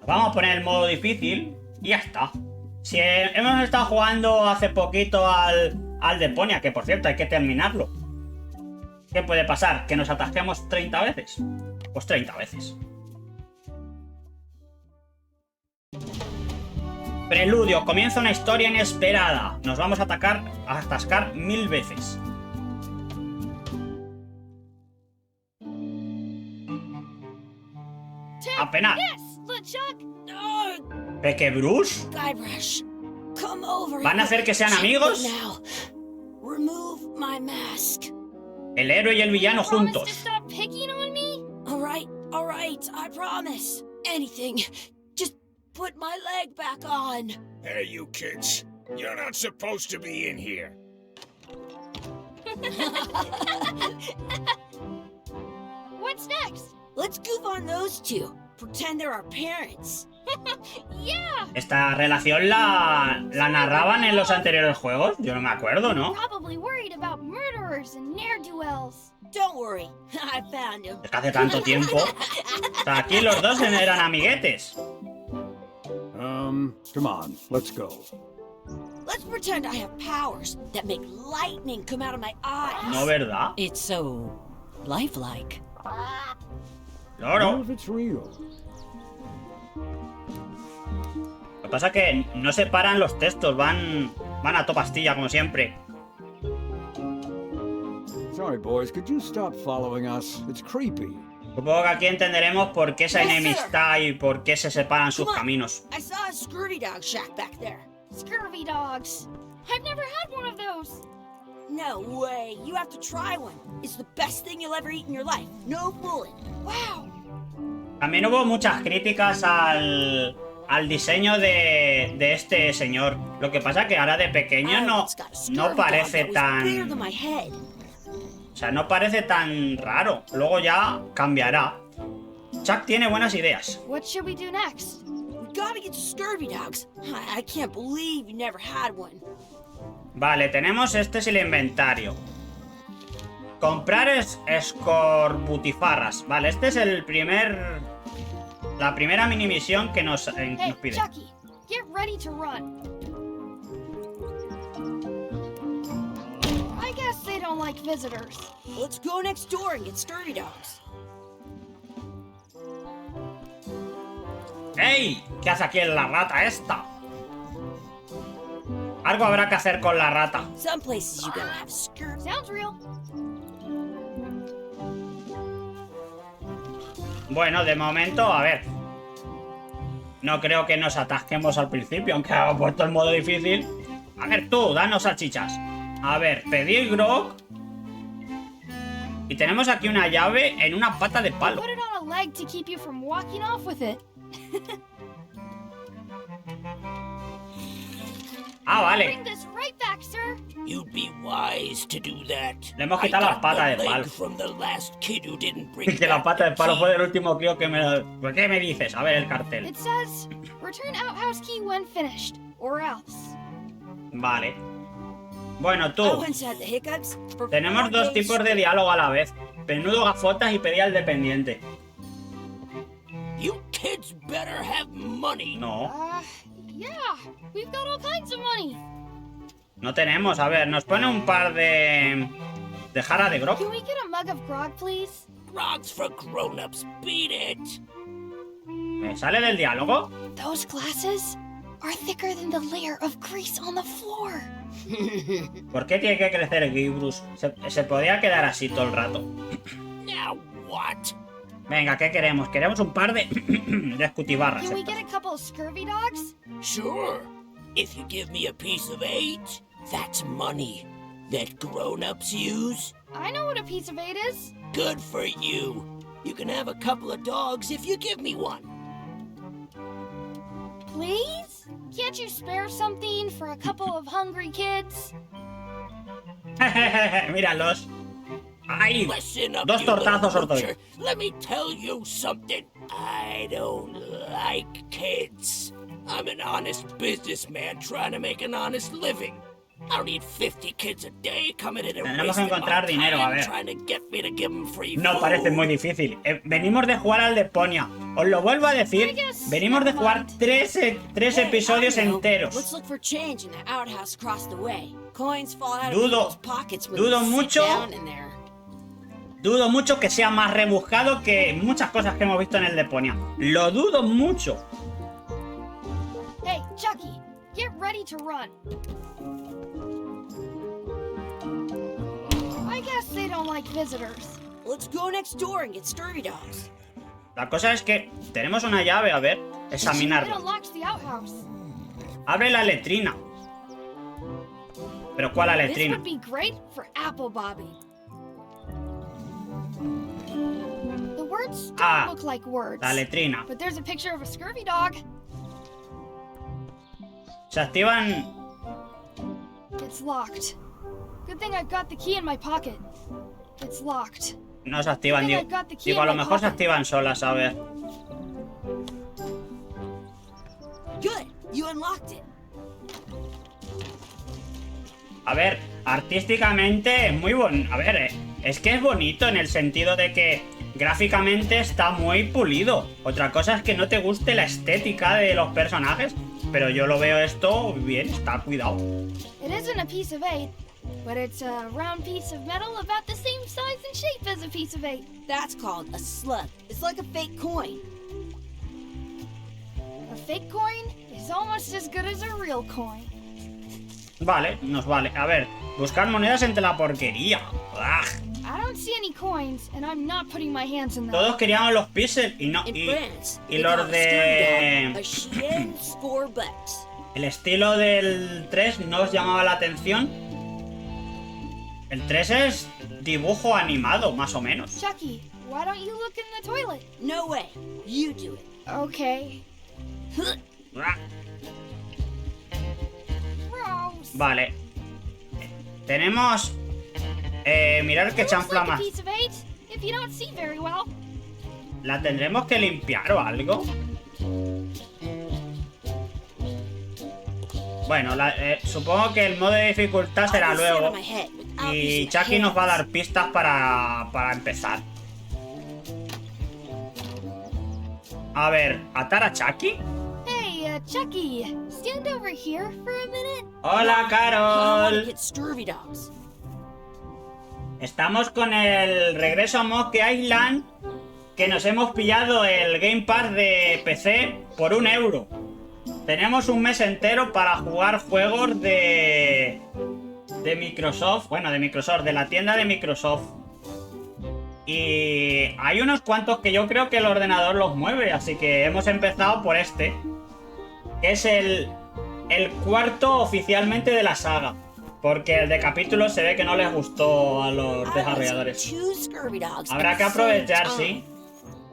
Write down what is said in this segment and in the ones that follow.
Vamos a poner el modo difícil y ya está. Si hemos estado jugando hace poquito al de Ponia, que por cierto hay que terminarlo. ¿Qué puede pasar? ¿Que nos atasquemos 30 veces? Pues 30 veces. Preludio. Comienza una historia inesperada. Nos vamos a atascar 1000 veces. Apenas. ¿Peque Bruce? Guybrush, come over. ¿Van a hacer que sean amigos? Remove my mask. El héroe y el villano juntos. All right, I promise. Anything. Just put my leg back on. Hey, you kids. You're not supposed to be in here. What's next? Let's goof on those two. Pretend they're our parents. Yeah. ¿Esta relación la narraban en los anteriores juegos? Yo no me acuerdo, ¿no? Probably worried about murderers and ne'er-do-wells. Don't worry, I found him. Es que hace tanto tiempo. O sea, aquí los dos eran amiguetes. Come on, let's go. Let's pretend I have powers that make lightning come out of my eyes. No, ¿verdad? It's so lifelike. Claro. If it's real. Lo que pasa es que no se paran los textos, van a toda pastilla como siempre. Sorry, boys, could you stop following us? It's creepy. Supongo que aquí entenderemos por qué esa enemistad y por qué se separan sus caminos. I saw a scurvy dog shack back there. Scurvy dogs. I've never had one of those. No way. You have to try one. It's the best thing you'll ever eat in your life. No fooling. Wow. También hubo muchas críticas al diseño de este señor. Lo que pasa es que ahora de pequeño no parece tan... O sea, no parece tan raro. Luego ya cambiará. Chuck tiene buenas ideas. What should we do next? We gotta get to scurvy dogs. I can't believe you never had one. Vale, tenemos este es el inventario. Comprar escorbutifarras. Vale, este es la primera mini misión que nos pide. Chucky, get ready to run. I guess they don't like visitors. Let's go next door and get scurvy dogs. ¡Ey! ¿Qué hace aquí la rata esta? Algo habrá que hacer con la rata. Some places you gotta have scurvy. Sounds real. Bueno, de momento, a ver. No creo que nos atasquemos al principio, aunque haya puesto el modo difícil. A ver tú, danos salchichas. A ver, pedir grog. Y tenemos aquí una llave en una pata de palo. Ah, vale. Le hemos quitado la pata de palo. Y que la pata de palo fue del último crío que me... ¿Qué me dices? A ver el cartel. Vale. Bueno, tú. Tenemos dos tipos de diálogo a la vez. Penudo gafotas y pedía al dependiente. No. No tenemos, a ver, nos pone un par de jarra de grog. ¿Me sale del diálogo? Those glasses are thicker than the layer of grease on the floor. ¿Por qué tiene que crecer el Guybrush? Se podría quedar así todo el rato. Now what? Venga, ¿qué queremos? Queremos un par de escutibarras. Can we get a couple of scurvy dogs? Sure. If you give me a piece of 8, that's money that grown-ups use. I know what a piece of 8 is. Good for you. You can have a couple of dogs if you give me one. Please? Can't you spare something for a couple of hungry kids? Míralos. ¡Ay! Listen up, Dos tortazos os doy. Let me tell you something. I don't like kids. I'm an honest businessman trying to make an honest living. I don't need 50 kids a day coming in and Tenemos que encontrar dinero, a ver. trying to get me to give them free No food. parece muy difícil. Venimos de jugar al de Ponia. Os lo vuelvo a decir Venimos de jugar tres episodios enteros. Dudo mucho que sea más rebuscado que muchas cosas que hemos visto en el Deponia. Lo dudo mucho. Hey, Chucky, get ready to run. I guess they don't like visitors. Let's go next door and get scurvy dogs. La cosa es que tenemos una llave, a ver, examinarla. Abre la letrina. ¿Pero cuál la letrina? Ah, la letrina. Se activan... No se activan, digo, a lo mejor se activan solas, a ver. A ver, artísticamente es muy bonito. A ver, es que es bonito en el sentido de que gráficamente está muy pulido. Otra cosa es que no te guste la estética de los personajes, pero yo lo veo esto bien, está cuidado. But it's a round piece of metal about the same size and shape as a piece of 8. That's called a slug. It's like a fake coin. A fake coin is almost as good as a real coin. Vale, nos vale. A ver, buscar monedas entre la porquería. ¡Ugh! I don't see any coins and I'm not putting my hands in them. Todos queríamos los píxeles y no y los de el estilo del 3 no os llamaba la atención. El 3 es dibujo animado, más o menos. Chucky, why don't you look in the toilet? No way. You do it. Okay. Vale. Tenemos... mirar que chanfla más. ¿La tendremos que limpiar o algo? Bueno, supongo que el modo de dificultad será luego. Y Chucky nos va a dar pistas para empezar. A ver, ¿atar a Chucky? Hey, Chucky, stand over here for a minute. Hola, Carol. Estamos con el regreso a Monkey Island, que nos hemos pillado el Game Pass de PC por €1. Tenemos un mes entero para jugar juegos de Microsoft, bueno, de Microsoft, de la tienda de Microsoft. Y hay unos cuantos que yo creo que el ordenador los mueve, así que hemos empezado por este, que es el cuarto oficialmente de la saga, porque el de capítulos se ve que no les gustó a los desarrolladores. Habrá que aprovechar, sí.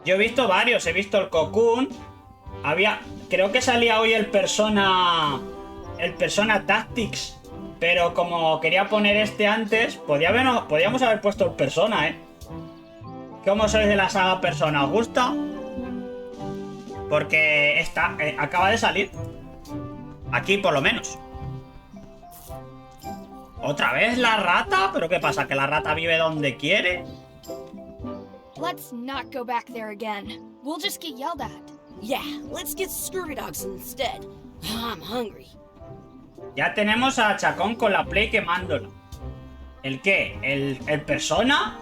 Yo he visto varios, he visto el Cocoon, creo que salía hoy el Persona Tactics. Pero como quería poner este antes, podíamos haber puesto el Persona, ¿eh? ¿Cómo sois de la saga Persona? ¿Os gusta? Porque acaba de salir. Aquí, por lo menos. ¿Otra vez la rata? ¿Pero qué pasa? ¿Que la rata vive donde quiere? Let's not go back there again. We'll just get yelled at. Yeah, let's get scurvy dogs instead. I'm hungry. Ya tenemos a Chacón con la Play quemándola. ¿El qué? ¿El Persona?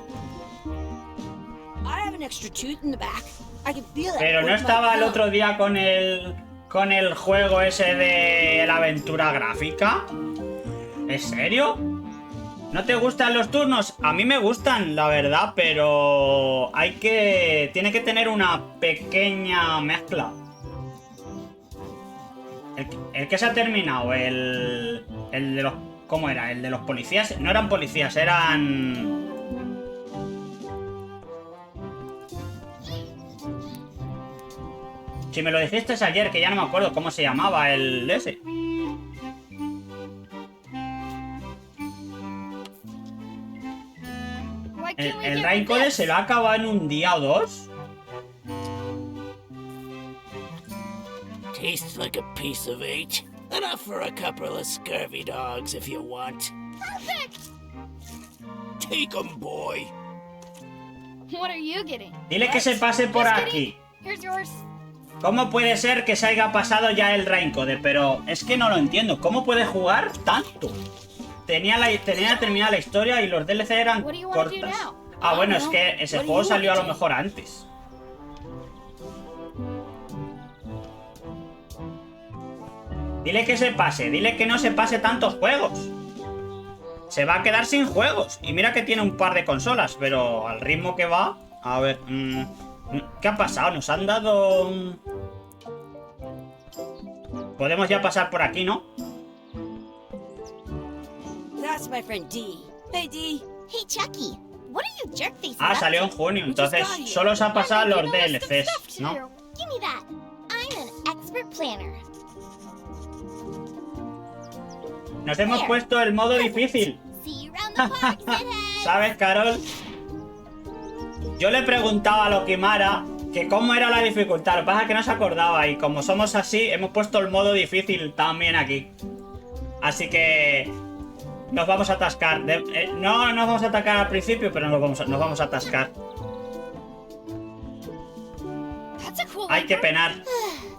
Pero no estaba el otro día con el juego ese de la aventura gráfica. ¿En serio? ¿No te gustan los turnos? A mí me gustan, la verdad, pero tiene que tener una pequeña mezcla. El que se ha terminado, el de los... ¿Cómo era? El de los policías. No eran policías, eran... Si me lo dijiste ayer, que ya no me acuerdo cómo se llamaba el de ese. El Raincode se lo ha acabado en un día o dos. Tastes like a piece of 8. Enough for a couple of scurvy dogs if you want. Perfect! Take 'em, boy. What are you getting? Dile que se pase por aquí. Here's yours. ¿Cómo puede ser que se haya pasado ya el Raincode? Pero es que no lo entiendo. ¿Cómo puede jugar tanto? Tenía terminada la historia y los DLC eran cortas. Ah, bueno, es que ese juego salió a lo mejor antes. Dile que se pase, dile que no se pase tantos juegos. Se va a quedar sin juegos. Y mira que tiene un par de consolas, pero al ritmo que va... A ver... ¿qué ha pasado? Nos han dado... Podemos ya pasar por aquí, ¿no? That's my friend D. Hey, D. Hey, Chucky. What are you jerk faces Ah, up salió en to? junio, entonces solo se ha pasado los DLCs, ¿no? Give me that. I'm an expert planner. Nos hemos puesto el modo difícil. See you around the park, shithead. ¿Sabes, Carol? Yo le preguntaba a Lokimara que cómo era la dificultad. Lo que pasa es que no se acordaba. Y como somos así, hemos puesto el modo difícil también aquí. Así que... nos vamos a atascar. No nos vamos a atacar al principio, pero nos vamos a atascar. That's a cool Hay que anchor. penar.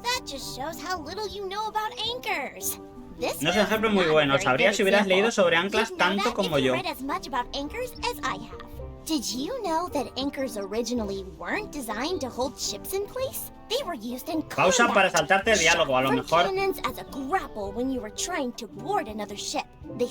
That just shows how little you know about anchors. This No es un is ejemplo muy not a bueno. very Sabría good si hubieras example. leído sobre anclas Didn't know tanto that como if you yo. read as much about anchors as I have. Did you know that anchors originally weren't designed to hold ships in place? They were used in Pausa combat. para saltarte el diálogo, a lo From mejor. cannons as a grapple when you were trying to board another ship. They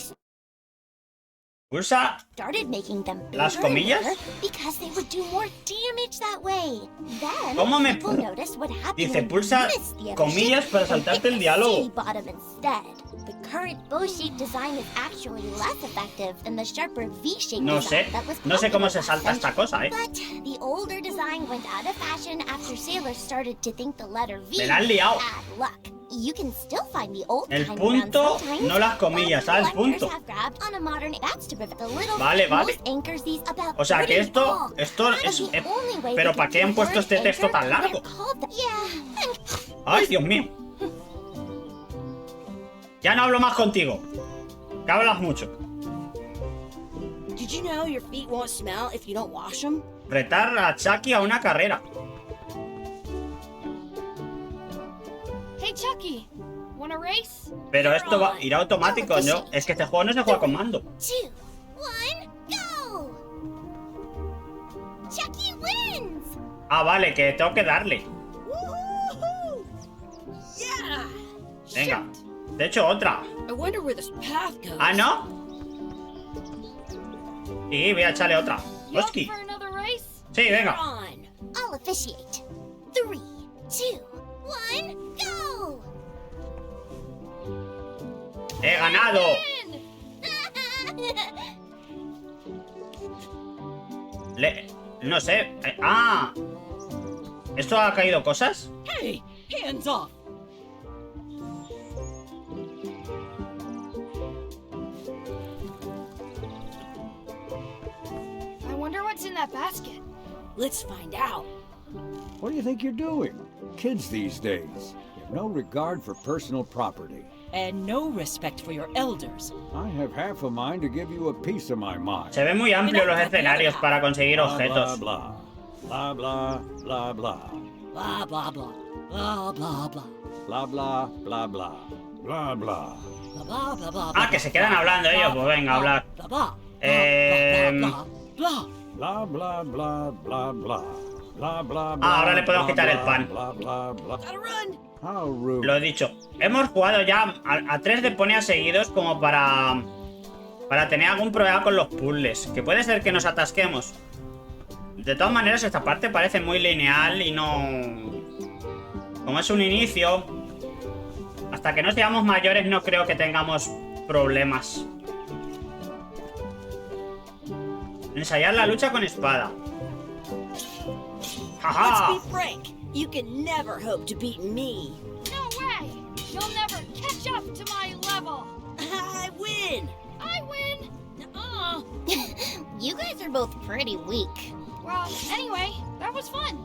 Pulsa started making them bigger ¿Las comillas? and bigger because they would do more damage that way. Then ¿Cómo me people noticed what happened dice when pulsa you missed the other comillas ship para and saltarte hit el the diálogo? sea bottom instead? The current bow-shaped design is actually less effective than the sharper V-shaped No design sé. that was No sé cómo popular se last salta esta century. cosa, But the older design went out of fashion after sailors started to think the letter V Me la has liado. had luck. You can still find the old El kind punto, around sometimes, no las comillas, but ¿sabes? collectors Punto. have grabbed on a modern that's to prevent the little Vale, vale. most anchors these about O sea, que 30 esto long. es... But the only way Pero they ¿para qué can han puesto word este texto anchor, tan largo? they're called the- Yeah, and ¡Ay, Dios mío! Ya no hablo más contigo. Que hablas mucho. Did you know your feet won't smell if you don't wash them? Retar a Chucky a una carrera. Hey, Chucky, wanna race? Pero esto irá automático, ¿no? Es que este juego no se juega con mando. 2, 1, go! Chucky wins! Ah, vale, que tengo que darle. Woohoo! Yeah! Venga. De hecho, otra. I wonder where this path goes. ¿Ah, no? Sí, voy a echarle otra. You up Oski. for another race? Sí, You're venga. on. I'll officiate. 3, 2, 1, go! He ganado. No sé. Ah. ¿Esto ha caído cosas? Hey, hands off! I wonder what's in that basket. Let's find out. What do you think you're doing? Kids these days have no regard for personal property. And no respect for your elders. I have half a mind to give you a piece of my mind. Se ven muy amplios los escenarios para conseguir Blah, objetos. blah, blah. Blah, blah, blah, blah. Blah, blah, blah. Blah, blah, blah. Blah, blah, blah, blah. Blah, blah. Blah, blah, blah, blah. Ah, que se quedan hablando ellos. Pues venga, a hablar. Blah, blah. Blah, Blah. Blah, blah, blah, blah, blah. Blah, blah, Ah, ahora le podemos blah, quitar el blah, pan. Blah, blah, blah. Gotta run! How rude. Lo he dicho. Hemos jugado ya a 3 deponeas seguidos como para tener algún problema con los puzzles. Que puede ser que nos atasquemos. De todas maneras, esta parte parece muy lineal y no... Como es un inicio, hasta que no seamos mayores no creo que tengamos problemas. Ensayar la lucha con espada. Let's ¡Jaja! be frank. You can never hope to beat me. No way! You'll never catch up to my level. I win! I win. Nuh-uh. You guys are both pretty weak. Well, anyway, that was fun.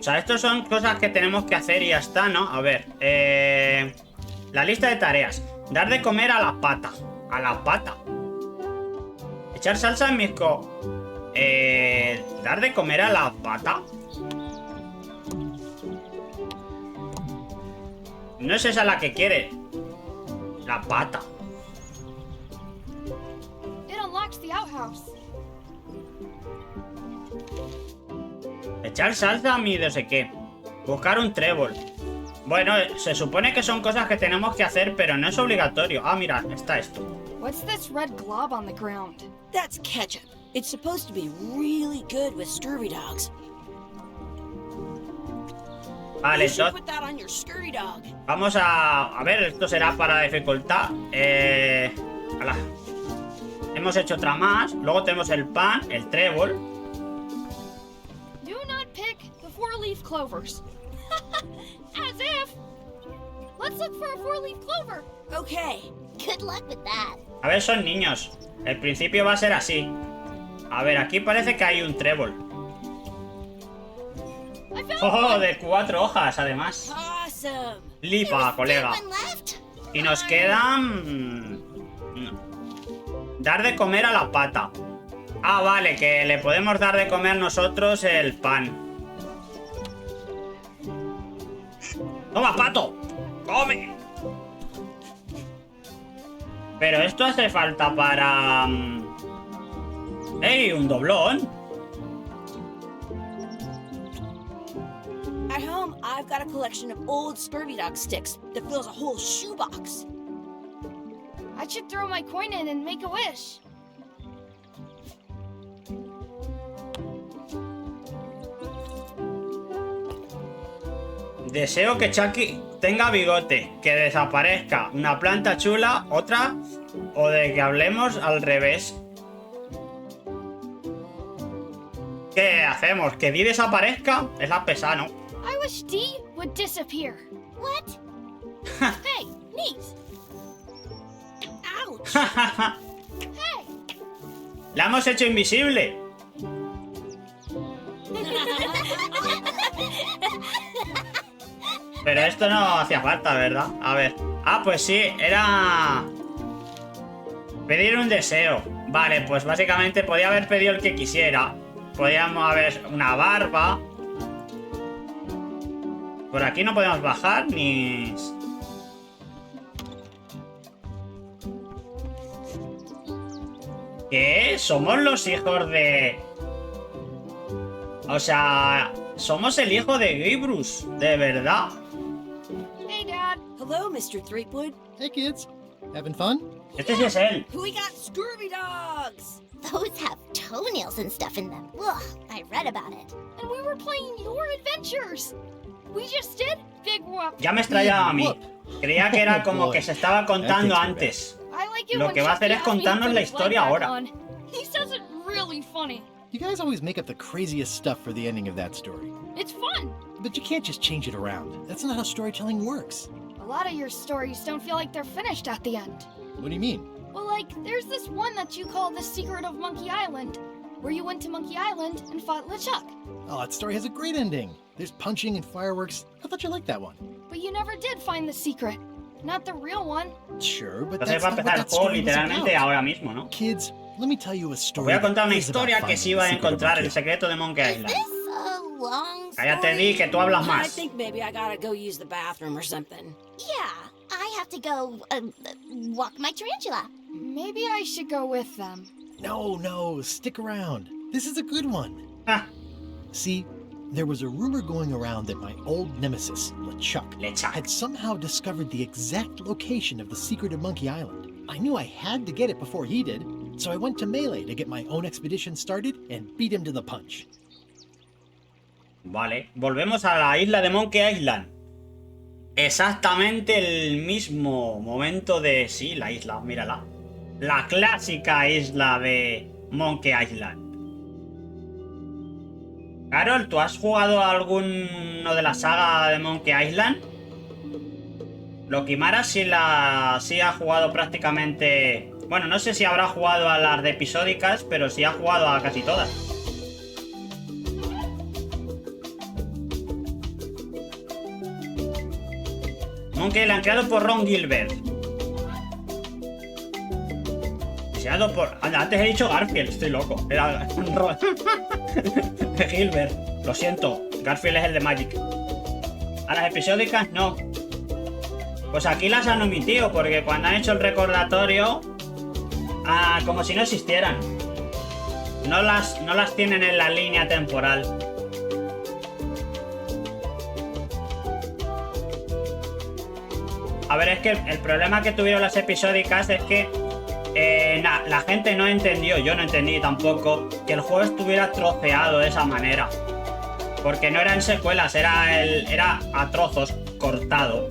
O sea, estos son cosas que tenemos que hacer y ya está, ¿no? A ver, la lista de tareas. Dar de comer a la pata. A la pata. Echar salsa en mis dar de comer a la pata. No es esa la que quiere. La pata. It unlocks the outhouse. Echar salsa a mi no sé qué. Buscar un trébol. Bueno, se supone que son cosas que tenemos que hacer, pero no es obligatorio. Ah, mira, está esto. What's this red glob on the ground? That's ketchup. It's supposed to be really good with scurvy dogs. Vale, You should entonces put that on your scurvy dog. vamos a ver, esto será para dificultad. Ala. Hemos hecho otra más. Luego tenemos el pan, el trébol. Do not pick the four-leaf clovers. As if. Let's look for a four-leaf clover. Okay. Good luck with that. A ver, son niños. El principio va a ser así. A ver, aquí parece que hay un trébol. I found ¡Oh! one. De 4 hojas, además. Awesome. Lipa, colega. One left. Y nos quedan... dar de comer a la pata. Ah, vale, que le podemos dar de comer nosotros el pan. ¡Toma, pato! ¡Come! Pero esto hace falta para... ¡Ey! ¡Un doblón! At home, I've got a collection of old scurvy dog sticks that fills a whole shoebox. I should throw my coin in and make a wish. Deseo que Chucky tenga bigote, que desaparezca una planta chula, otra, o de que hablemos al revés. ¿Qué hacemos? ¿Que Dee desaparezca? Es la pesa, ¿no? I wish Dee would disappear. What? Hey, neat. Ouch. Hey. ¡La hemos hecho invisible! Pero esto no hacía falta, ¿verdad? A ver. Ah, pues sí, era... pedir un deseo. Vale, pues básicamente podía haber pedido el que quisiera. Podíamos haber una barba. Por aquí no podemos bajar ni... ¿Qué? Somos los hijos de... O sea, somos el hijo de Guybrush, de verdad. Hey, Dad. Hello, Mr. Threepwood. Hey kids, having fun? Este sí es él. We got scurvy dogs. Those have toenails and stuff in them. Ugh, I read about it. And we were playing your adventures. We just did Big Whoop. Ya me extrañaba a mí. Creía que era como que se estaba contando antes. I like it Lo when que va a hacer Chucky es asks me to contarnos put la his leg historia back ahora. on. He says it really funny. You guys always make up the craziest stuff for the ending of that story. It's fun. But you can't just change it around. That's not how storytelling works. A lot of your stories don't feel like they're finished at the end. What do you mean? Well, like, there's this one that you call The Secret of Monkey Island, where you went to Monkey Island and fought LeChuck. Oh, that story has a great ending. There's punching and fireworks. I thought you liked that one. But you never did find the secret. Not the real one. Sure, but Entonces that's va a not what empezar el that juego story was literalmente about. ahora mismo, ¿no? Kids, let me tell you a Os story. voy a contar una that is about historia que finding sí iba a the secret of encontrar Monkey el secreto de Monkey Is Island. this a long Cállate, story? Dee, que tú hablas I más. think maybe I gotta go use the bathroom or something. Yeah, I have to go walk my tarantula. Maybe I should go with them. No, stick around. This is a good one. Ah, See, there was a rumor going around that my old nemesis, LeChuck, LeChuck. had somehow discovered the exact location of the secret of Monkey Island. I knew I had to get it before he did, so I went to Melee to get my own expedition started and beat him to the punch. Vale, volvemos a la isla de Monkey Island. Exactamente el mismo momento de... Sí, la isla, mírala. La clásica isla de Monkey Island. Carol, ¿tú has jugado a alguno de la saga de Monkey Island? Lokimara sí ha jugado prácticamente... Bueno, no sé si habrá jugado a las de episódicas, pero sí ha jugado a casi todas. Monkey Island, creado por Ron Gilbert. Deseado por... Antes he dicho Garfield, estoy loco. Era Ron Gilbert. Lo siento, Garfield es el de Magic. A las episódicas no. Pues aquí las han omitido, porque cuando han hecho el recordatorio, como si no existieran. No las tienen en la línea temporal. A ver, es que el problema que tuvieron las episódicas es que la gente no entendió, yo no entendí tampoco, que el juego estuviera troceado de esa manera. Porque no eran secuelas, era a trozos, cortado.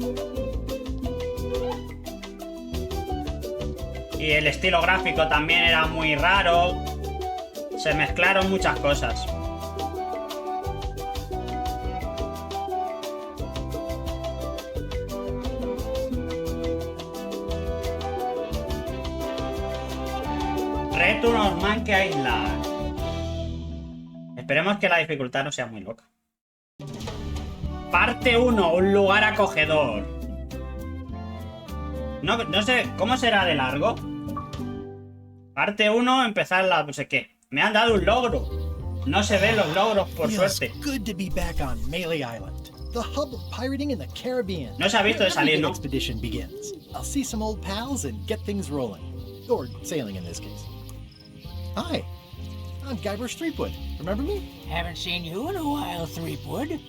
Y el estilo gráfico también era muy raro. Se mezclaron muchas cosas. Reto normal que aislar. Esperemos que la dificultad no sea muy loca. Parte 1, un lugar acogedor. No sé, ¿cómo será de largo? Parte 1, empezar la no sé qué. Me han dado un logro. No se ven los logros, por suerte. Good to be back on Melee Island, the hub of pirating in the Caribbean. No se ha visto de salir, ¿no? Expedition begins. I'll see some old pals and get things rolling, or sailing in this case. Hi, I'm Guybrush Threepwood. Remember me? Haven't seen you in a while, Threepwood.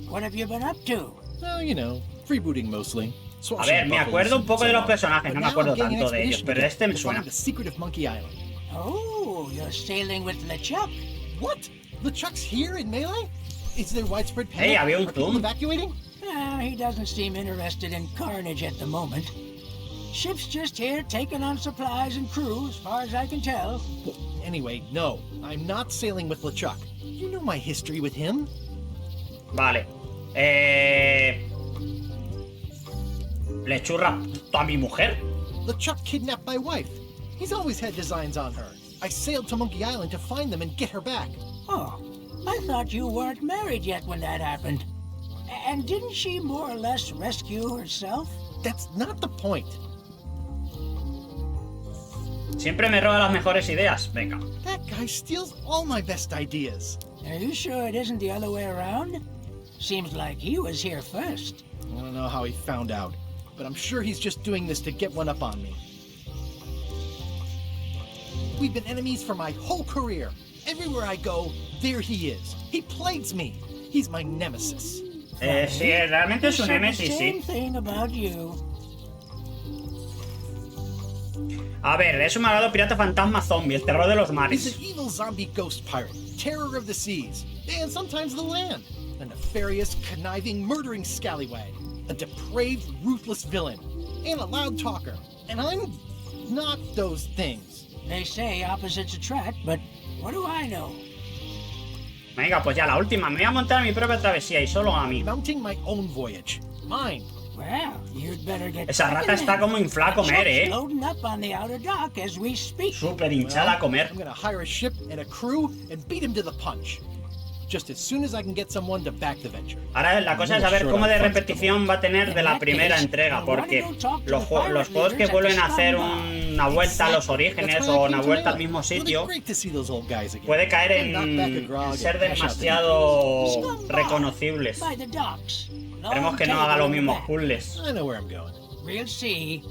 What have you been up to? Well, you know, freebooting mostly. A ver, me acuerdo un poco de los personajes, no me acuerdo tanto de ellos, pero este me suena. The secret of Monkey Island. Oh, you're sailing with LeChuck. What? LeChuck's here in Melee? Is there widespread panic? Hey, había un Are people zoom. evacuating? He doesn't seem interested in carnage at the moment. Ship's just here taking on supplies and crew, as far as I can tell. Anyway, no, I'm not sailing with LeChuck. You know my history with him. Vale. ¿Le churra a mi mujer? LeChuck kidnapped my wife. He's always had designs on her. I sailed to Monkey Island to find them and get her back. Oh, I thought you weren't married yet when that happened. And didn't she more or less rescue herself? That's not the point. Siempre me roba las mejores ideas. Venga. That guy steals all my best ideas. Are you sure it isn't the other way around? Seems like he was here first. I don't know how he found out, but I'm sure he's just doing this to get one up on me. We've been enemies for my whole career. Everywhere I go, there he is. He plagues me. He's my nemesis. Sí, realmente es un némesis, Same sí. thing about you. A ver, es un malvado pirata fantasma zombie, el terror de los He's mares. an evil zombie ghost pirate, terror of the seas, and sometimes the land. A nefarious, conniving, murdering scallywag. A depraved, ruthless villain. And a loud talker. And I'm not those things. They say opposites attract, but what do I know? Venga, pues ya la última. Me voy a montar mi propia travesía y solo a mí. Mounting my own voyage. Mine. Well, you'd better get Esa rata está como inflada a comer, Chuck's loading up on the outer dock as we speak. Súper hinchada a comer. I'm gonna hire a ship and a crew and beat him to the punch. Just as soon as I can get someone to back the venture. Ahora la cosa es saber cómo de repetición va a tener de la primera entrega, porque los juegos que vuelven a hacer una vuelta a los orígenes o una vuelta al mismo sitio puede caer en ser demasiado reconocibles. By the docks. Esperemos que no haga los mismos puzzles. I know where I'm going. We'll see.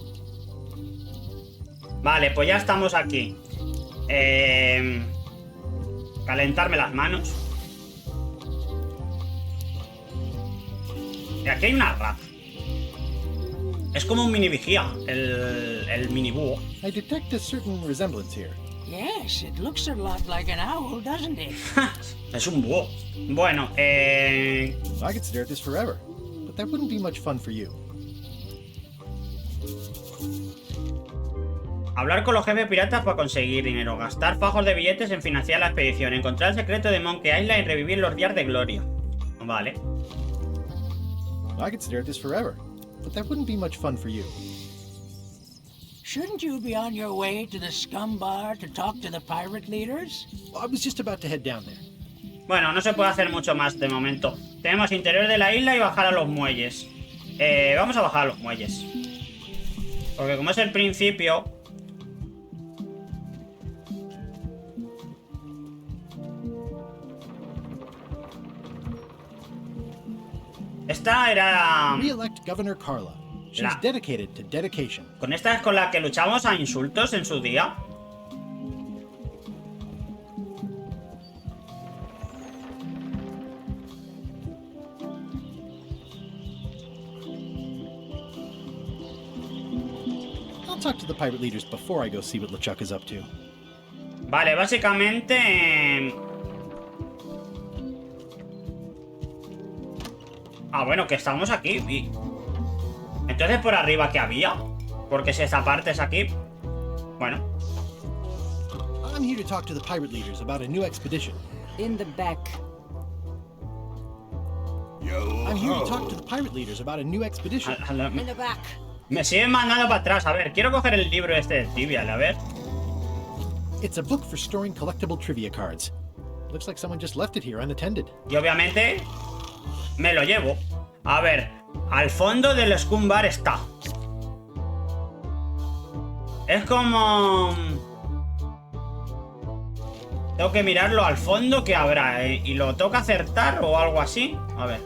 Vale, pues ya estamos aquí. Calentarme las manos. Y aquí hay una rata. Es como un mini vigía, el mini búho. I detect a certain resemblance here. Yes, it looks a lot like an owl, doesn't it? Es un búho. Bueno, I could stare at this forever, but that wouldn't be much fun for you. hablar con los jefes piratas para conseguir dinero, gastar fajos de billetes en financiar la expedición, encontrar el secreto de Monkey Island y revivir los días de gloria. Vale. I could stare at this forever, but that wouldn't be much fun for you. Shouldn't you be on your way to the scum bar to talk to the pirate leaders? I was just about to head down there. Bueno, no se puede hacer mucho más de momento. Tenemos interior de la isla y bajar a los muelles. Vamos a bajar a los muelles. Porque como es el principio... Esta era... Re-elect Governor Carla. She's dedicated to dedication. ¿Con esta es con la que luchamos a insultos en su día? I'll talk to the pirate leaders before I go see what LeChuck is up to. Vale, básicamente... Ah, bueno, que estamos aquí. Entonces, ¿por arriba qué había? Porque si esta parte es aquí... Bueno. I'm here to talk to the pirate leaders about a new expedition. In the back. I'm here to talk to the pirate leaders about a new expedition. In the back. Me siguen mandando para atrás. A ver, quiero coger el libro este de Trivial, a ver. It's a book for storing collectible trivia cards. Looks like someone just left it here unattended. Y obviamente me lo llevo. A ver, al fondo del Scum Bar está. Es como... Tengo que mirarlo al fondo que habrá, y lo toca acertar o algo así. A ver.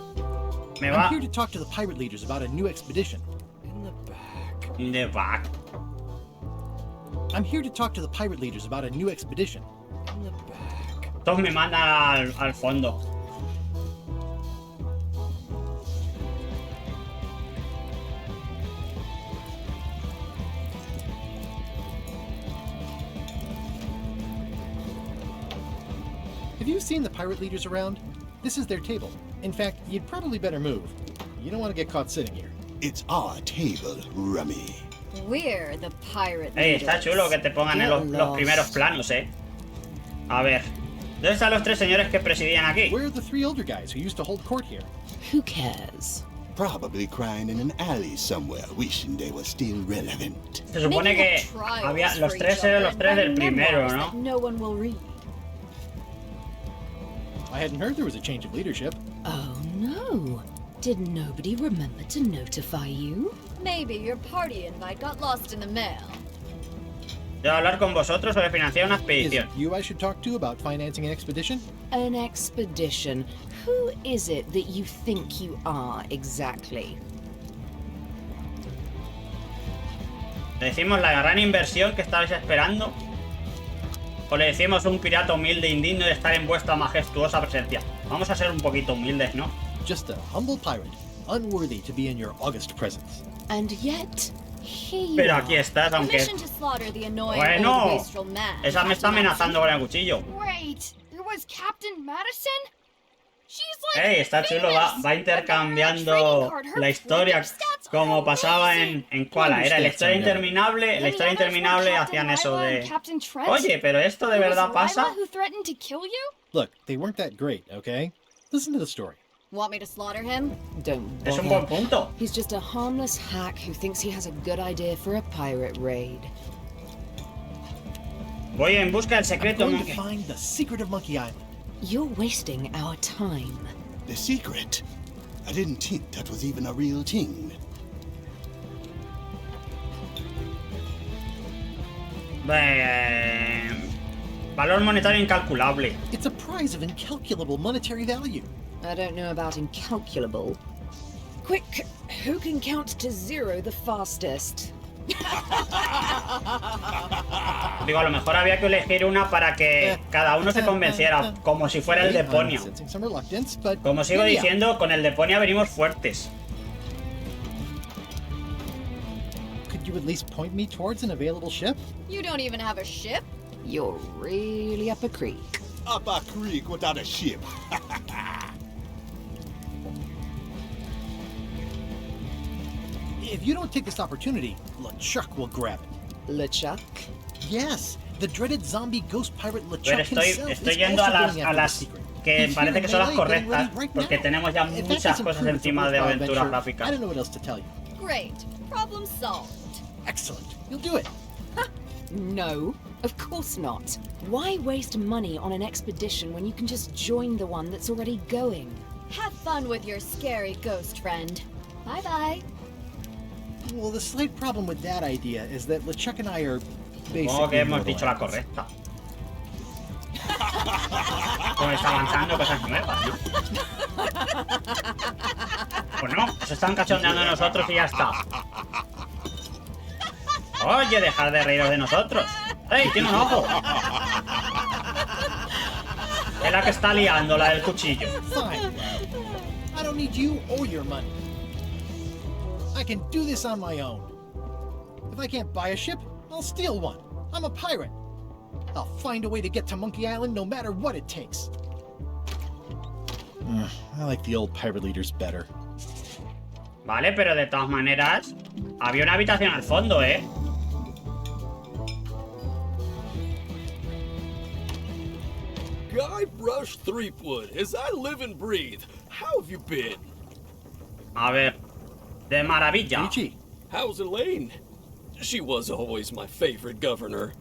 Me va... I'm here to talk to the pirate leaders about a new expedition. In the back. I'm here to talk to the pirate leaders about a new expedition. Todos me mandan al fondo. Have you seen the pirate leaders around? This is their table. In fact, you'd probably better move. You don't want to get caught sitting here. It's our table, Rummy. We're the pirate Ey, leaders. está chulo que te pongan en los primeros planos, A ver. ¿Dónde están los tres señores que presidían aquí? Where are the three older guys who used to hold court here? Who cares? Probably crying in an alley somewhere, wishing they were still relevant. Se supone que había los tres eran los tres del primero, ¿no? No one will read. I hadn't heard there was a change of leadership. Oh no. Did nobody remember to notify you? Maybe your party invite got lost in the mail. Debo hablar con vosotros sobre financiar una Is expedición. it you I should talk to about financing an expedition? An expedition. Who is it that you think you are exactly? ¿Le decimos la gran inversión que estabais esperando? ¿O le decimos un pirata humilde e indigno de estar en vuestra majestuosa presencia? Vamos a ser un poquito humildes, ¿no? Just a humble pirate, unworthy to be in your august presence. And yet, here you Pero are. aquí estás, aunque... Commission to slaughter the annoying Bueno, old wastrel man. esa me está amenazando con el cuchillo. Wait, it was Captain Madison? She's like Ey, está chulo, va intercambiando la historia como pasaba en Koala. Era la historia interminable, en la historia interminable hacían eso de... Oye, pero esto de verdad pasa. Who threatened to kill you? Look, they weren't that great, okay? Listen to the story. Want me to slaughter him? Don't Es un buen bother. punto. He's just a harmless hack who thinks he has a good idea for a pirate raid. Voy en busca del I'm secreto, going Monkey. to find the secret of Monkey Island. You're wasting our time. The secret? I didn't think that was even a real thing. Valor monetario incalculable. It's a prize of incalculable monetary value. I don't know about incalculable. Quick, who can count to 0 the fastest? Digo, a lo mejor había que elegir una para que cada uno se convenciera, como si fuera el deponio. I'm sensing some reluctance, but Como sigo yeah. diciendo, con el deponio venimos fuertes. Could you at least point me towards an available ship? You don't even have a ship? You're really up a creek. Up a creek without a ship. If you don't take this opportunity, LeChuck will grab it. LeChuck? Yes, the dreaded zombie ghost pirate Pero LeChuck himself estoy is yendo a also las, going a after the las secret. que He's parece here que in son las Melee, getting correctas, ready right porque now. tenemos ya If that muchas doesn't cosas prove it's a encima de worthwhile aventuras venture, gráficas. I don't know what else to tell you. Great. Problem solved. Excellent. You'll do it. No, of course not. Why waste money on an expedition when you can just join the one that's already going? Have fun with your scary ghost friend. Bye-bye. Well, the slight problem with that idea is that LeChuck and I are basically Supongo que hemos mortal dicho la enemies. correcta. Pues está avanzando cosas nuevas, ¿no? Pues no, se están cachondeando de nosotros y ya está. Oye, dejar de reíros de nosotros. ¡Ey, tiene un ojo! Es la que está liando, la del cuchillo. Fine. I don't need you or your money. I can do this on my own. If I can't buy a ship, I'll steal one. I'm a pirate. I'll find a way to get to Monkey Island no matter what it takes. I like the old pirate leaders better. Vale, pero de todas maneras, había una habitación al fondo, ¿eh? Guybrush Threepwood, as I live and breathe. How have you been? A ver, de maravilla. Ichi, How's Elaine? She was always my favorite governor.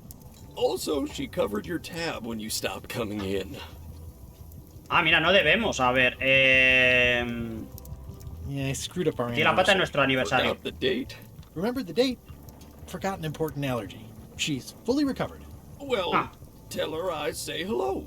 Also, she covered your tab when you stopped coming in. Ah, mira, no debemos. A ver, yeah, I screwed up our Tira la pata en anniversary. nuestro aniversario. Forgot the date? Remember the date? Forgot an important allergy. She's fully recovered. Well, Ah. tell her I say hello.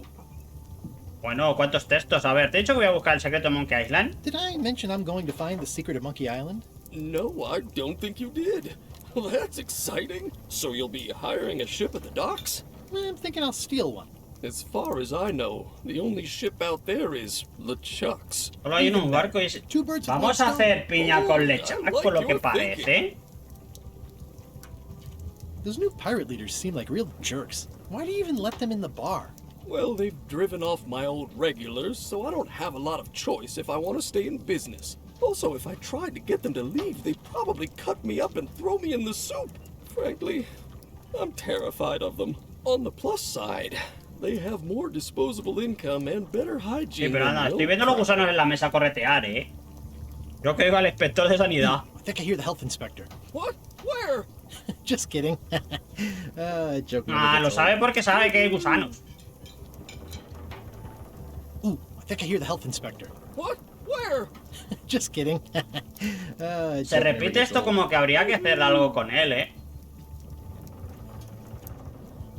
Bueno, ¿cuántos textos? A ver, te he dicho que voy a buscar el secreto de Monkey Island. Did I mention I'm going to find the secret of Monkey Island? No, I don't think you did. Well, that's exciting. So you'll be hiring a ship at the docks? I'm thinking I'll steal one. As far as I know, the only ship out there is LeChuck's. Solo hay un barco y... Two birds with one Vamos a stone. hacer piña con leche, I like por lo que your parece. Those new pirate leaders seem like real jerks. Why do you even let them in the bar? Well, they've driven off my old regulars, so I don't have a lot of choice if I want to stay in business. Also, if I tried to get them to leave, they'd probably cut me up and throw me in the soup. Frankly, I'm terrified of them. On the plus side, they have more disposable income and better Sí, hygiene. pero than anda, the estoy old viendo los crowd. gusanos en la mesa corretear, ¿eh? Creo que iba el inspector de sanidad. I think I hear the health inspector. What? Where? Just kidding. Joke never Ah, gets lo old. sabe porque sabe que hay gusanos. Ooh, I think I hear the health inspector. What? Where? Just kidding. Se repite esto como que habría que hacer algo con él, ¿eh?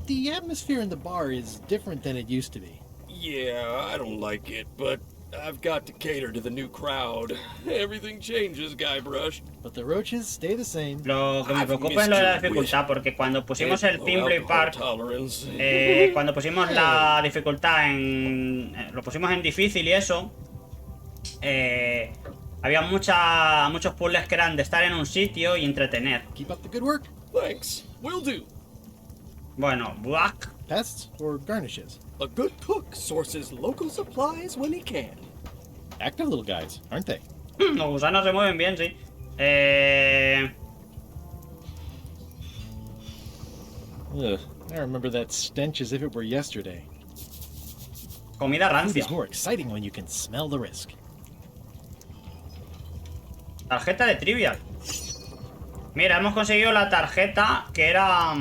The atmosphere in the bar is different than it used to be. Yeah, I don't like it, but I've got to cater to the new crowd. Everything changes, Guybrush. But the roaches stay the same. Lo que me I've preocupa es missed lo de la your dificultad, porque cuando pusimos el Low Thimble alcohol Park, tolerance. cuando pusimos la dificultad en... lo pusimos en difícil y eso, había muchos puzzles que eran de estar en un sitio y entretener. Keep up the good work. Thanks, will do. Bueno, buah. Pests or garnishes. A good cook sources local supplies when he can. Active little guys, aren't they? Los gusanos se mueven bien, sí. Ugh, I remember that stench as if it were yesterday. Comida Food rancia. is more exciting when you can smell the risk. Tarjeta de trivia. Mira, hemos conseguido la tarjeta que era...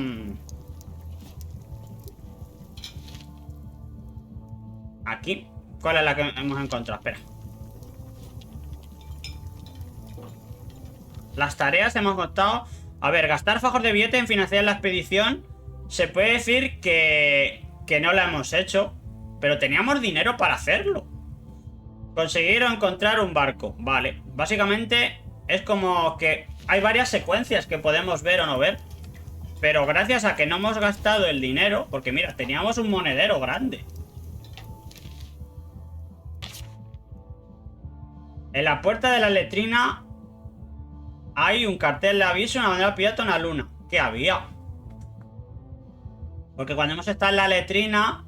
Aquí. ¿Cuál es la que hemos encontrado? Espera. Las tareas hemos contado. A ver, gastar fajos de billete en financiar la expedición. Se puede decir que no la hemos hecho, pero teníamos dinero para hacerlo. Conseguir o encontrar un barco. Vale, básicamente es como que hay varias secuencias que podemos ver o no ver. Pero gracias a que no hemos gastado el dinero, porque mira, teníamos un monedero grande. En la puerta de la letrina hay un cartel de aviso, una bandera pirata, una luna. ¿Qué había? Porque cuando hemos estado en la letrina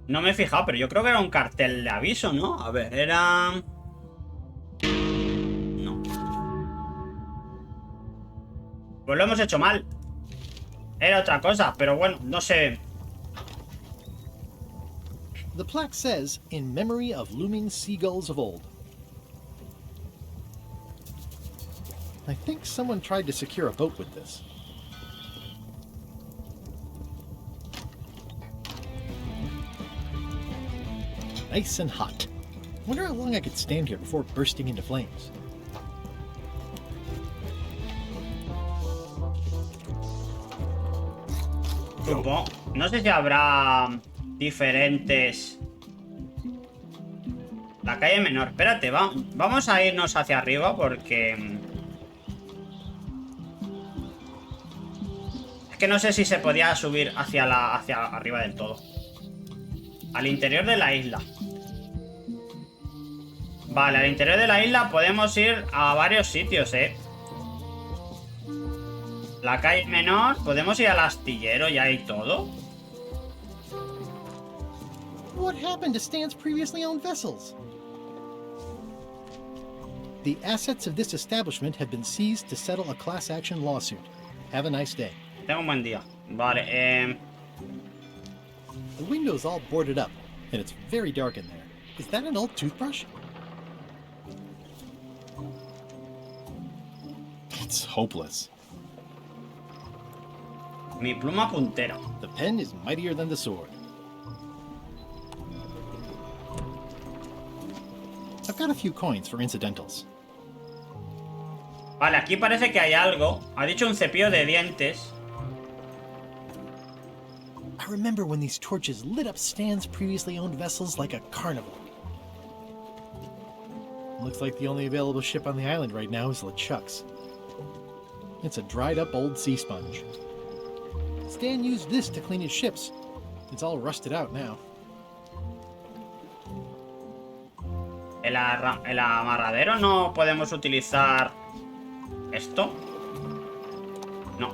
no me he fijado, pero yo creo que era un cartel de aviso, ¿no? A ver, era... No. Pues lo hemos hecho mal. Era otra cosa, pero bueno, no sé. The plaque says, in memory of looming seagulls of old. I think someone tried to secure a boat with this. Nice and hot. Wonder how long I could stand here before bursting into flames. Supongo. No sé si habrá diferentes... La calle menor. Espérate, vamos a irnos hacia arriba porque... que no sé si se podía subir hacia arriba del todo. Al interior de la isla. Vale, al interior de la isla podemos ir a varios sitios, La calle menor. Podemos ir al astillero ya y todo. What happened to Stan's previously owned vessels? The assets of this establishment have been seized to settle a class action lawsuit. Have a nice day. Tengo un buen día. Vale, The window's all boarded up, and it's very dark in there. Is that an old toothbrush? It's hopeless. mi pluma puntera. The pen is mightier than the sword. I've got a few coins for incidentals. Vale, aquí parece que hay algo. Ha dicho un cepillo de dientes. I remember when these torches lit up Stan's previously owned vessels like a carnival. Looks like the only available ship on the island right now is LeChuck's. It's a dried-up old sea sponge. Stan used this to clean his ships. It's all rusted out now. El amarradero no podemos utilizar esto. No.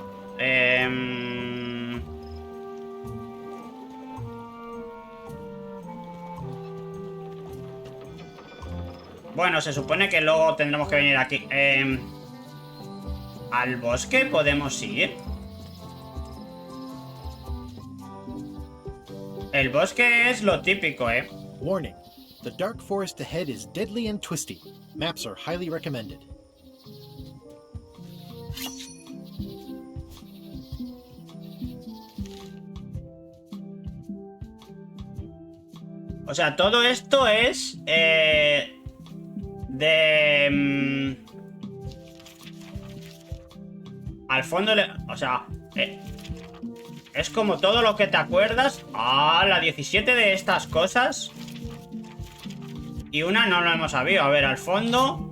Bueno, se supone que luego tendremos que venir aquí. ¿Al bosque podemos ir? El bosque es lo típico, Warning. The dark forest ahead is deadly and twisty. Maps are highly recommended. O sea, todo esto es al fondo, o sea, es como todo lo que te acuerdas. Ah, la 17 de estas cosas. Y una no lo hemos sabido. A ver, al fondo,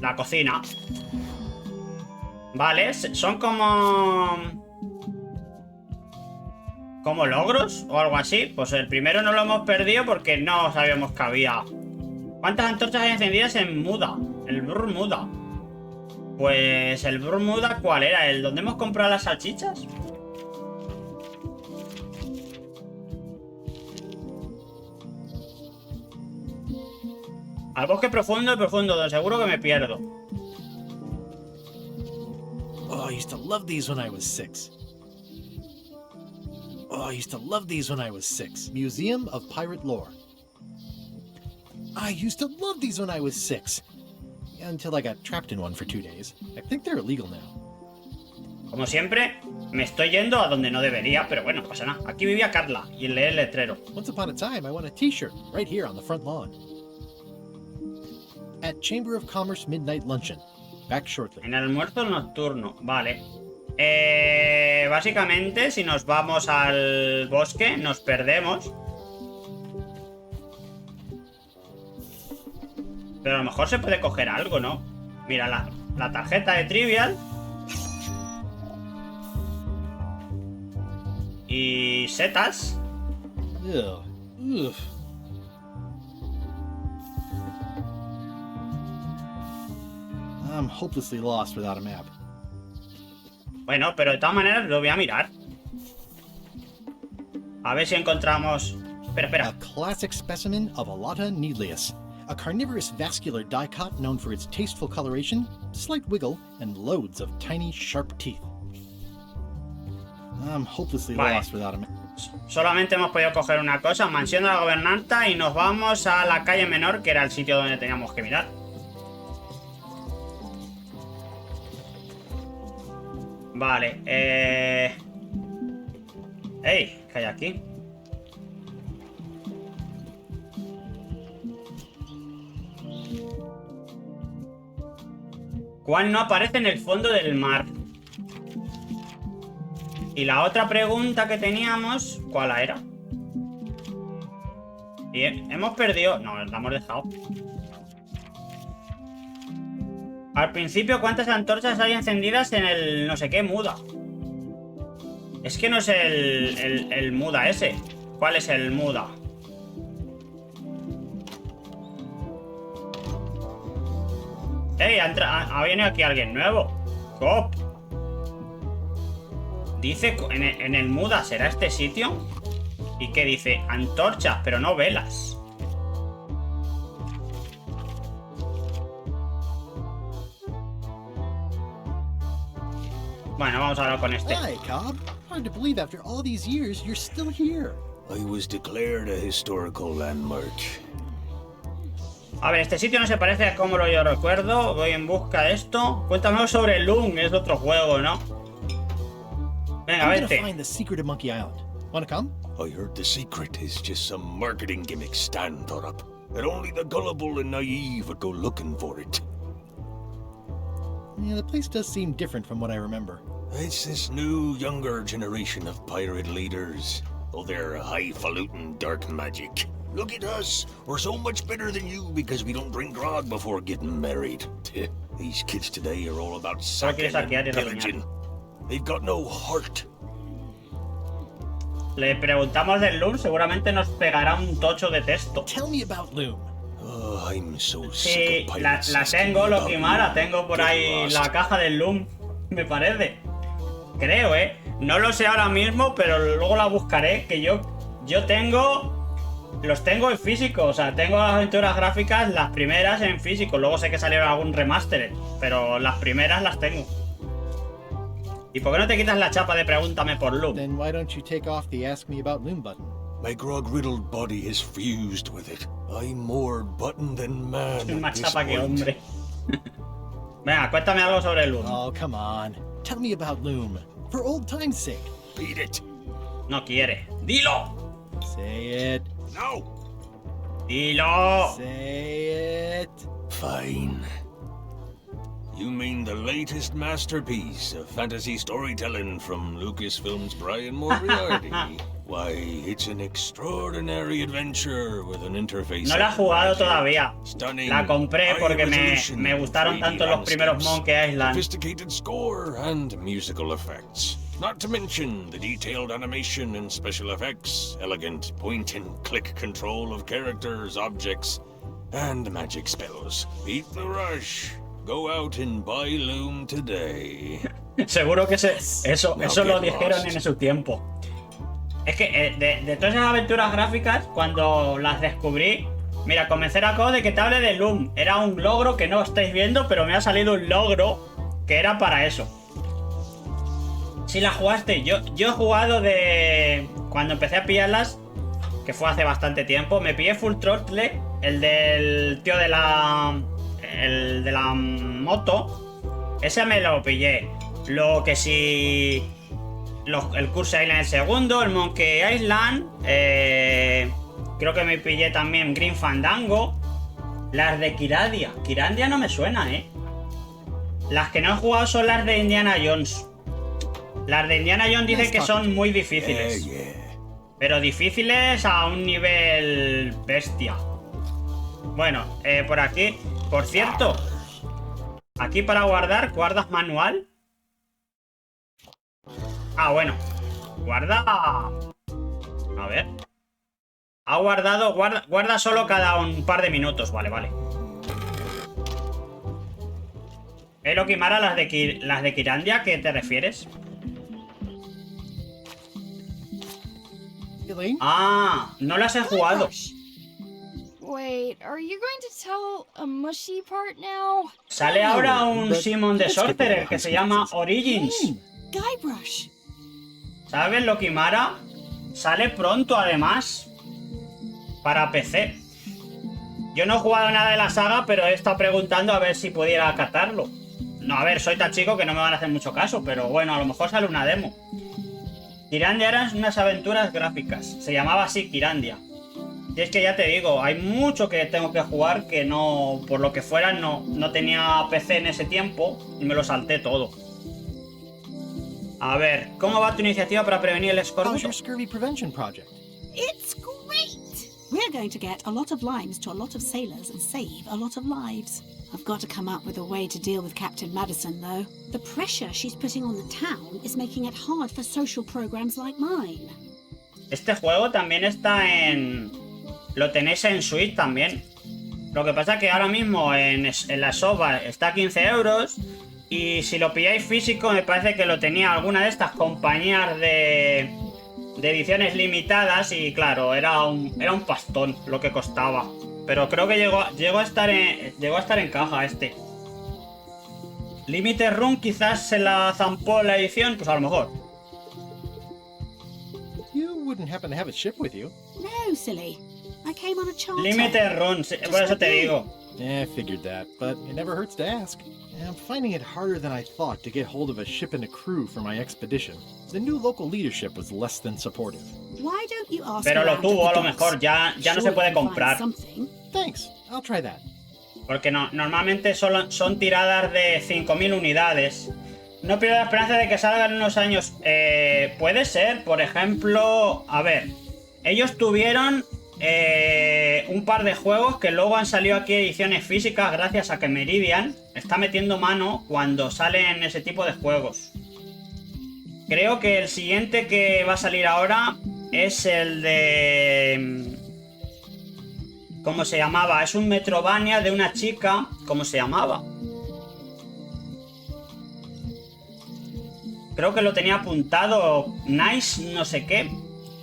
la cocina. Vale, son como logros o algo así. Pues el primero no lo hemos perdido porque no sabíamos que había. ¿Cuántas antorchas hay encendidas en Muda? El Brr Muda. Pues el Brr Muda, ¿cuál era? ¿El donde hemos comprado las salchichas? Al bosque profundo, donde seguro que me pierdo. Oh, I used to love these when I was 6. Oh, I used to love these when I was 6. Museum of Pirate Lore. I used to love these when I was 6. Until I got trapped in one for 2 days. I think they're illegal now. Como siempre, me estoy yendo a donde no debería, pero bueno, no pasa nada. Aquí vivía Carla y leí el letrero. Once upon a time, I won a t-shirt right here on the front lawn. At Chamber of Commerce Midnight Luncheon. Back shortly. En el almuerzo nocturno, vale. Básicamente, si nos vamos al bosque, nos perdemos. Pero a lo mejor se puede coger algo, ¿no? Mira, la tarjeta de Trivial. Y setas. Ugh. Ugh. I'm hopelessly lost without a map. Bueno, pero de todas maneras lo voy a mirar. A ver si encontramos... Espera. A classic specimen of Alata needleus. A carnivorous vascular dicot known for its tasteful coloration, slight wiggle, and loads of tiny, sharp teeth. I'm hopelessly lost without a map. Solamente hemos podido coger una cosa, mansión de la gobernanta, y nos vamos a la calle menor, que era el sitio donde teníamos que mirar. Vale, ¡ey! ¿Qué hay aquí? ¿Cuál no aparece en el fondo del mar? Y la otra pregunta que teníamos, ¿cuál era? Bien, hemos perdido... No, la hemos dejado. Al principio, ¿cuántas antorchas hay encendidas en el no sé qué muda? Es que no es el muda ese. ¿Cuál es el muda? ¡Ey! Ha venido aquí alguien nuevo. ¡Cop! Dice en el muda, ¿será este sitio? ¿Y qué dice? Antorchas, pero no velas. Bueno, vamos a hablar con este. Hi, Cobb. Hard to believe after all these years you're still here. I was declared a historical landmark. A ver, este sitio no se parece a como yo recuerdo. Voy en busca de esto. Cuéntame sobre Loom, es otro juego, ¿no? Venga, I'm gonna vete. find the secret of Monkey Island. Wanna come? I heard the secret is just some marketing gimmick Stan thought up. That only the gullible and naive would go looking for it. Yeah, the place does seem different from what I remember. It's this new, younger generation of pirate leaders. Oh, they're highfalutin dark magic. Look at us. We're so much better than you because we don't drink grog before getting married. These kids today are all about sacking and pillaging. They've got no heart. Le preguntamos del Loom, seguramente nos pegará un tocho de texto. Tell me about Loom. Oh, I'm so Sí, sick of la pirates. tengo, Lokimara, tengo por ahí la caja del Loom, me parece. Creo, no lo sé ahora mismo, pero luego la buscaré, que yo los tengo en físico, o sea, tengo las aventuras gráficas, las primeras en físico, luego sé que salieron algún remaster, pero las primeras las tengo. ¿Y por qué no te quitas la chapa de pregúntame por Loom? Then why don't you take off the Ask Me About Loom button? My grog-riddled body is fused with it. I'm more button than man. Soy más at this chapa que point. hombre. Venga, cuéntame algo sobre Loom. Oh, come on. Tell me about Loom. For old time's sake. Beat it. No quiere. ¡Dilo! Say it. No. ¡Dilo! Say it. Fine. You mean the latest masterpiece of fantasy storytelling from Lucasfilm's Brian Moriarty? Why, it's an extraordinary adventure with an interface. No la he jugado todavía. Stunning, La compré porque me high-resolution gustaron 3D tanto los primeros landscapes, Monkey Island. sophisticated score and musical effects. Not to mention the detailed animation and special effects, elegant point-and-click control of characters, objects, and magic spells. Beat the rush. Go out and buy Loom today. Seguro que eso lo dijeron en su tiempo. Es que de todas esas aventuras gráficas, cuando las descubrí, mira, comencé a de que te hable de Loom. Era un logro que no estáis viendo, pero me ha salido un logro que era para eso. Si la jugaste, yo he jugado de... Cuando empecé a pillarlas, que fue hace bastante tiempo, me pillé Full Throttle, el del tío de la... El de la moto. Ese me lo pillé. Lo que sí... El Curse Island el segundo, el Monkey Island. Creo que me pillé también Green Fandango. Las de Kirandia. Kirandia no me suena, Las que no he jugado son las de Indiana Jones. Las de Indiana Jones dicen que son muy difíciles. Pero difíciles a un nivel bestia. Bueno, por aquí. Por cierto, aquí para guardar, ¿guardas manual? Ah, bueno. Guarda... A ver. Ha guardado... Guarda solo cada un par de minutos. Vale, vale. Lokimara, las de Kirandia, ¿qué te refieres? Elaine? Ah, no las he jugado. Wait, are you going to tell a mushy part now? Sale ahora un Simon the Sorcerer que se llama Origins. Guybrush. ¿Sabes, Lokimara? Sale pronto, además. Para PC. Yo no he jugado nada de la saga, pero he estado preguntando a ver si pudiera catarlo. No, a ver, soy tan chico que no me van a hacer mucho caso, pero bueno, a lo mejor sale una demo. Kirandia eran unas aventuras gráficas. Se llamaba así, Kirandia. Y es que ya te digo, hay mucho que tengo que jugar que no, por lo que fuera, no tenía PC en ese tiempo y me lo salté todo. A ver, ¿cómo va tu iniciativa para prevenir el How's escorbuto? your scurvy prevention project? It's great! We're going to get a lot of limes to a lot of sailors and save a lot of lives. I've got to come up with a way to deal with Captain Madison, though. The pressure she's putting on the town is making it hard for social programs like mine. Este juego también está en... Lo tenéis en Switch también. Lo que pasa es que ahora mismo en la sopa está a 15 euros. Y si lo pilláis físico, me parece que lo tenía alguna de estas compañías de ediciones limitadas. Y claro, era un pastón lo que costaba. Pero creo que llegó a estar en caja este. Limited Run quizás se la zampó la edición, pues a lo mejor. You wouldn't happen to have a ship with you? No, silly. I came on a charter. Limited Run, por eso te digo. Yeah, I figured that, but it never hurts to ask. I'm finding it harder than I thought to get hold of a ship and a crew for my expedition. The new local leadership was less than supportive. Why don't you ask Pero lo around at tuvo, the a lo docks? mejor ya no se puede Surely you can find comprar. something. Thanks, I'll try that. Porque normalmente son tiradas de 5.000 unidades. No pierdo la esperanza de que salgan en unos años. Puede ser, por ejemplo... A ver, ellos tuvieron un par de juegos que luego han salido aquí ediciones físicas gracias a que Meridian está metiendo mano cuando salen ese tipo de juegos. Creo que el siguiente que va a salir ahora es el de... ¿Cómo se llamaba? Es un Metrovania de una chica. ¿Cómo se llamaba? Creo que lo tenía apuntado. Nice, no sé qué.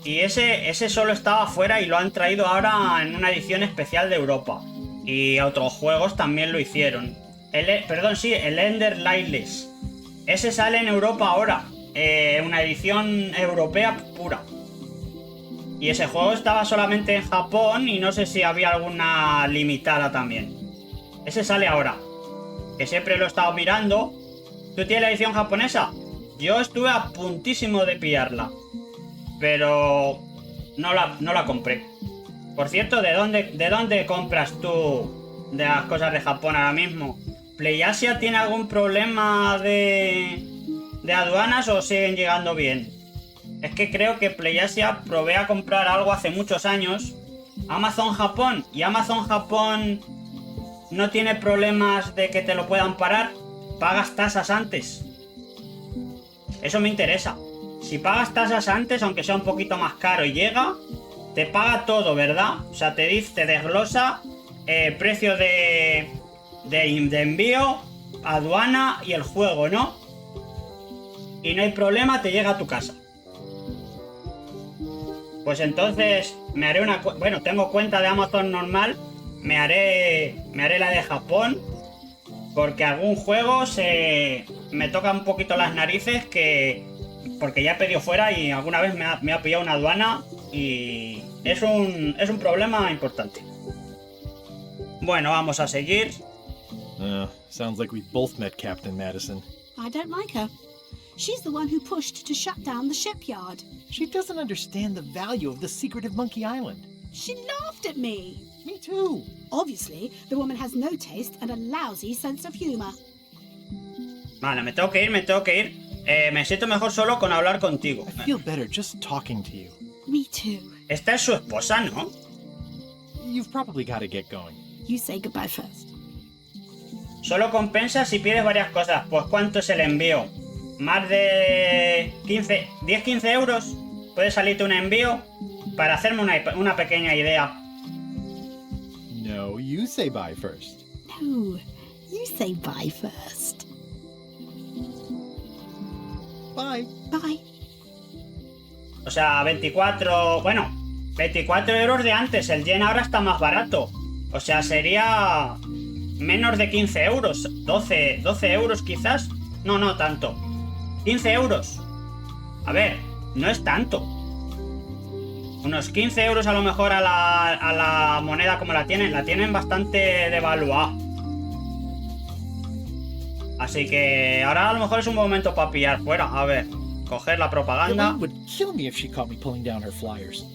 Y ese solo estaba fuera y lo han traído ahora en una edición especial de Europa. Y otros juegos también lo hicieron. El Ender Lightless. Ese sale en Europa ahora. Una edición europea pura. Y ese juego estaba solamente en Japón y no sé si había alguna limitada también. Ese sale ahora. Que siempre lo he estado mirando. ¿Tú tienes la edición japonesa? Yo estuve a puntísimo de pillarla. Pero no la compré. Por cierto, ¿de dónde compras tú de las cosas de Japón ahora mismo? ¿PlayAsia tiene algún problema de aduanas o siguen llegando bien? Es que creo que PlayAsia probé a comprar algo hace muchos años. Amazon Japón. ¿Y Amazon Japón no tiene problemas de que te lo puedan parar? ¿Pagas tasas antes? Eso me interesa. Si pagas tasas antes, aunque sea un poquito más caro y llega, te paga todo, ¿verdad? O sea, te desglosa precio de envío, aduana y el juego, ¿no? Y no hay problema, te llega a tu casa. Pues entonces me haré una... Bueno, tengo cuenta de Amazon normal. Me haré la de Japón. Porque algún juego me toca un poquito las narices porque ya he pedido fuera y alguna vez me ha pillado una aduana. Y es un problema importante. Bueno, vamos a seguir. Sounds like we both met Captain Madison. I don't like her. She's the one who pushed to shut down the shipyard. She doesn't understand the value of the secretive Monkey Island. She laughed at me. Me too. Obviously, the woman has no taste and a lousy sense of humor. Vale, me tengo que ir. Me siento mejor solo con hablar contigo. I feel better just talking to you. Me too. Esta es su esposa, ¿no? You've probably got to get going. You say goodbye first. Solo compensa si pides varias cosas. Pues ¿cuánto es el envío? Más de 10-15 euros. Puede salirte un envío para hacerme una pequeña idea. No, you say bye first. No, you say bye first. Bye. Bye. O sea, 24 euros de antes. El yen ahora está más barato. O sea, sería menos de 15 euros. 12 euros quizás. No tanto. 15 euros. A ver, no es tanto. Unos 15 euros a lo mejor a la moneda como la tienen. La tienen bastante devaluada. Así que ahora a lo mejor es un momento para pillar fuera. A ver, coger la propaganda. Elaine would kill me if she caught me pulling down her flyers.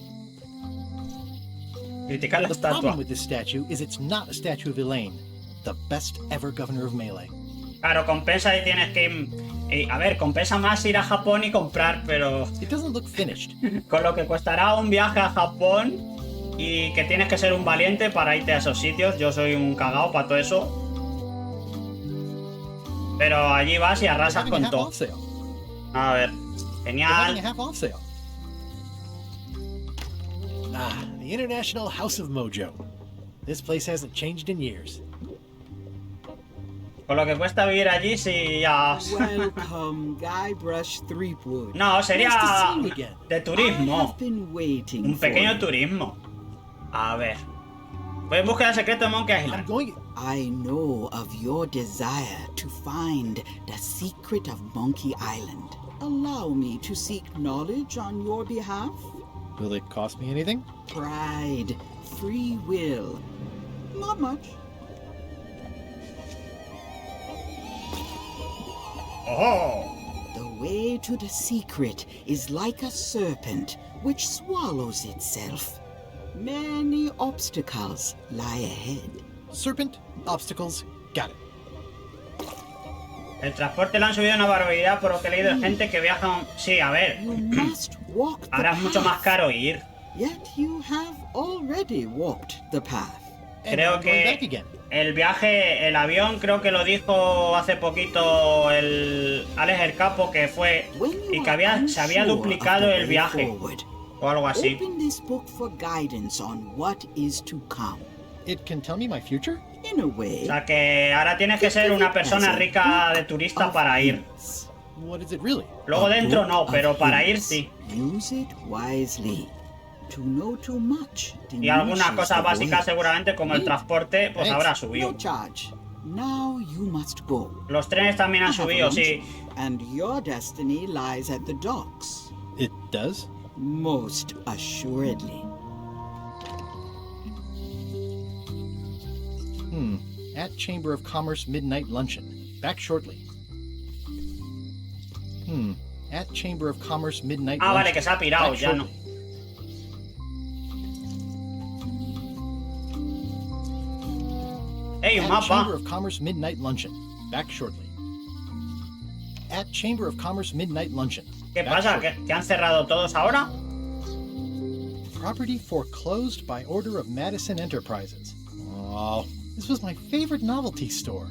Criticar la The problem estatua. with this statue is it's not a statue of Elaine, the best ever governor of Melee. Claro, compensa y tienes que... a ver, compensa más ir a Japón y comprar, pero... It doesn't look finished. Con lo que costará un viaje a Japón y que tienes que ser un valiente para irte a esos sitios. Yo soy un cagao para todo eso. Pero allí vas y arrasas They're having con a half todo. off sale. A ver. They're having a Genial. half off sale. Ah, the International House of Mojo. This place hasn't changed in years. Con lo que cuesta vivir allí, sí, ya... Welcome, Guybrush Threepwood. No, sería Nice to see you again. de I turismo. have been waiting Un pequeño for you. turismo. A ver. Voy en búsqueda del secreto de Monkey I'm Island. going. I know of your desire to find the secret of Monkey Island. Allow me to seek knowledge on your behalf. Will it cost me anything? Pride, free will. Not much. ¡Oh! The way to the secret is like a serpent which swallows itself. Many obstacles lie ahead. Serpent, obstacles, got it. El transporte lo han subido una barbaridad por lo que he leído de gente que viaja... Sí, a ver. You must walk the Ahora es mucho más path. caro ir. Yet you have already walked the path. And Creo I'm going back que again. el viaje, el avión, creo que lo dijo hace poquito el Alex el Capo, que fue When you y que are se había unsure duplicado of the el way viaje forward, o algo así. open this book for guidance on what is to come. It can tell me my future? In a way, O sea que ahora tienes que ser una persona rica de turista para ir. What is it really? Luego A dentro book no, of pero para ir hints. sí. Use it wisely. To know too much Y algunas diminishes cosas the básicas way. seguramente como el transporte pues Thanks. habrá No subido. charge. Now you must go. Los trenes también han I have subido, lunch, sí. And your destiny lies at the docks. It does? Most assuredly. At Chamber of Commerce Midnight Luncheon. Back shortly. At Chamber of Commerce Midnight Ah, Luncheon. vale, que se ha pirado, Back ya no. shortly. ¡Ey, un At Chamber mapa! of Commerce Midnight Luncheon. Back shortly. At Chamber of Commerce Midnight Luncheon. ¿Qué Back pasa? shortly. ¿Que han cerrado todos ahora? Property foreclosed by order of Madison Enterprises. Oh, this was my favorite novelty store.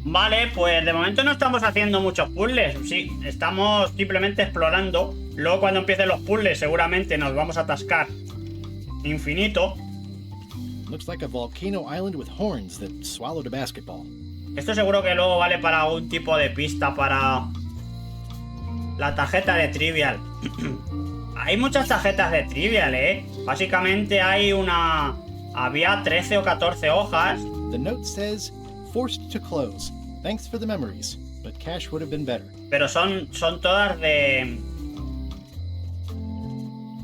Vale, pues de momento no estamos haciendo muchos puzzles. Sí, estamos simplemente explorando. Luego cuando empiecen los puzzles seguramente nos vamos a atascar infinito. Looks like a volcano island with horns that swallowed a basketball. Esto seguro que luego vale para algún tipo de pista para la tarjeta de Trivial. Hay muchas tarjetas de Trivial, ¿eh? Básicamente hay una... Había 13 o 14 hojas. The note says, forced to close. Thanks for the memories, but cash would have been better. Pero son todas de...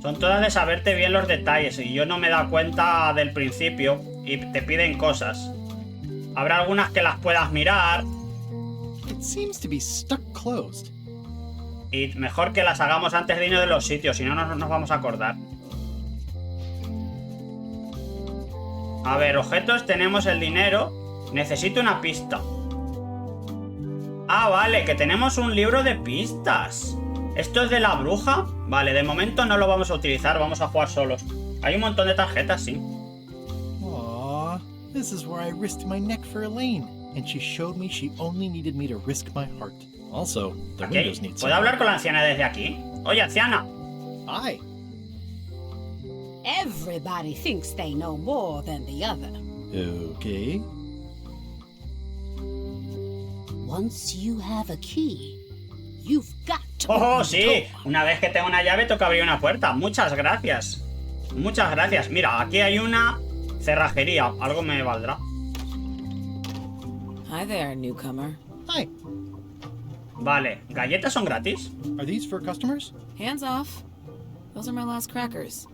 Son todas de saberte bien los detalles. Y yo no me he dado cuenta del principio. Y te piden cosas. Habrá algunas que las puedas mirar. It seems to be stuck closed. Y mejor que las hagamos antes de irnos de los sitios. Si no, no nos vamos a acordar. A ver, objetos, tenemos el dinero. Necesito una pista. Ah, vale, que tenemos un libro de pistas. ¿Esto es de la bruja? Vale, de momento no lo vamos a utilizar, vamos a jugar solos. Hay un montón de tarjetas, sí. Aww, this is where I risked my neck for Elaine, and she showed me she only needed me to risk my heart. Also, the Ok, windows need ¿puedo hablar con la anciana desde aquí? Oye, anciana. Hi. Everybody thinks they know more than the other. Okay. Once you have a key, you've got to ¡Oh, open the sí! door. Una vez que tengo una llave toca abrir una puerta. Muchas gracias. Muchas gracias. Mira, aquí hay una cerrajería. Algo me valdrá. Hi there, newcomer. Hi. Vale, ¿galletas son gratis? Are these for customers? Hands off. Those are my last crackers.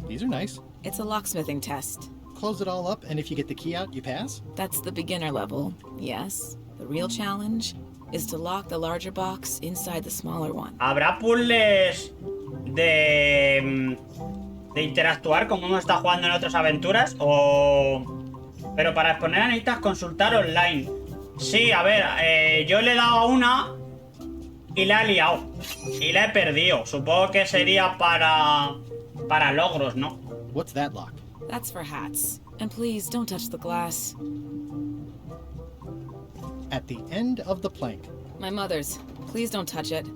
These are nice. It's a locksmithing test. Close it all up, and if you get the key out, you pass? That's the beginner level, yes. The real challenge is to lock the larger box inside the smaller one. ¿Habrá puzzles de interactuar como uno está jugando en otras aventuras? O... Pero para exponer necesitas consultar online. Sí, a ver, yo le he dado a una y la he liado. Y la he perdido. Supongo que sería para logros, ¿no? What's that lock? That's for hats. And please, don't touch the glass. At the end of the plank. My mother's. Please don't touch it.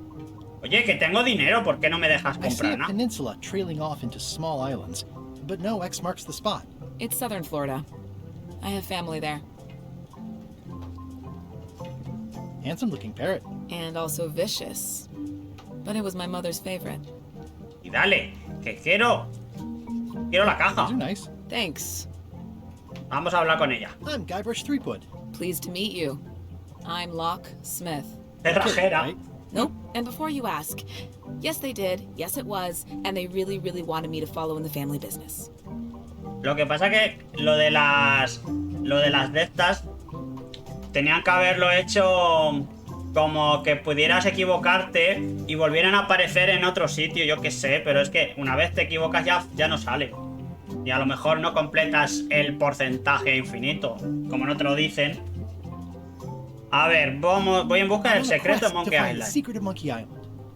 Oye, que tengo dinero, ¿por qué no me dejas I see comprar a nada? peninsula trailing off into small islands, but no X marks the spot. It's southern Florida. I have family there. Handsome-looking parrot. And also vicious. But it was my mother's favorite. Y dale, que quiero la These caja. are nice. Thanks. Vamos a hablar con ella. I'm Guybrush Threepwood. Pleased to meet you. I'm Locke Smith. Cerrajera. Right? Nope. And before you ask, yes they did, yes it was, and they really, really wanted me to follow in the family business. Lo que pasa que lo de las de estas tenían que haberlo hecho como que pudieras equivocarte y volvieran a aparecer en otro sitio, yo qué sé, pero es que una vez te equivocas ya no sale. Y a lo mejor no completas el porcentaje infinito, como no te lo dicen. A ver, voy en busca del secreto de Monkey The Island. secret of Monkey Island.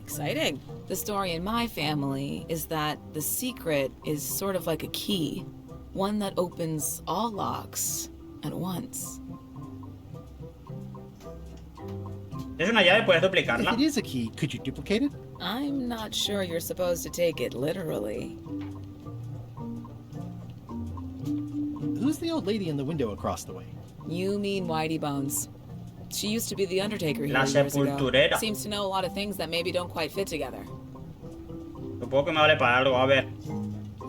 Exciting. The story in my family is that the secret is sort of like a key. One that opens all locks at once. Es una llave, puedes If duplicarla. it is a key, could you duplicate it? I'm not sure you're supposed to take it literally. Who's the old lady in the window across the way? You mean Whitey Bones. She used to be the Undertaker here La years ago. sepulturera. Seems to know a lot of things that maybe don't quite fit together. Supongo que me vale para algo, a ver.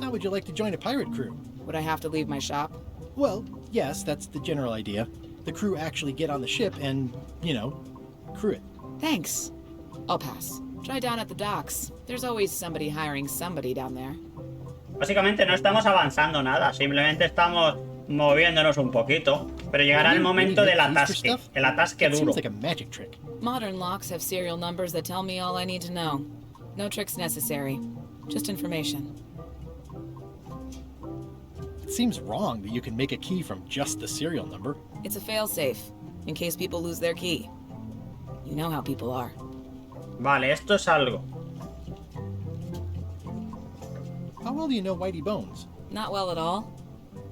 How would you like to join a pirate crew? Would I have to leave my shop? Well, yes, that's the general idea. The crew actually get on the ship and, you know, crew it. Thanks. I'll pass. Try down at the docks. There's always somebody hiring somebody down there. Básicamente no estamos avanzando nada, simplemente estamos moviéndonos un poquito. Pero llegará el momento del atasque, el atasque It duro. seems like a magic trick. Modern locks have serial numbers that tell me all I need to know. No tricks necessary. Just information. It seems wrong that you can make a key from just the serial number. It's a failsafe, in case people lose their key. You know how people are. Vale, esto es algo. How well do you know Whitey Bones? Not well at all.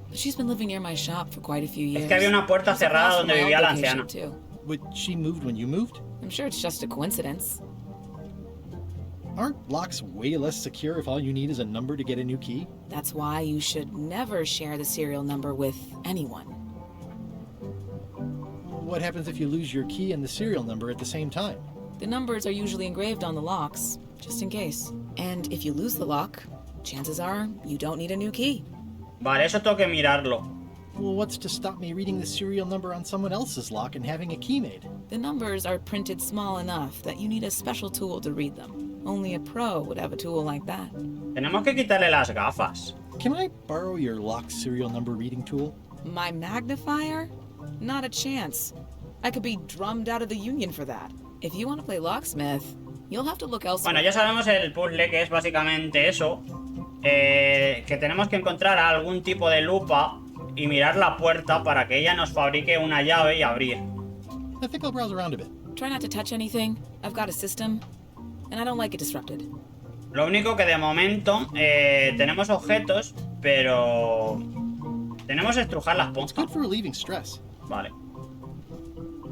But she's been living near my shop for quite a few years. Es que había una puerta It's across cerrada from donde my vivía old la location, anciana. too. Would she moved when you moved? I'm sure it's just a coincidence. Aren't locks way less secure if all you need is a number to get a new key? That's why you should never share the serial number with anyone. What happens if you lose your key and the serial number at the same time? The numbers are usually engraved on the locks, just in case. And if you lose the lock, chances are you don't need a new key. Vale, eso tengo que mirarlo. Well, what's to stop me reading the serial number on someone else's lock and having a key made? The numbers are printed small enough that you need a special tool to read them. Only a pro would have a tool like that. Tenemos que quitarle las gafas. Can I borrow your lock serial number reading tool? My magnifier? Not a chance. I could be drummed out of the union for that. If you want to play locksmith, you'll have to look elsewhere. Bueno, ya sabemos el puzzle, que es básicamente eso. Que tenemos que encontrar algún tipo de lupa y mirar la puerta para que ella nos fabrique una llave y abrir. I think I'll browse around a bit. Try not to touch anything. I've got a system, and I don't like it disrupted. Lo único que de momento tenemos objetos, pero tenemos que estrujar la It's esponja. good for relieving stress. Vale.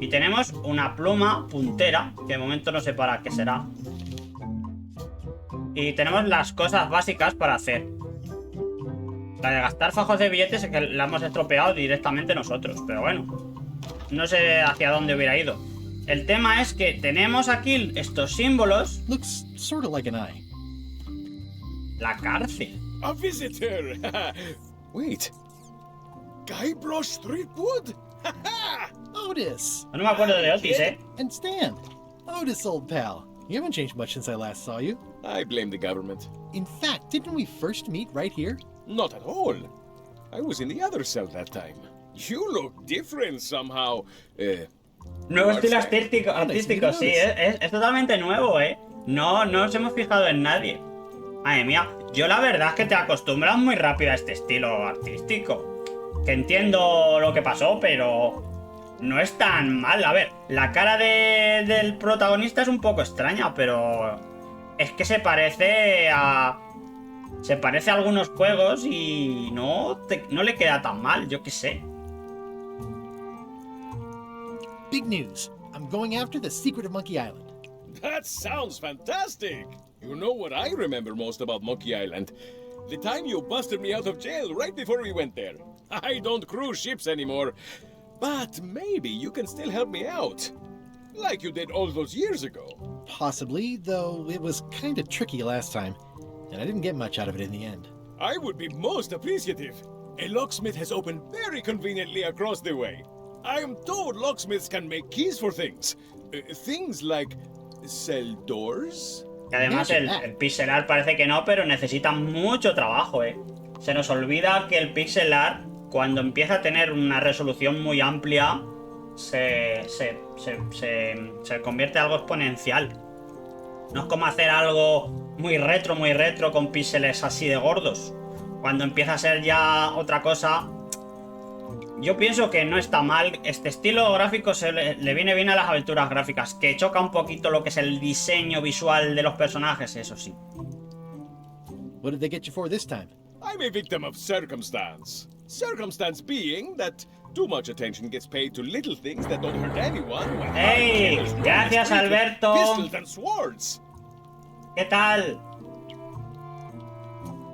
Y tenemos una pluma puntera, que de momento no sé para qué será. Y tenemos las cosas básicas para hacer. La de gastar fajos de billetes es que la hemos estropeado directamente nosotros, pero bueno. No sé hacia dónde hubiera ido. El tema es que tenemos aquí estos símbolos. Looks sort of like an eye. La cárcel. A visitor! Wait. Guybrush Threepwood? Otis! No me acuerdo de Otis, And Stan! Otis, old pal. You haven't changed much since I last saw you. I blame the government. In fact, didn't we first meet right here? Not at all. I was in the other cell that time. You look different somehow. Nuevo What's estilo that? artístico, sí, es totalmente nuevo, No nos hemos fijado en nadie. Madre mía, yo la verdad es que te acostumbras muy rápido a este estilo artístico. Que entiendo lo que pasó, pero no es tan mal. A ver, la cara del protagonista es un poco extraña, pero es que se parece a se parece a algunos juegos y no le queda tan mal, yo qué sé. Big news. I'm going after the secret of Monkey Island. That sounds fantastic! You know what I remember most about Monkey Island? The time you busted me out of jail right before we went there. I don't cruise ships anymore. But maybe you can still help me out. Like you did all those years ago. Possibly, though it was kind of tricky last time, and I didn't get much out of it in the end. I would be most appreciative. A locksmith has opened very conveniently across the way. I am told locksmiths can make keys for things. Things like cell doors. Y además el pixel art parece que no, pero necesita mucho trabajo, Se nos olvida que el pixel art, cuando empieza a tener una resolución muy amplia, se convierte en algo exponencial. No es como hacer algo muy retro con píxeles así de gordos. Cuando empieza a ser ya otra cosa, yo pienso que no está mal. Este estilo gráfico le viene bien a las aventuras gráficas, que choca un poquito lo que es el diseño visual de los personajes, eso sí. What did they get you for this time? I'm a victim of circumstance. Circumstance being that too much attention gets paid to little things that don't hurt anyone. ¡Hey! Gracias, Alberto. Pistols and swords. ¿Qué tal?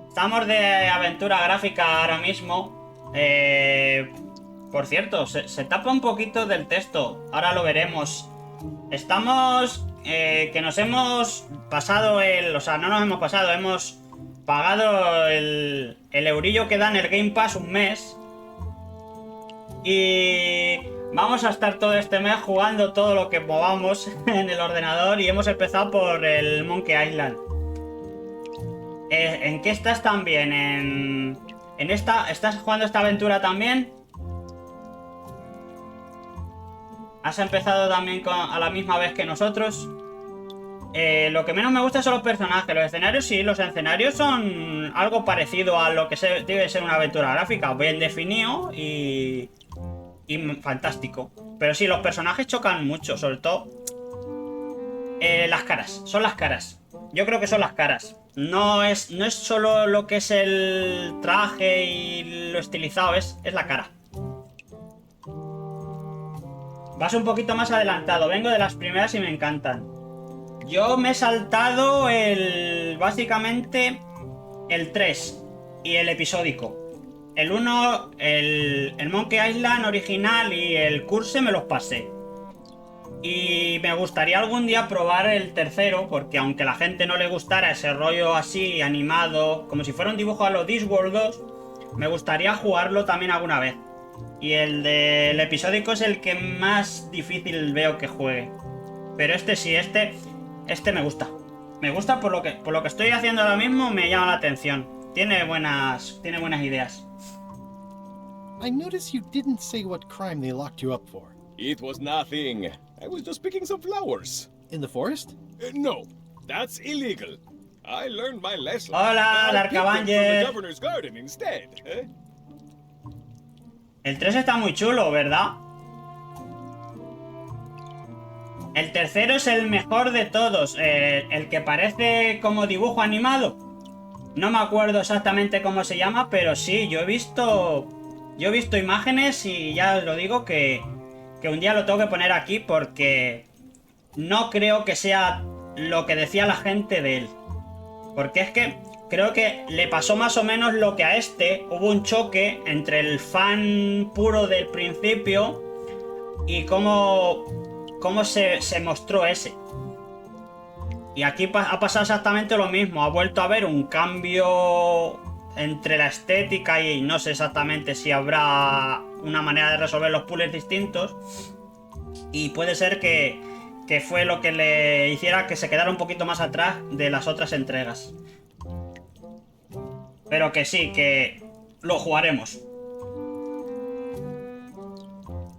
Estamos de aventura gráfica ahora mismo. Por cierto, se tapa un poquito del texto. Ahora lo veremos. Estamos... que nos hemos pasado el... O sea, no nos hemos pasado, hemos pagado el eurillo que da en el Game Pass un mes. Y vamos a estar todo este mes jugando todo lo que movamos en el ordenador. Y hemos empezado por el Monkey Island. ¿En qué estás también? ¿En esta? ¿Estás jugando esta aventura también? ¿Has empezado también a la misma vez que nosotros? Lo que menos me gusta son los personajes. Los escenarios sí, los escenarios son algo parecido a lo que debe ser una aventura gráfica. Bien definido y fantástico. Pero sí, los personajes chocan mucho, sobre todo las caras. Son las caras. Yo creo que son las caras. No es solo lo que es el traje y lo estilizado, es la cara. Vas un poquito más adelantado. Vengo de las primeras y me encantan. Yo me he saltado básicamente el 3 y el episódico. El 1, el Monkey Island original y el Curse me los pasé. Y me gustaría algún día probar el tercero, porque aunque a la gente no le gustara ese rollo así animado, como si fuera un dibujo a los Discworld 2, me gustaría jugarlo también alguna vez. Y el del episódico es el que más difícil veo que juegue. Pero este sí, este me gusta. Me gusta por lo que estoy haciendo ahora mismo, me llama la atención. Tiene buenas ideas. I noticed you didn't say what crime they locked you up for. It was nothing. I was just picking some flowers. In the forest? No, that's illegal. I learned my lesson. Hola, Darkabanger. The governor's garden instead. El 3 está muy chulo, ¿verdad? El tercero es el mejor de todos. El que parece como dibujo animado. No me acuerdo exactamente cómo se llama, pero sí, yo he visto imágenes y ya os lo digo que un día lo tengo que poner aquí porque no creo que sea lo que decía la gente de él. Porque es que creo que le pasó más o menos lo que a este. Hubo un choque entre el fan puro del principio y cómo se mostró ese. Y aquí ha pasado exactamente lo mismo. Ha vuelto a haber un cambio entre la estética y no sé exactamente si habrá una manera de resolver los puzzles distintos. Y puede ser que fue lo que le hiciera que se quedara un poquito más atrás de las otras entregas. Pero que sí, que lo jugaremos.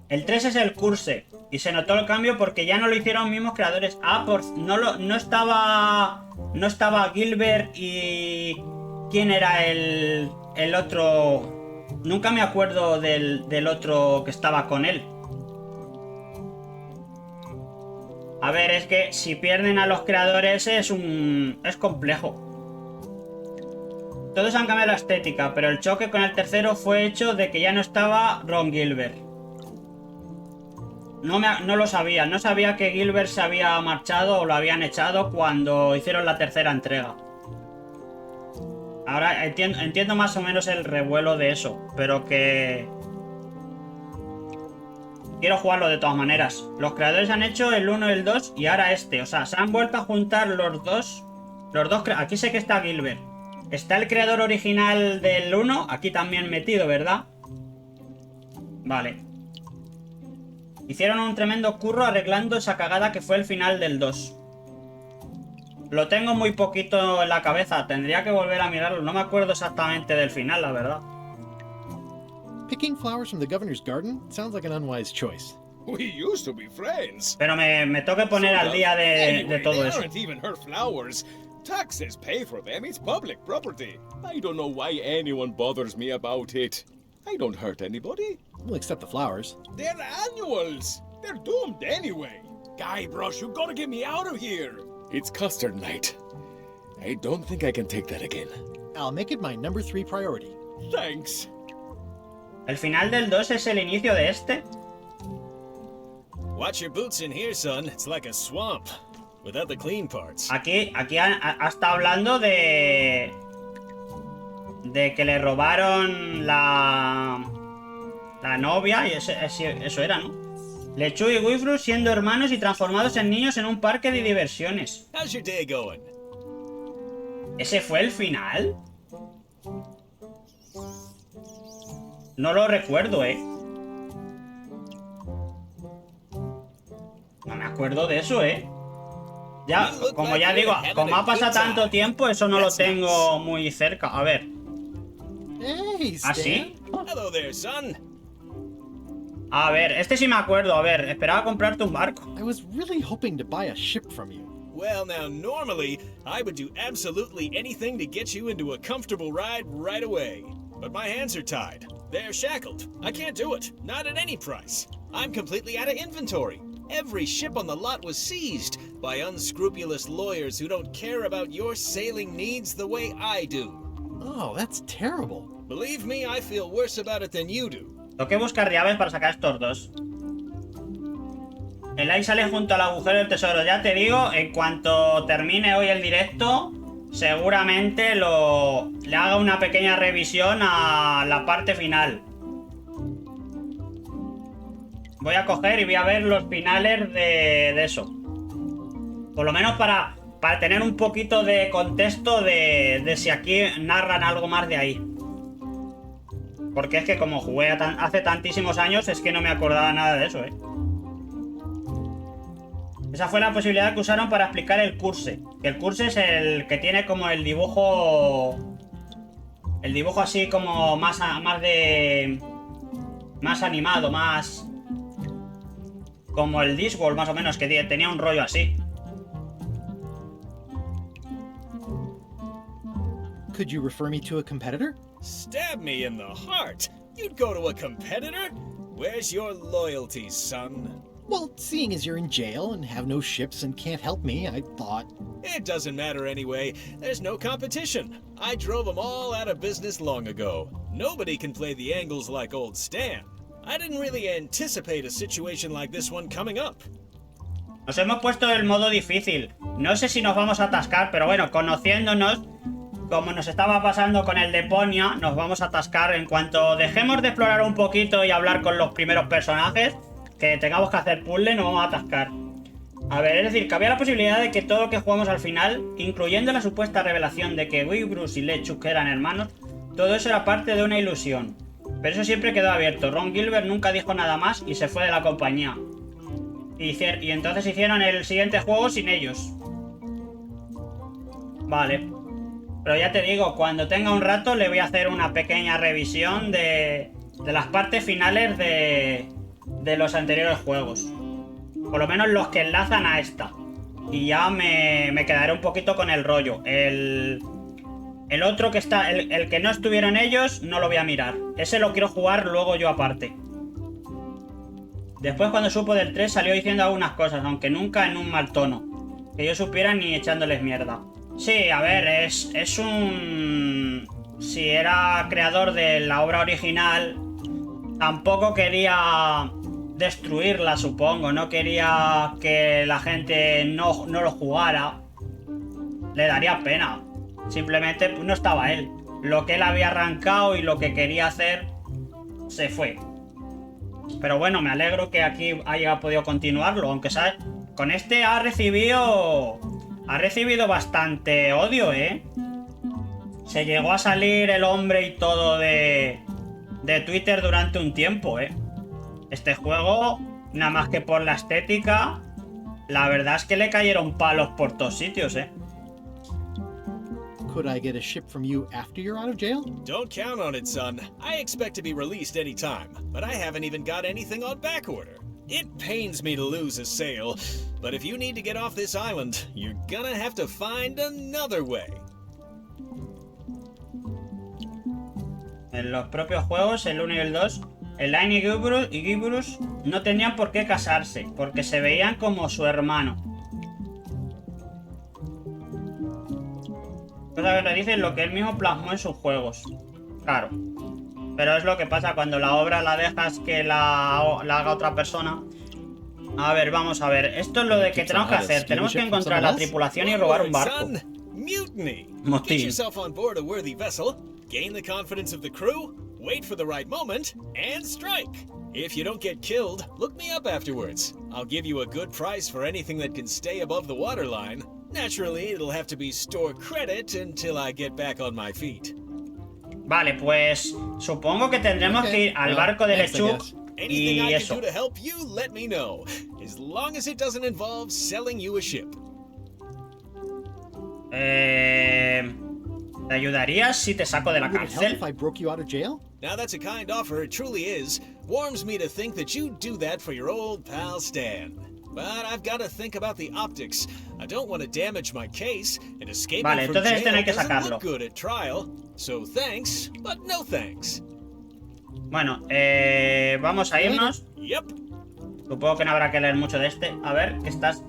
El 3 es el Curse. Y se notó el cambio porque ya no lo hicieron los mismos creadores. No estaba Gilbert y... ¿Quién era el otro? Nunca me acuerdo del otro que estaba con él. A ver, es que si pierden a los creadores es complejo. Todos han cambiado la estética, pero el choque con el tercero fue hecho de que ya no estaba Ron Gilbert. No lo sabía, no sabía que Gilbert se había marchado o lo habían echado cuando hicieron la tercera entrega. Ahora entiendo más o menos el revuelo de eso, pero que... quiero jugarlo de todas maneras. Los creadores han hecho el 1 y el 2 y ahora este. O sea, se han vuelto a juntar los dos. Aquí sé que está Guybrush. Está el creador original del 1, aquí también metido, ¿verdad? Vale. Hicieron un tremendo curro arreglando esa cagada que fue el final del 2. Lo tengo muy poquito en la cabeza, tendría que volver a mirarlo. No me acuerdo exactamente del final, la verdad. Picking flowers from the governor's garden sounds like an unwise choice. We used to be friends. Pero me tengo que poner al día de todo eso. Aren't even her flowers. Taxes pay for them. It's public property. I don't know why anyone bothers me about it. I don't hurt anybody. Well, except the flowers. They're annuals. They're doomed anyway. Guybrush, you gotta get me out of here. It's custard night. I don't think I can take that again. I'll make it my number 3 priority. Thanks. El final del 2 es el inicio de este. Watch your boots in here, son. It's like a swamp. Without the clean parts. Aquí ha estado hablando de que le robaron la novia y eso era, ¿no? Lechu y Guybrush siendo hermanos y transformados en niños en un parque de diversiones. How's your day going? ¿Ese fue el final? No lo recuerdo, No me acuerdo de eso, Ya, como ya digo, como ha pasado tanto tiempo, eso no lo tengo muy cerca. A ver. ¿Ah, sí? Hello there, son. A ver, este sí me acuerdo. A ver, esperaba comprarte un barco. I was really hoping to buy a ship from you. Well, now, normally, I would do absolutely anything to get you into a comfortable ride right away. But my hands are tied. They're shackled. I can't do it. Not at any price. I'm completely out of inventory. Every ship on the lot was seized by unscrupulous lawyers who don't care about your sailing needs the way I do. Oh, that's terrible. Believe me, I feel worse about it than you do. Tengo que buscar llaves para sacar estos dos. El like sale junto al agujero del tesoro. Ya te digo, en cuanto termine hoy el directo, seguramente le haga una pequeña revisión a la parte final. Voy a coger y voy a ver los finales de eso. Por lo menos para tener un poquito de contexto de si aquí narran algo más de ahí. Porque es que como jugué hace tantísimos años, es que no me acordaba nada de eso, Esa fue la posibilidad que usaron para explicar el curse. Que el curse es el que tiene como el dibujo... El dibujo así como más animado, más... Como el Discworld, más o menos, que tenía un rollo así. Could you refer me to a competitor? Stab me in the heart. You'd go to a competitor? Where's your loyalty, son? Well, seeing as you're in jail and have no ships and can't help me, I thought... It doesn't matter anyway. There's no competition. I drove them all out of business long ago. Nobody can play the angles like old Stan. I didn't really anticipate a situation like this one coming up. Nos hemos puesto el modo difícil. No sé si nos vamos a atascar, pero bueno, conociéndonos, como nos estaba pasando con el de Ponia, nos vamos a atascar. En cuanto dejemos de explorar un poquito y hablar con los primeros personajes, que tengamos que hacer puzzle, nos vamos a atascar. A ver, es decir, que había la posibilidad de que todo lo que jugamos al final, incluyendo la supuesta revelación de que Guybrush y Lechu eran hermanos, todo eso era parte de una ilusión. Pero eso siempre quedó abierto. Ron Gilbert nunca dijo nada más y se fue de la compañía. Y entonces hicieron el siguiente juego sin ellos. Vale. Pero ya te digo, cuando tenga un rato le voy a hacer una pequeña revisión de las partes finales de los anteriores juegos. Por lo menos los que enlazan a esta. Y ya me quedaré un poquito con el rollo. El otro que está, el que no estuvieron ellos, no lo voy a mirar. Ese lo quiero jugar luego yo aparte. Después, cuando supo del 3, salió diciendo algunas cosas, aunque nunca en un mal tono. Que yo supiera ni echándoles mierda. Sí, a ver, es un si era creador de la obra original, tampoco quería destruirla, supongo. No quería que la gente no lo jugara. Le daría pena. Simplemente no estaba él. Lo que él había arrancado y lo que quería hacer se fue. Pero bueno, me alegro que aquí haya podido continuarlo. Aunque, ¿sabes? Con este ha recibido bastante odio, ¿eh? Se llegó a salir el hombre y todo de Twitter durante un tiempo, ¿eh? Este juego, nada más que por la estética, la verdad es que le cayeron palos por todos sitios, ¿eh? Could I get a ship from you after you're out of jail? Don't count on it, son. I expect to be released any time, but I haven't even got anything on back order. It pains me to lose a sale, but if you need to get off this island, you're gonna have to find another way. En los propios juegos, el 1 y el 2, Elaine y Guybrush no tenían por qué casarse, porque se veían como su hermano. Cosa que le dicen lo que él mismo plasmó en sus juegos. Claro. Pero es lo que pasa cuando la obra la dejas que la haga otra persona. A ver, vamos a ver. Esto es lo de que tenemos que hacer. Tenemos que encontrar la tripulación y robar un barco. Mutiny. Motín. Get yourself on board a worthy vessel, gain the confidence of the crew, wait for the right moment, and strike. If you don't get killed, look me up afterwards. I'll give you a good price for anything that can stay above the waterline. Naturally, it'll have to be store credit until I get back on my feet. Vale, pues supongo que tendremos que ir al barco de Lechuk Anything y I eso. can do to help you, let me know. As long as it doesn't involve selling you a ship. ¿Te ayudarías si te saco de la Would it help cárcel? if I broke you out of jail? Now that's a kind offer, it truly is. Warms me to think that you'd do that for your old pal Stan. But I've got to think about the optics. I don't want to damage my case, and escaping Vale, from entonces este no jail hay que doesn't sacarlo. look good at trial. So thanks, but no thanks. Bueno, vamos a irnos. Yep. Supongo que no habrá que leer mucho de este. A ver, ¿qué estás?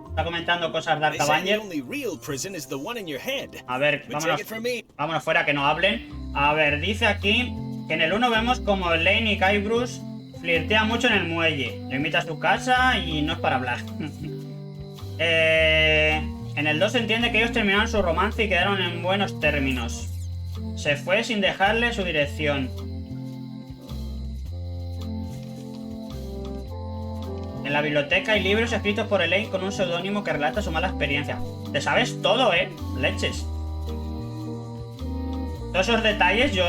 Está comentando cosas de They say the Arcabanger. only real prison is the one in your head. A ver, But take vámonos, it from me. vámonos fuera, que no hablen. A ver, dice aquí que en el 1 vemos como Elaine y Guybrush flirtean mucho en el muelle. Lo invita a su casa y no es para hablar. En el 2 se entiende que ellos terminaron su romance y quedaron en buenos términos. Se fue sin dejarle su dirección. En la biblioteca hay libros escritos por Elaine con un seudónimo que relata su mala experiencia. Te sabes todo, leches. Todos esos detalles yo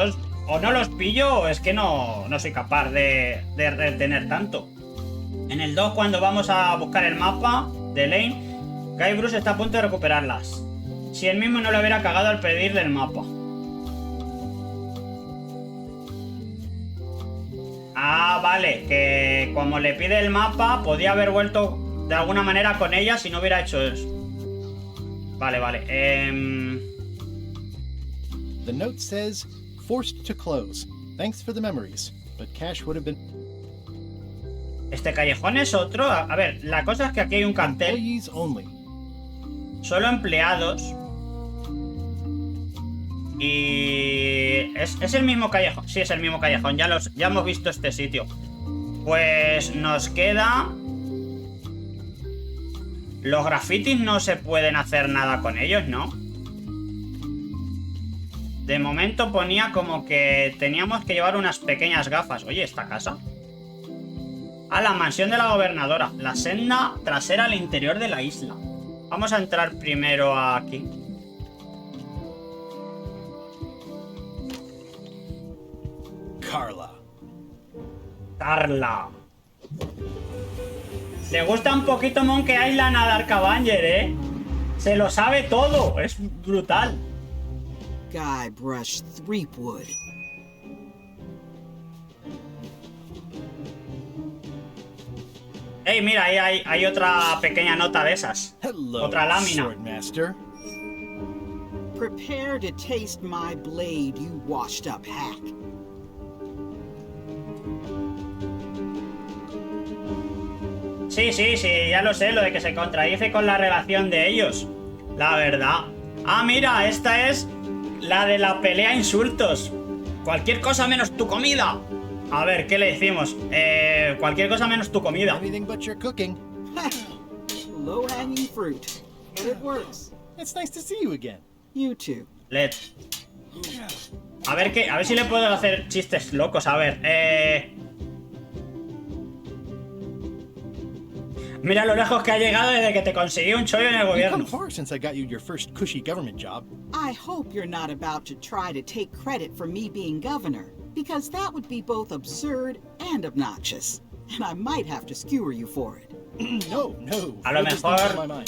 o no los pillo o es que no soy capaz de retener tanto. En el 2, cuando vamos a buscar el mapa de Elaine, Guybrush está a punto de recuperarlas. Si él mismo no le hubiera cagado al pedirle el mapa. Ah, vale, que como le pide el mapa, podía haber vuelto de alguna manera con ella si no hubiera hecho eso. Vale, vale. The note says, forced to close. Thanks for the memories, but cash would have been... Este callejón es otro. A ver, la cosa es que aquí hay un cartel. Employees only. Solo empleados. Y... ¿Es el mismo callejón? Sí, es el mismo callejón. Ya hemos visto este sitio. Pues nos queda... Los grafitis no se pueden hacer nada con ellos, ¿no? De momento ponía como que teníamos que llevar unas pequeñas gafas. Oye, esta casa. Ah, la mansión de la gobernadora. La senda trasera al interior de la isla. Vamos a entrar primero aquí. Carla. Le gusta un poquito Monkey Island a Arcabanger, ¿eh? Se lo sabe todo. Es brutal. Guybrush Threepwood. Hey, mira, ahí hay otra pequeña nota de esas. Hello, Otra lámina. Swordmaster. Prepare to taste my blade, you washed up hack. Sí, ya lo sé, lo de que se contradice con la relación de ellos. La verdad. Ah, mira, esta es La de la pelea a insultos. Cualquier cosa menos tu comida. A ver, ¿qué le decimos? Cualquier cosa menos tu comida. Anything but your cooking. Low-hanging fruit. But it works. It's nice to see you again. You too. Let. A ver si le puedo hacer chistes locos. A ver, mira lo lejos que ha llegado desde que te conseguí un chollo en el You've gobierno. come far since I got you your first cushy government job. I hope you're not about to try to take credit for me being governor, because that would be both absurd and obnoxious, and I might have to skewer you for it. No. A lo mejor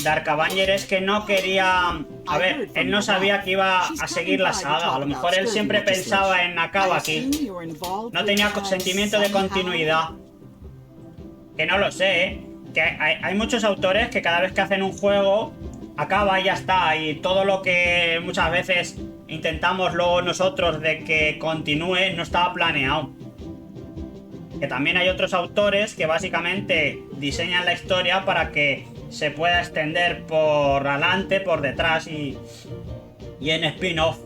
Dark Avenger es que no quería... A ver, él no sabía que iba a seguir la saga. A lo mejor él siempre pensaba en acaba aquí. No tenía sentimiento de continuidad. Que no lo sé, ¿eh? Que hay muchos autores que cada vez que hacen un juego acaba y ya está. Y todo lo que muchas veces intentamos luego nosotros de que continúe no estaba planeado. Que también hay otros autores que básicamente diseñan la historia para que se pueda extender por adelante, por detrás y en spin-off.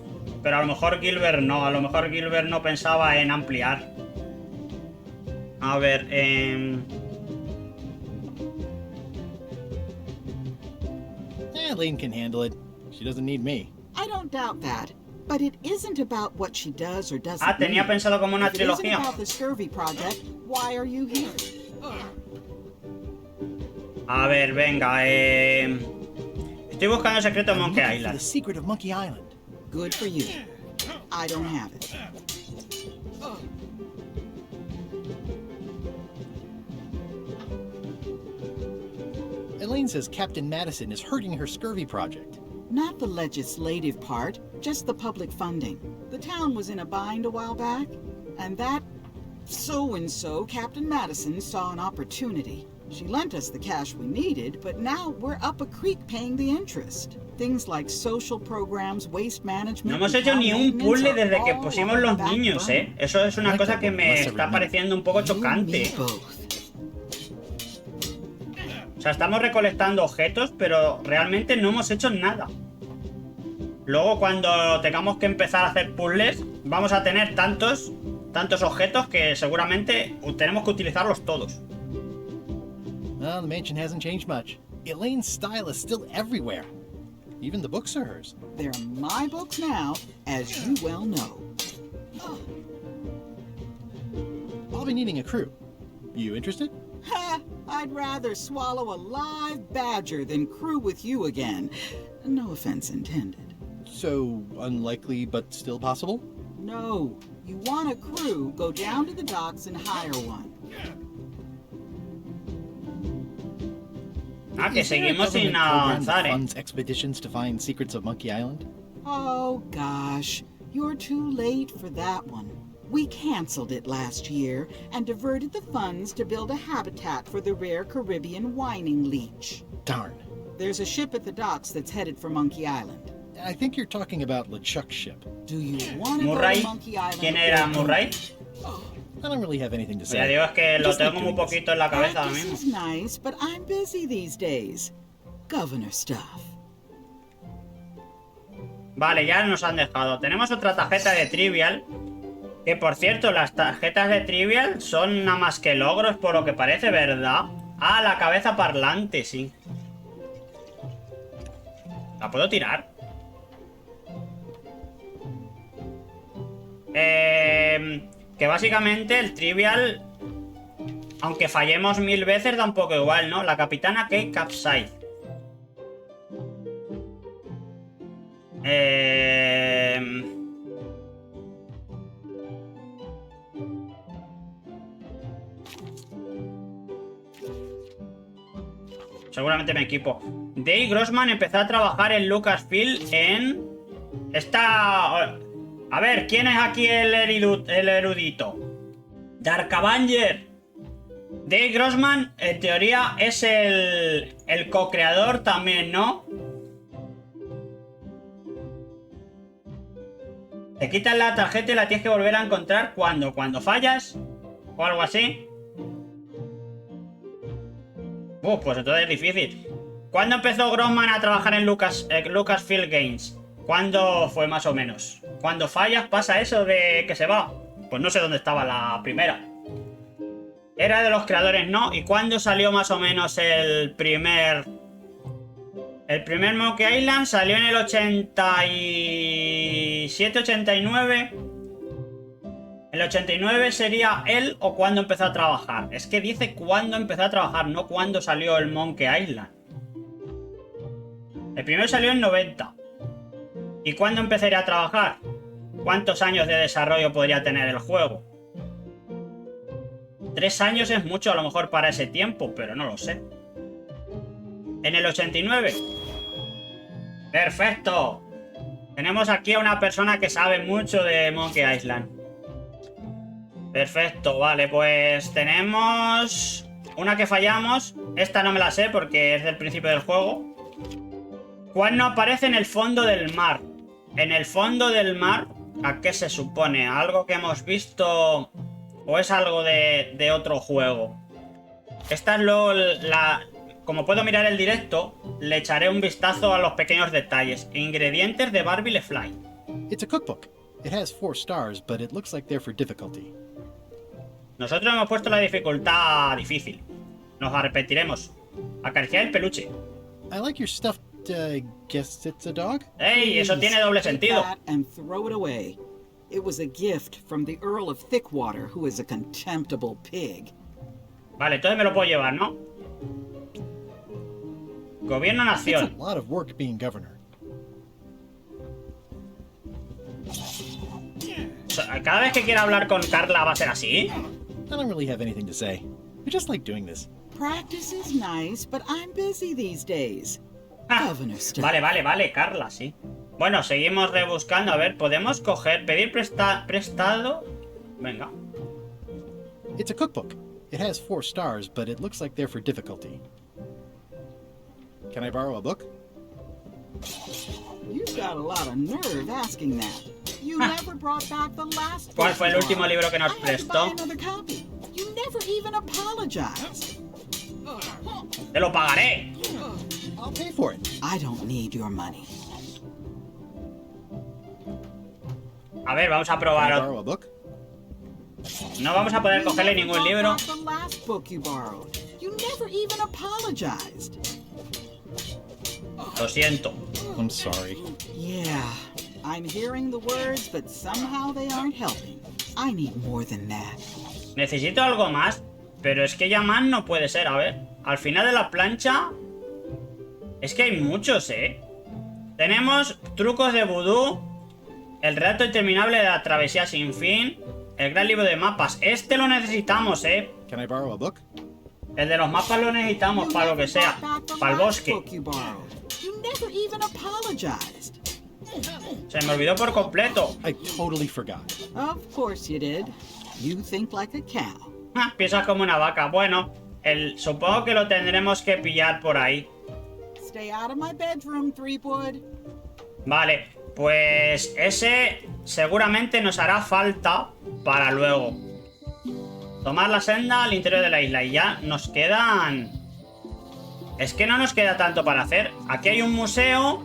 Pero a lo mejor Guybrush no, pensaba en ampliar. A ver, Elaine can handle it. She doesn't need me. I don't doubt that. But it isn't about what she does or doesn't. Tenía pensado como una trilogía. If it isn't about the scurvy project, why are you here? A ver, venga, estoy buscando el secreto de Monkey The Island. secret of Monkey Island. Good for you. I don't have it. Elaine says Captain Madison is hurting her scurvy project. Not the legislative part, just the public funding. The town was in a bind a while back, and that so-and-so, Captain Madison, saw an opportunity. She lent us the cash we needed, but now we're up a creek paying the interest. Things like social programs, waste management... No hemos hecho ni un puzzle desde que pusimos los niños, ¿eh? Eso es una cosa que me está pareciendo un poco chocante. O sea, estamos recolectando objetos, pero realmente no hemos hecho nada. Luego, cuando tengamos que empezar a hacer puzzles, vamos a tener tantos objetos que seguramente tenemos que utilizarlos todos. Well, the mansion hasn't changed much. Elaine's style is still everywhere. Even the books are hers. They're my books now, as you well know. I'll be needing a crew. You interested? Ha! I'd rather swallow a live badger than crew with you again. No offense intended. So, unlikely but still possible? No. You want a crew, go down to the docks and hire one. Que seguimos sin avanzar, funds expeditions to find secrets of Monkey Island? Oh, gosh. You're too late for that one. We canceled it last year and diverted the funds to build a habitat for the rare Caribbean whining leech. Darn. There's a ship at the docks that's headed for Monkey Island. I think you're talking about LeChuck's ship. Do you want to go to Monkey Island? ¿Quién era Murray? I don't really have anything to say. Ya digo, es que lo tengo muy poquito en la cabeza ahora mismo. This is nice, but I'm busy these days. Governor stuff. Vale, ya nos han dejado. Tenemos otra tarjeta de Trivial. Que por cierto, las tarjetas de Trivial son nada más que logros por lo que parece, ¿verdad? Ah, la cabeza parlante, sí. ¿La puedo tirar? Que básicamente el Trivial, aunque fallemos 1000 veces, da un poco igual, ¿no? La capitana Kate Capside. Seguramente me equipo. Dave Grossman empezó a trabajar en Lucasfilm en... esta... A ver, ¿quién es aquí el erudito? Dark Avenger. Dave Grossman, en teoría, es el co-creador también, ¿no? Te quitan la tarjeta y la tienes que volver a encontrar cuando fallas o algo así. Pues entonces es difícil. ¿Cuándo empezó Grossman a trabajar en Lucasfilm Games? ¿Cuándo fue más o menos? Cuando fallas pasa eso de que se va. Pues no sé dónde estaba la primera. Era de los creadores, ¿no? ¿Y cuándo salió más o menos el primer... El primer Monkey Island salió en el 87, 89. El 89 sería él o cuando empezó a trabajar. Es que dice cuándo empezó a trabajar, no cuándo salió el Monkey Island. El primero salió en 90. ¿Y cuándo empezaría a trabajar? ¿Cuántos años de desarrollo podría tener el juego? 3 años es mucho a lo mejor para ese tiempo, pero no lo sé. En el 89. ¡Perfecto! Tenemos aquí a una persona que sabe mucho de Monkey Island. Perfecto, vale, pues tenemos una que fallamos. Esta no me la sé porque es del principio del juego. ¿Cuál no aparece en el fondo del mar? En el fondo del mar, ¿a qué se supone? ¿Algo que hemos visto o es algo de otro juego? Esta es como puedo mirar el directo, le echaré un vistazo a los pequeños detalles. Ingredientes de Barbie Le Fly. It's a cookbook. It has 4 stars, but it looks like they're for difficulty. Nosotros hemos puesto la dificultad difícil. Nos la repetiremos. Acariciar el peluche. I like your stuffed, guess it's a dog? ¡Ey! Eso tiene doble sentido. And throw it away. It was a gift from the Earl of Thickwater, who is a contemptible pig. Vale, entonces me lo puedo llevar, ¿no? Gobierno nación. It's a lot of work being governor. Cada vez que quiera hablar con Carla va a ser así. I don't really have anything to say. I just like doing this. Practice is nice, but I'm busy these days. Governor stuff. Vale, Carla, sí. Bueno, seguimos rebuscando. A ver, podemos pedir prestado. Venga. It's a cookbook. It has 4 stars, but it looks like they're for difficulty. Can I borrow a book? You've got a lot of nerve asking that. You never brought back the last. ¿Cuál fue el último libro que nos I had to buy prestó? another copy. You never even apologized. Te lo pagaré. I'll pay for it. I don't need your money. A ver, vamos a Can I probar. borrow a book? No vamos a poder You cogerle never ningún brought libro. back the last book you borrowed. You never even apologized. Lo siento. I'm sorry. Yeah, I'm hearing the words, but somehow they aren't helping. I need more than that. Necesito algo más. Pero es que ya más no puede ser. A ver, al final de la plancha... Es que hay muchos, ¿eh? Tenemos trucos de vudú. El relato interminable de la travesía sin fin. El gran libro de mapas. Este lo necesitamos, ¿eh? Can I borrow a book? El de los mapas lo necesitamos para lo que sea. Para el bosque. You never even apologized. Se me olvidó por completo. I totally forgot. Of course you did. You think like a cow. Piensas como una vaca. Bueno, supongo que lo tendremos que pillar por ahí. Stay out of my bedroom, Threepwood. Vale, pues ese seguramente nos hará falta para luego. Tomar la senda al interior de la isla. Y ya nos quedan... Es que no nos queda tanto para hacer. Aquí hay un museo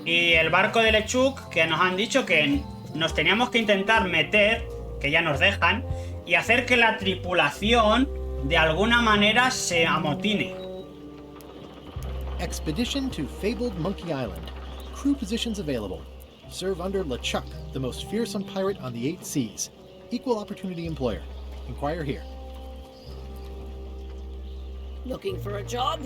y el barco de Lechuk, que nos han dicho que nos teníamos que intentar meter, que ya nos dejan, y hacer que la tripulación de alguna manera se amotine. Expedition to fabled Monkey Island. Crew positions available. Serve under LeChuck, the most fearsome pirate on the 8 seas. Equal opportunity employer. Inquire here. Looking for a job?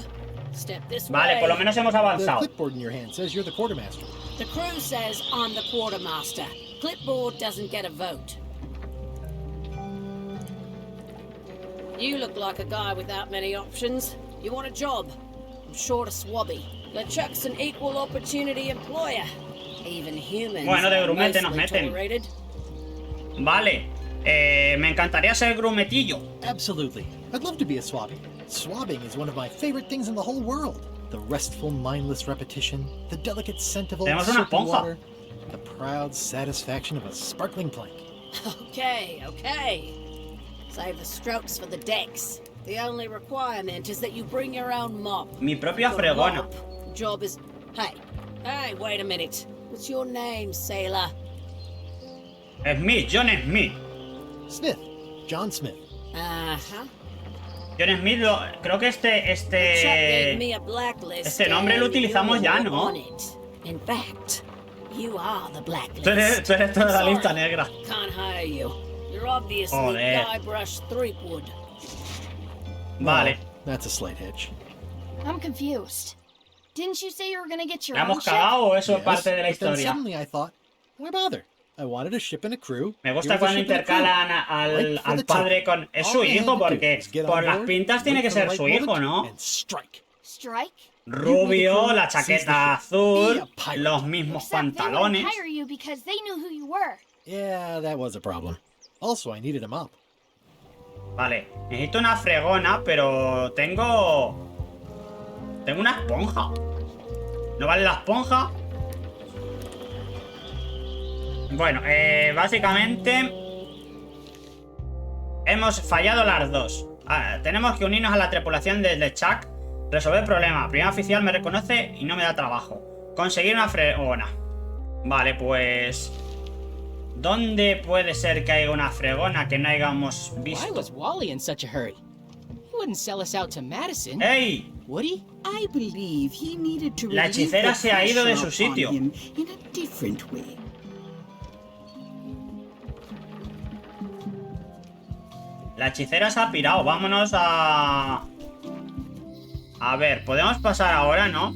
Step this Vale, way. por lo menos hemos The avanzado. clipboard in your hand says you're the quartermaster. The crew says I'm the quartermaster. Clipboard doesn't get a vote. You look like a guy without many options. You want a job? I'm short of swabby. LeChuck's an equal opportunity employer. Even humans Bueno, de are grumete nos mostly meten. tolerated. Vale, me encantaría ser grumetillo. Absolutely. I'd love to be a swabby. Swabbing is one of my favorite things in the whole world. The restful, mindless repetition, the delicate scent of old Tenemos una soap and esponja. water, the proud satisfaction of a sparkling plank. Okay. Save the strokes for the decks. The only requirement is that you bring your own mop. Mi propia Got a fregona. mop. Job is... Hey, wait a minute. What's your name, sailor? Smith, John Smith. Smith. John Smith. Uh-huh. John Smith, creo que este nombre lo utilizamos ya, ¿no? In fact, you are the blacklist. Tú eres toda la lista negra. Can't hire you. You're obviously Joder. Guybrush Threepwood. Vale. That's a slight hitch. I'm confused. Didn't you say you were gonna get your ¿La own hemos ship? cagado o eso es parte de la but then historia? suddenly I thought, why bother? I wanted a ship and a crew. Me gusta Here was a cuando ship and a crew. intercalan al padre con... Es su hijo porque por las pintas tiene que ser su hijo, ¿no? And strike. Strike? Rubio, la chaqueta azul, los mismos Except they wouldn't pantalones. hire you because they knew who you were. Yeah, that was a problem. Also, I needed a mop. Vale, necesito una fregona, pero tengo una esponja. ¿No vale la esponja? Bueno, básicamente hemos fallado las dos. Tenemos que unirnos a la tripulación del Chuck. Resolver el problema. Primer oficial me reconoce y no me da trabajo. Conseguir una fregona. Vale, pues... ¿dónde puede ser que haya una fregona que no hayamos Why visto? was Wally in such a hurry? He wouldn't sell us out to Madison, ¡Ey! would he? I believe he needed to La relieve hechicera the se ha ido de pressure su upon sitio. him in a different way. La hechicera se ha pirado. Vámonos a... A ver, podemos pasar ahora, ¿no?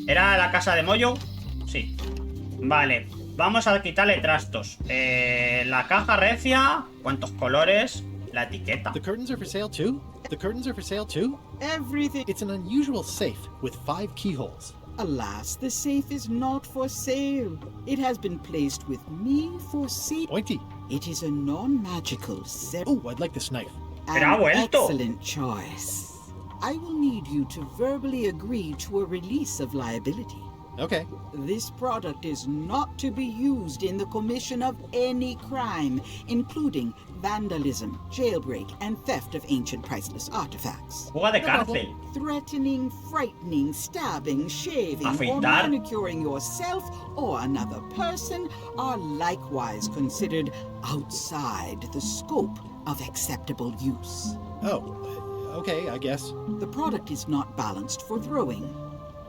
¿Era la casa de Moyo? Sí. Vale, vamos a quitarle trastos. La caja recia. ¿Cuántos colores? La etiqueta. The curtains are for sale too? The curtains are for sale too? Everything. It's an unusual safe with 5 keyholes. Alas, the safe is not for sale. It has been placed with me for sale. Pointy. It is a non-magical set. Oh, I'd like this knife. Pero ha vuelto. Excellent choice. I will need you to verbally agree to a release of liability. Okay. This product is not to be used in the commission of any crime, including vandalism, jailbreak, and theft of ancient priceless artifacts. Fuga de cárcel. Threatening, frightening, stabbing, shaving, or Afeitar. manicuring yourself or another person are likewise considered outside the scope of acceptable use. Oh, okay, I guess. The product is not balanced for throwing.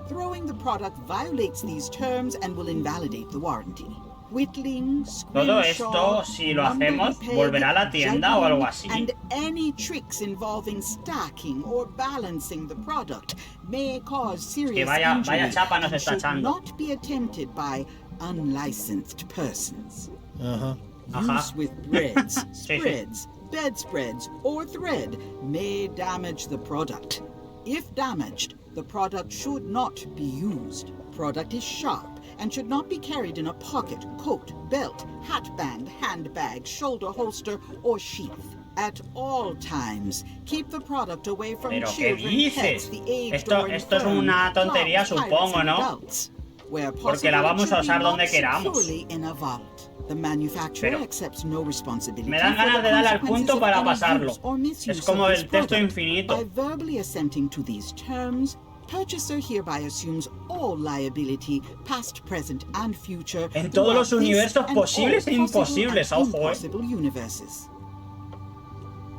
Throwing the product violates these terms and will invalidate the warranty. Whittling, Todo esto, si lo hacemos, ¿volverá a la tienda o algo así? And any tricks involving stacking or balancing the product may cause serious vaya injury chapa nos and está should echando. not be attempted by unlicensed persons. Uh-huh. Use with breads, Sí, sí. spreads, bedspreads, or thread may damage the product. If damaged, the product should not be used. Product is sharp and should not be carried in a pocket, coat, belt, hatband, handbag, shoulder holster, or sheath. At all times, keep the product away from ¿Pero qué children, pets, dices? the aged Esto or es infirm, una tontería, clowns, pirates, supongo, and ¿no? adults. Where Porque la possible, vamos it a should be usar donde locked queramos. securely in a vault. The manufacturer Pero accepts no responsibility me dan for ganas the de darle al consequences punto of para any pasarlo. use or misuse Es como of el this texto product. infinito. By verbally assenting to these terms, purchaser hereby assumes all liability, past, present, and future. En todos los throughout this universos and posibles all e imposibles, possible and ojo, impossible universes.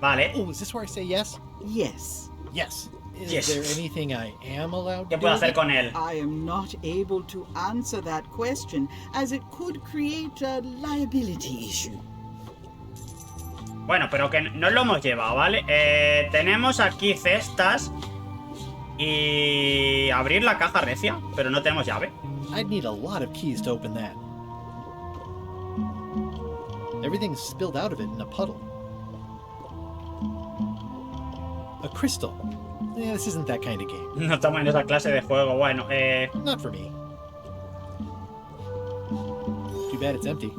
Vale. Oh, is this where I say yes? Yes. Yes. Is Yes. there anything I am allowed to ¿Qué do? puedo with hacer it? con él? I am not able to answer that question, as it could create a liability issue. Bueno, pero que no lo hemos llevado, ¿vale? Tenemos aquí cestas y abrir la caja recia, pero no tenemos llave. I'd need a lot of keys to open that. Everything's spilled out of it in a puddle. A crystal. Yeah, this isn't that kind of game. No estamos en esa clase de juego. Bueno, Not for me. Too bad it's empty.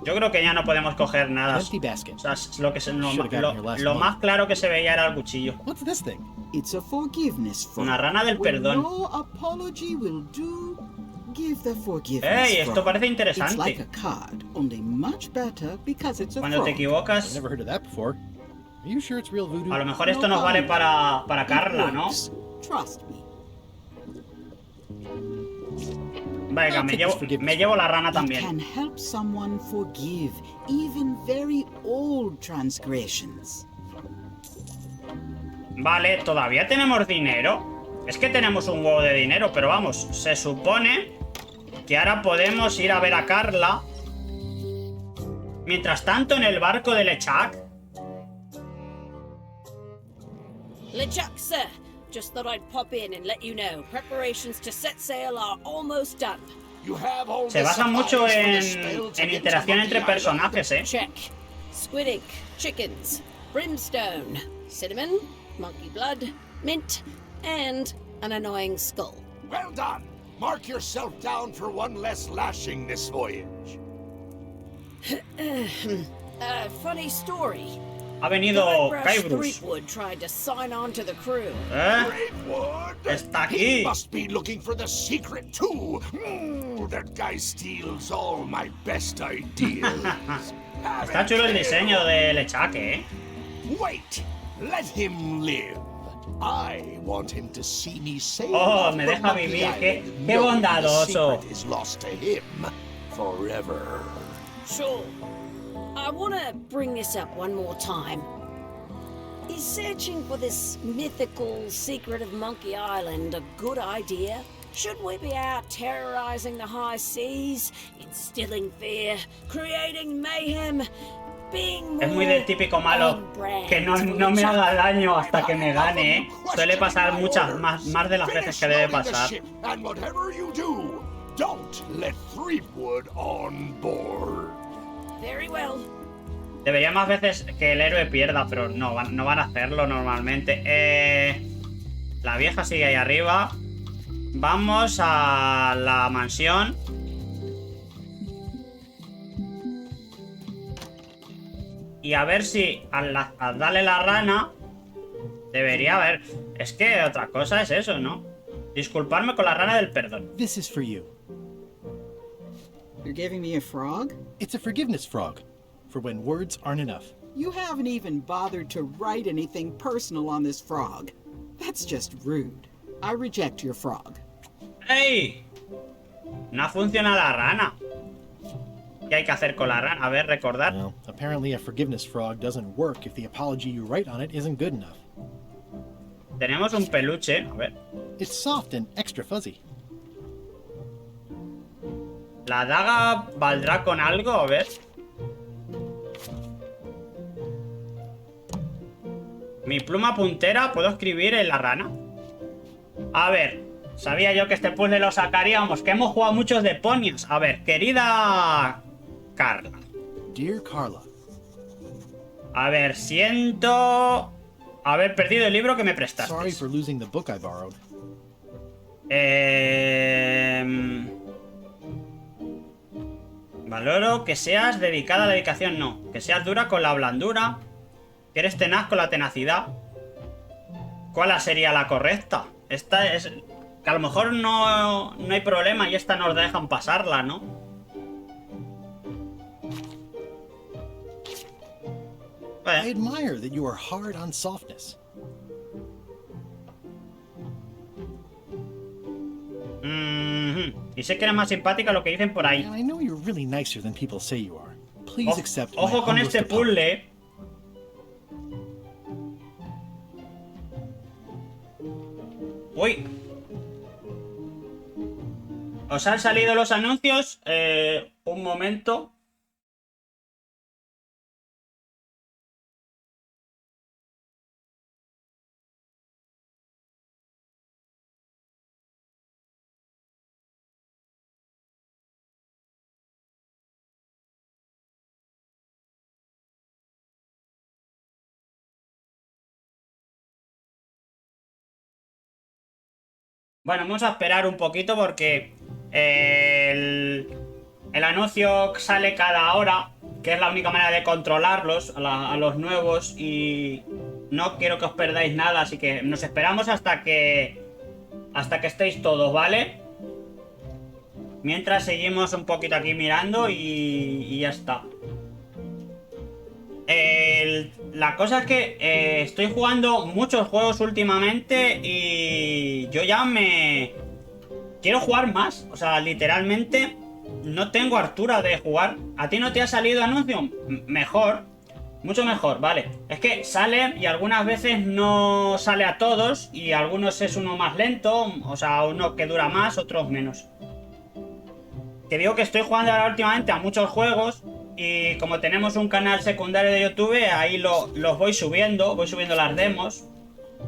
yo creo que ya no podemos coger An nada. empty basket. O sea, lo que Should've gotten here last lo month. más claro que se veía era el cuchillo. What's this thing? It's a forgiveness front. Una rana del When perdón. no apology will do, give the forgiveness ¡Ey! Esto front. parece It's like interesante. a card, only much better because it's a Cuando te front. I've equivocas, never heard of that before. Are you sure it's real voodoo? a lo mejor esto nos vale para Carla, ¿no? Trust me. Venga, me llevo la rana It también. can help someone forgive even very old transgressions. Vale, todavía tenemos dinero. Es que tenemos un huevo de dinero, pero vamos, se supone que ahora podemos ir a ver a Carla. Mientras tanto, en el barco de LeChuck. LeChuck, sir. Just thought I'd pop in and let you know. Preparations to set sail are almost done. Se basa mucho en interacción entre personajes, ¿eh? Check. Squid ink, chickens, brimstone, cinnamon, monkey blood, mint, and an annoying skull. Well done. Mark yourself down for one less lashing this voyage. Funny story. Ha venido Guybrush. Threepwood tried to sign on to the crew. Está aquí. He must be looking for the secret too. That guy steals all my best ideas. Está chulo el diseño de LeChuck, ¿eh? Wait, let him live. I want him to see me sail. Oh, me deja vivir. Qué bondadoso. The secret is lost to him forever. Sure. I want to bring this up one more time. Is searching for this mythical secret of Monkey Island a good idea? Should we be out terrorizing the high seas, instilling fear, creating mayhem, being more Es muy del típico malo que no me haga daño hasta que me gane, ¿eh? Suele pasar muchas, más de las veces que debe pasar. And whatever you do, don't let Threepwood on board. Very well. Debería más veces que el héroe pierda, pero no van a hacerlo normalmente. La vieja sigue ahí arriba. Vamos a la mansión. Y a ver si al darle la rana debería haber... Es que otra cosa es eso, ¿no? Disculparme con la rana del perdón. This is for you. You're giving me a frog? It's a forgiveness frog, for when words aren't enough. You haven't even bothered to write anything personal on this frog. That's just rude. I reject your frog. ¡Ey! No funciona la rana. ¿Qué hay que hacer con la rana? A ver, recordar. Well, apparently a forgiveness frog doesn't work if the apology you write on it isn't good enough. Tenemos un peluche. A ver. It's soft and extra fuzzy. ¿La daga valdrá con algo? A ver. Mi pluma puntera, ¿puedo escribir en la rana? A ver, sabía yo que este puzzle lo sacaríamos, que hemos jugado muchos de ponies. A ver, querida Carla. Dear Carla. A ver, siento haber perdido el libro que me prestaste. Sorry for losing the book I borrowed. Valoro que seas dedicada a la dedicación, no. Que seas dura con la blandura. Que eres tenaz con la tenacidad. ¿Cuál sería la correcta? Esta es... Que a lo mejor no hay problema y esta nos dejan pasarla, ¿no? I admire that you are hard on softness. Y sé que eres más simpática lo que dicen por ahí. And I know you're really nicer than people say you are. Please accept my Ojo con humblest este apology. puzzle. Uy. ¿Os han salido los anuncios? Un momento. Bueno, vamos a esperar un poquito porque el anuncio sale cada hora, que es la única manera de controlarlos a los nuevos, y no quiero que os perdáis nada, así que nos esperamos hasta que estéis todos, ¿vale? Mientras seguimos un poquito aquí mirando y ya está. La cosa es que estoy jugando muchos juegos últimamente y yo ya me quiero jugar más. O sea, literalmente no tengo hartura de jugar. ¿A ti no te ha salido anuncio? Mejor. Mucho mejor, vale. Es que sale y algunas veces no sale a todos. Y algunos es uno más lento. O sea, uno que dura más, otros menos. Que digo que estoy jugando ahora últimamente a muchos juegos. Y como tenemos un canal secundario de YouTube, ahí los voy subiendo. Voy subiendo las demos.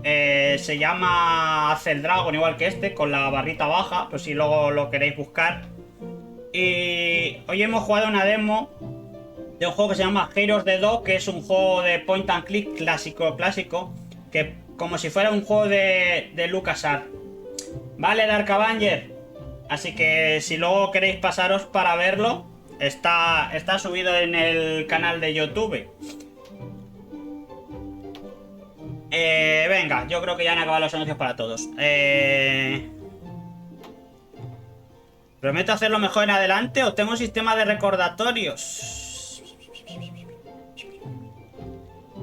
Se llama Hace el Dragon, igual que este, con la barrita baja, pues si luego lo queréis buscar. Y hoy hemos jugado una demo de un juego que se llama Heroes the Dog, que es un juego de point and click clásico, que como si fuera un juego de LucasArts. Vale, Dark Avenger. Así que si luego queréis pasaros para verlo, está subido en el canal de YouTube. Venga, yo creo que ya han acabado los anuncios para todos. Prometo hacerlo mejor en adelante. Os tengo un sistema de recordatorios.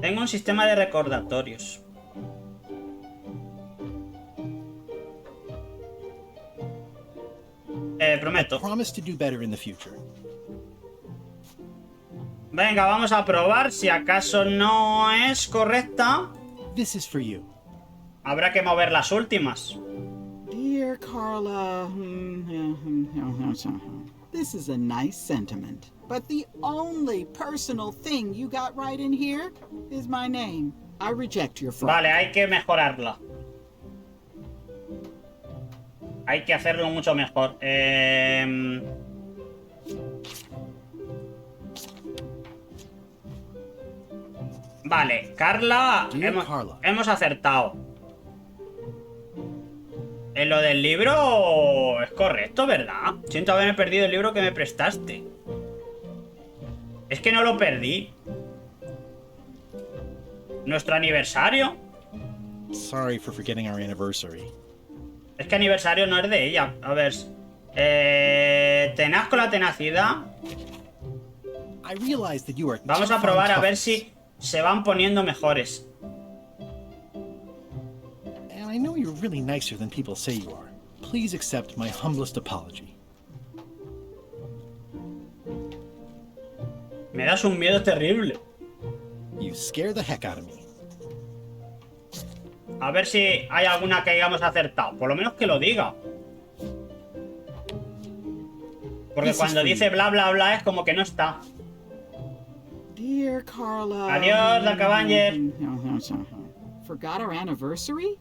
Tengo un sistema de recordatorios. Prometo. Venga, vamos a probar. Si acaso no es correcta, habrá que mover las últimas. Dear Carla, this is a nice sentiment, but the only personal thing you got right in here is my name. I reject your fraud. Vale, hay que mejorarla. Hay que hacerlo mucho mejor. Vale, Carla, hemos acertado. En lo del libro es correcto, ¿verdad? Siento haberme perdido el libro que me prestaste. Es que no lo perdí. ¿Nuestro aniversario? Sorry for forgetting our anniversary. Es que aniversario no es de ella. A ver. Tenaz con la tenacidad. Vamos a probar a ver si se van poniendo mejores. I know you're really nicer than people say you are. Please accept my humblest apology. Me das un miedo terrible. You scare the heck out of me. A ver si hay alguna que hayamos acertado. Por lo menos que lo diga. Porque cuando dice bla bla bla es como que no está. Dear Carla. Adiós, Dark Avenger. Forgot our anniversary?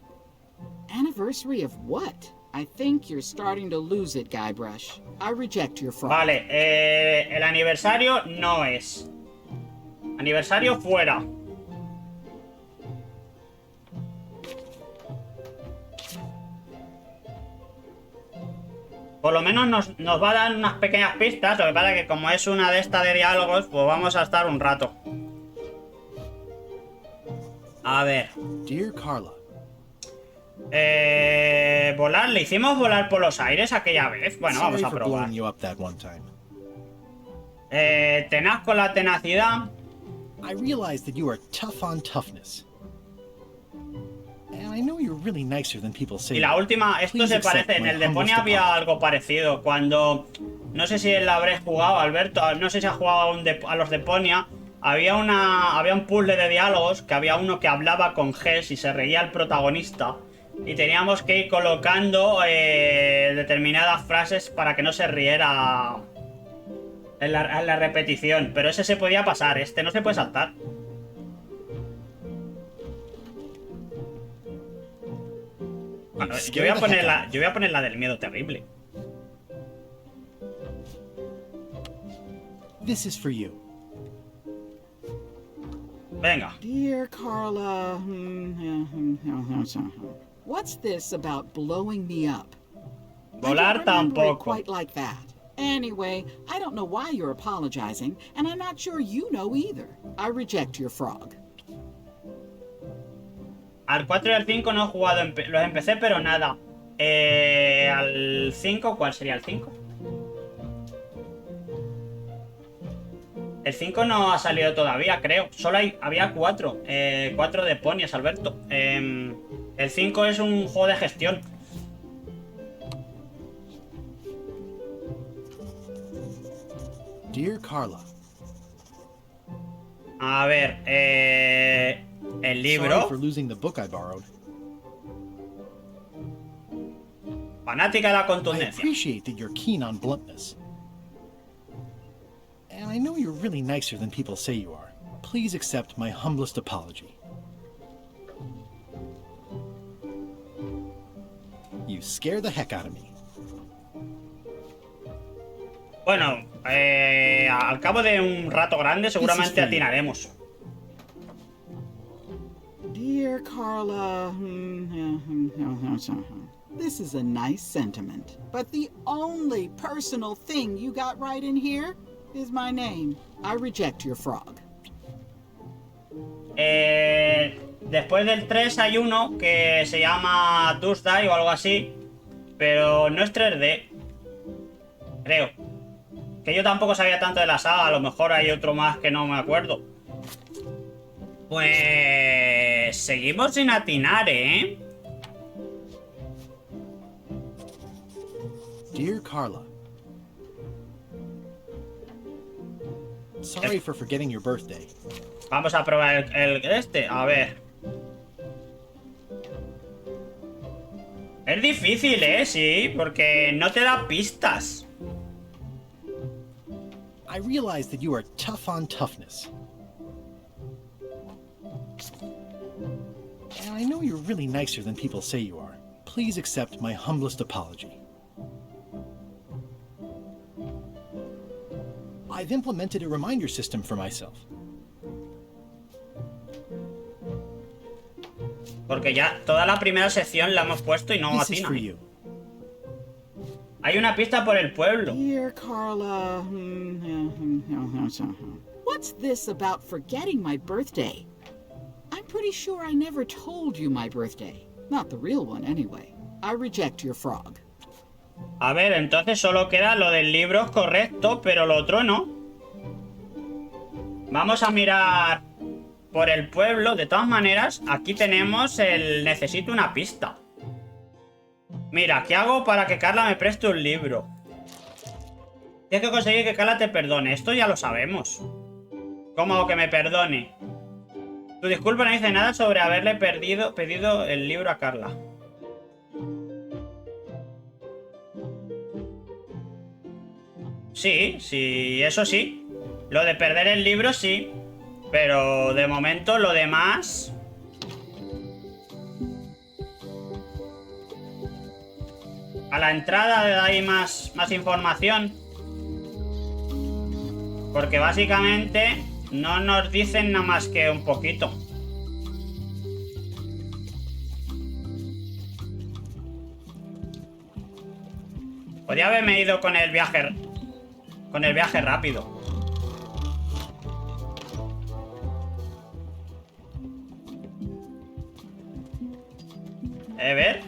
Anniversary of what? I think you're starting to lose it, Guybrush. I reject your fraud. Vale, el aniversario no es. Aniversario fuera. Por lo menos nos va a dar unas pequeñas pistas. Lo que pasa es que como es una de estas de diálogos, pues vamos a estar un rato. A ver. Dear Carla. Volar, le hicimos volar por los aires aquella vez. Bueno, vamos a probar. Tenaz con la tenacidad. I realize that you are tough on toughness. And I know you're really nicer than people say. Y la última, esto se parece, en el de Pony había algo parecido. Cuando, no sé si la habréis jugado, Alberto, no sé si has jugado a los de Ponia. Había un puzzle de diálogos que había uno que hablaba con Ges y se reía el protagonista. Y teníamos que ir colocando determinadas frases para que no se riera en la repetición. Pero ese se podía pasar, este no se puede saltar. Bueno, yo voy a poner la del miedo terrible. This is for you. Venga. Dear Carla. What's this about blowing me up? Volar tampoco. Quite like that. Anyway, I don't know why you're apologizing, and I'm not sure you know either. I reject your frog. Al 4 y al 5 no he jugado, los empecé pero nada. Al 5, ¿cuál sería el 5? El 5 no ha salido todavía, creo. Solo había 4. 4 de ponies, Alberto. El 5 es un juego de gestión. Dear Carla. A ver, el libro. Sorry for losing the book I borrowed. Fanática de la I contundencia. appreciate that you're keen on bluntness. And I know you're really nicer than people say you are. Please accept my humblest apology. You scare the heck out of me. Bueno, al cabo de un rato grande seguramente atinaremos. Dear Carla, this is a nice sentiment, but the only personal thing you got right in here is my name. I reject your frog. Después del 3 hay uno que se llama Tuesday o algo así, pero no es 3D, creo. Que yo tampoco sabía tanto de la saga, a lo mejor hay otro más que no me acuerdo. Pues... seguimos sin atinar, ¿eh? Dear Carla. Sorry for forgetting your birthday. Vamos a probar el este, a ver. Es difícil, sí, porque no te da pistas. I realize that you are tough on toughness. And I know you're really nicer than people say you are. Please accept my humblest apology. I've implemented a reminder system for myself. Porque ya toda la primera sección la hemos puesto y no This is atina. for you. Hay una pista por el pueblo. Dear Carla, what's this about forgetting my birthday? I'm pretty sure I never told you my birthday. Not the real one, anyway. I reject your frog. A ver, entonces solo queda lo del libro correcto, pero lo otro no. Vamos a mirar por el pueblo. De todas maneras, aquí tenemos el necesito una pista. Mira, ¿qué hago para que Carla me preste un libro? Tienes que conseguir que Carla te perdone. Esto ya lo sabemos. ¿Cómo que me perdone? Tu disculpa no dice nada sobre haberle pedido el libro a Carla. Sí, sí, eso sí. Lo de perder el libro sí. Pero de momento lo demás... A la entrada hay más información. Porque básicamente no nos dicen nada más que un poquito. Podría haberme ido con el viaje rápido. Ver.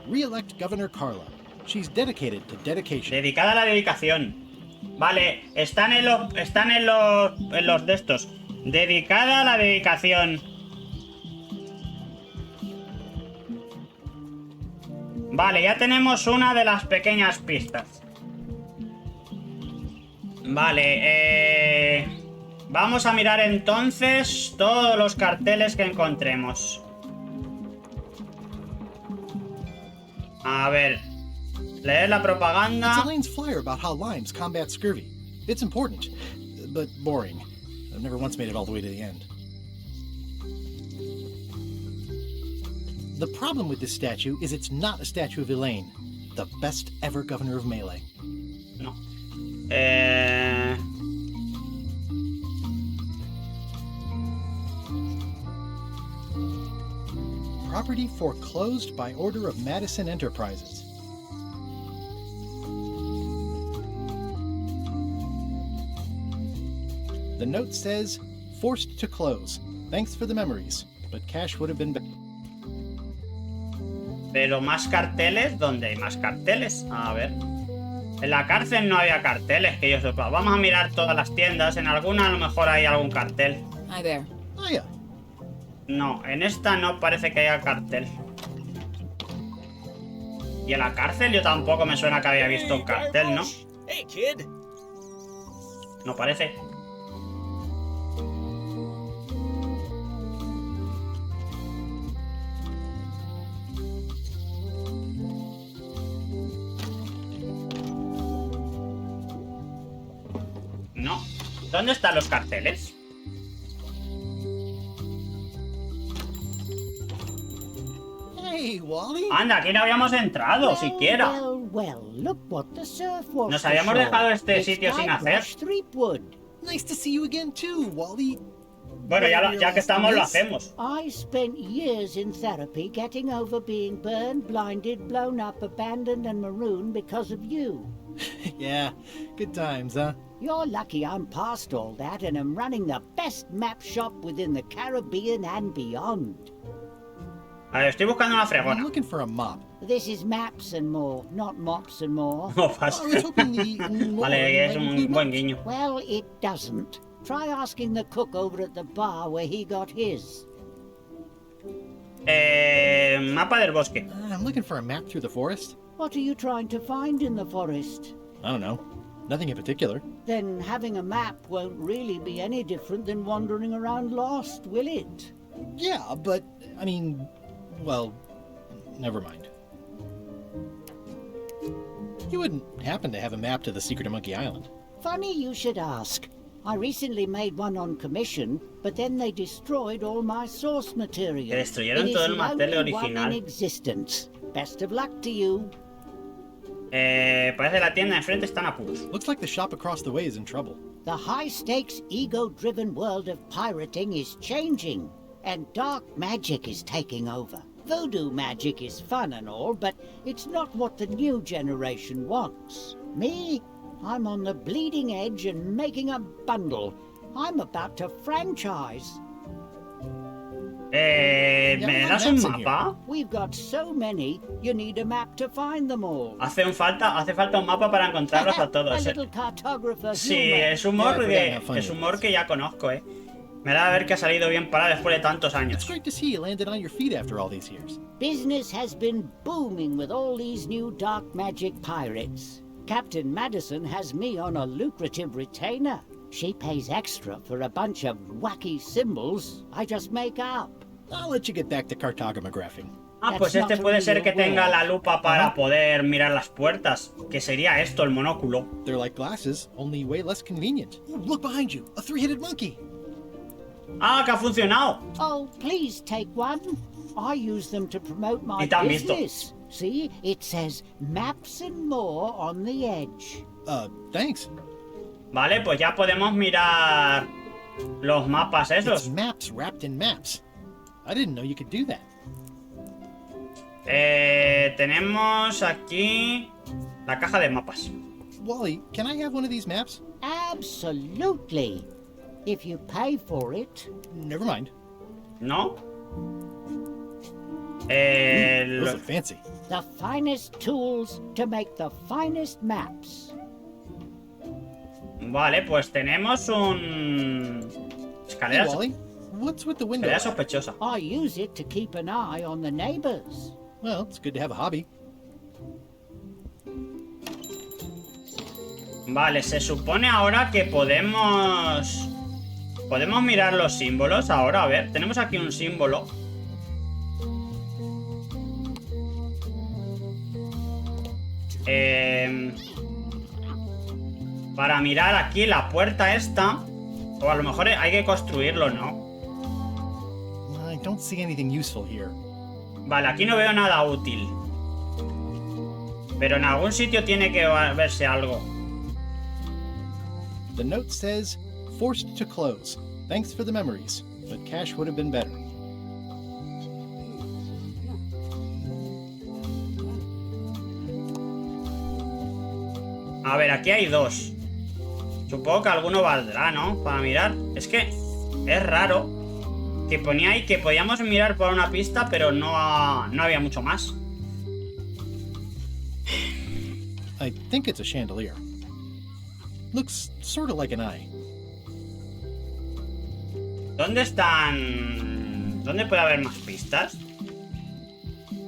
Re-elect Governor Carla. She's dedicated to dedication. Dedicada a la dedicación. Vale, están en los de estos. Dedicada a la dedicación. Vale, ya tenemos una de las pequeñas pistas. Vale, vamos a mirar entonces todos los carteles que encontremos. A ver, leer la propaganda. It's Elaine's flyer about how limes combat scurvy. It's important, but boring. I've never once made it all the way to the end. The problem with this statue is it's not a statue of Elaine, the best ever governor of Melee. No. Property foreclosed by order of Madison Enterprises. The note says, forced to close. Thanks for the memories, but cash would have been better. Pero más carteles, ¿dónde hay más carteles? A ver. En la cárcel no había carteles, que yo sepa. Vamos a mirar todas las tiendas. En alguna a lo mejor hay algún cartel. Hi there. Oh, yeah. No, en esta no parece que haya cartel. Y en la cárcel yo tampoco me suena que había visto un cartel, ¿no? Hey, kid. No parece. No. ¿Dónde están los carteles? Hey, Wally. Anda, aquí no habíamos entrado, siquiera. Nos habíamos dejado este sitio sin hacer. Nice to see you again too, Wally. Bueno, ya que estamos, lo hacemos. I spent years in therapy getting over being burned, blinded, blown up, abandoned and marooned because of you. Yeah, good times, huh? You're lucky I'm past all that and am running the best map shop within the Caribbean and beyond. A ver, estoy buscando una I'm fregona. looking for a mop. This is maps and more, not mops and more. No pasa. I was hoping the more Vale, es might un include buen mops. guiño. Well, it doesn't. Try asking the cook over at the bar where he got his. Mapa del bosque. I'm looking for a map through the forest. What are you trying to find in the forest? I don't know. Nothing in particular. Then having a map won't really be any different than wandering around lost, will it? Yeah, but, I mean, well, never mind. You wouldn't happen to have a map to the secret of Monkey Island. Funny you should ask. I recently made one on commission, but then they destroyed all my source material. Que destruyeron It is todo el the material only one in original. existence. Best of luck to you. Parece la tienda enfrente está en apuros. Looks like the shop across the way is in trouble. The high-stakes, ego-driven world of pirating is changing, and dark magic is taking over. Voodoo magic is fun and all, but it's not what the new generation wants. Me? I'm on the bleeding edge and making a bundle. I'm about to franchise. ¿Me das un mapa? We've got so many, you need a map to find them all. Hace falta un mapa para encontrarlos a A todos. little cartographer Sí, humor. es humor, Yeah, I forgot how es humor que ya conozco, Me da a ver que ha salido bien para después de tantos It's años. great to see you landed on your feet after all these years. Business has been booming with all these new dark magic pirates. Captain Madison has me on a lucrative retainer. She pays extra for a bunch of wacky symbols I just make up. I'll let you get back to cartographing. Ah, pues este puede ser que tenga la lupa para poder mirar las puertas. Que sería esto, el monóculo. They're like glasses, only way less convenient. Ooh, look behind you, a three-headed monkey. Ah, que ha funcionado. Oh, please take one. I use them to promote my Y te han visto. business. See, it says maps and more on the edge. Thanks. Vale, pues ya podemos mirar los mapas It's esos. maps wrapped in maps. I didn't know you could do that. Tenemos aquí la caja de mapas. Wally, can I have one of these maps? Absolutely. If you pay for it. Never mind. ¿No? Those are fancy. The finest tools to make the finest maps. Vale, pues tenemos un... Hey, Escalera, Wally, what's with the window? escalera sospechosa. I use it to keep an eye on the neighbors. Well, it's good to have a hobby. Vale, se supone ahora que podemos... Podemos mirar los símbolos ahora, a ver. Tenemos aquí un símbolo. Para mirar aquí la puerta esta. O a lo mejor hay que construirlo, ¿no? I don't see anything useful here. Vale, aquí no veo nada útil. Pero en algún sitio tiene que verse algo. The note says, forced to close. Thanks for the memories, but cash would have been better. A ver, aquí hay dos. Supongo que alguno valdrá, ¿no? Para mirar. Es que es raro que ponía ahí que podíamos mirar por una pista, pero no había mucho más. I think it's a chandelier. Looks sort of like an eye. ¿Dónde están? ¿Dónde puede haber más pistas?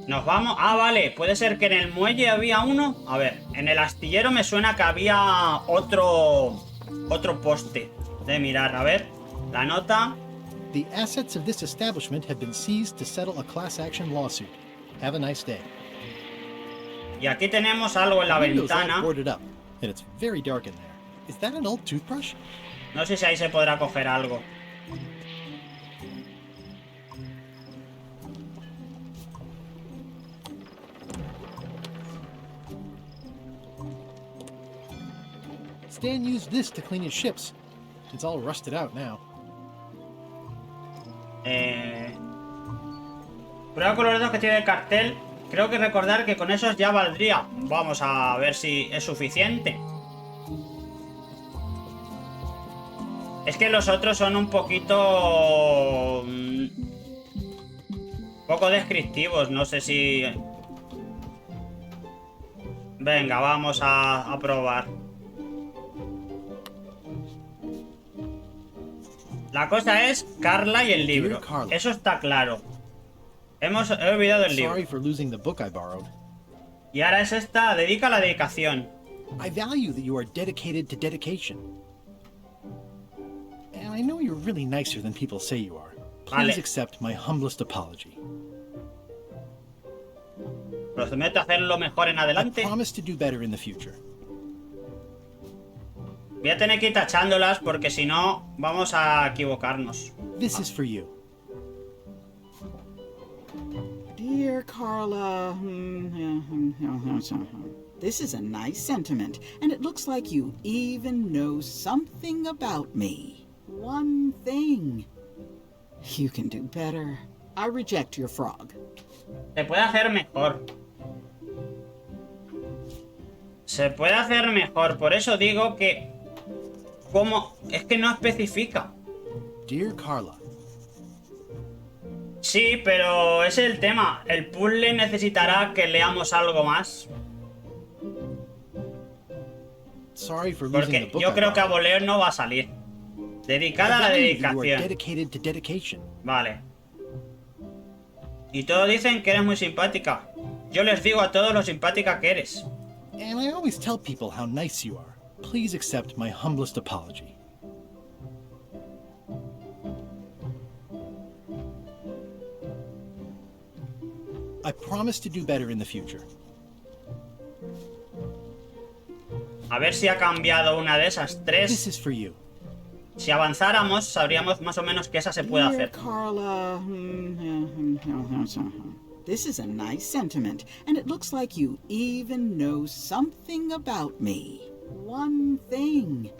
Nos vamos... Ah, vale. Puede ser que en el muelle había uno. A ver, en el astillero me suena que había otro Otro poste de mirar. A ver, la nota. The assets of this establishment have been seized to settle a class action lawsuit. Have a nice day. Y aquí tenemos algo en la ventana. Boarded up, and it's very dark in there. Is that an old toothbrush? No sé si ahí se podrá coger algo. Stan used this to clean his ships. It's all rusted out now. Prueba con los dedos que tiene el cartel. Creo que recordar que con esos ya valdría. Vamos a ver si es suficiente. Es que los otros son un poquito... poco descriptivos. No sé si... Venga, vamos a probar. La cosa es Carla y el libro. Eso está claro. He olvidado el libro. Y ahora es esta, dedica a la dedicación. I value that you are dedicated to dedication. And I know you're really nicer than people say you are. Please accept my humblest apology. Prometo hacerlo mejor en adelante. I promise to do better in the future. Voy a tener que ir tachándolas porque si no vamos a equivocarnos. This is for you. Dear Carla, this is a nice sentiment, and it looks like you even know something about me. One thing. You can do better. I reject your frog. Se puede hacer mejor. Se puede hacer mejor, por eso digo que... ¿Cómo? Es que no especifica. Dear Carla. Sí, pero ese es el tema. El puzzle necesitará que leamos algo más. Porque yo creo que a voleo no va a salir. Dedicada a la dedicación. Vale. Y todos dicen que eres muy simpática. Yo les digo a todos lo simpática que eres. And I always tell people how nice you are. Please accept my humblest apology. I promise to do better in the future. A ver si ha cambiado una de esas tres. This is for you. Si avanzáramos, sabríamos más o menos que esa se puede hacer. Carla, this is a nice sentiment, and it looks like you even know something about me. One thing.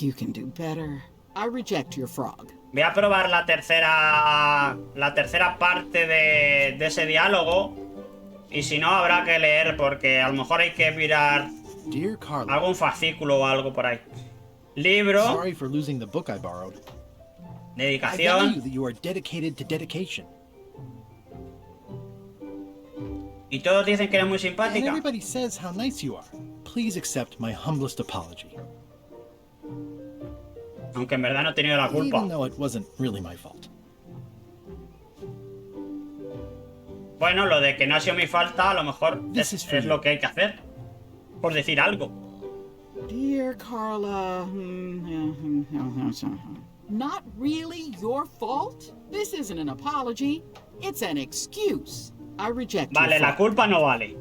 You can do better. I reject your frog. Voy a probar la tercera parte de ese diálogo. Y si no, habrá que leer, porque a lo mejor hay que mirar algún fascículo o algo por ahí. Libro. Sorry for losing the book I borrowed. Dedicación. I value that you are dedicated to dedication. Y todos dicen que eres muy And simpática. everybody says how nice you are. Please accept my humblest apology. Aunque en verdad no he tenido la culpa. Even though it wasn't really my fault. Bueno, lo de que no ha sido mi falta, a lo mejor es lo que hay que hacer. Por decir algo. Dear Carla, not really your fault? This isn't an apology. It's an excuse. I reject your Vale, la frog. culpa no vale.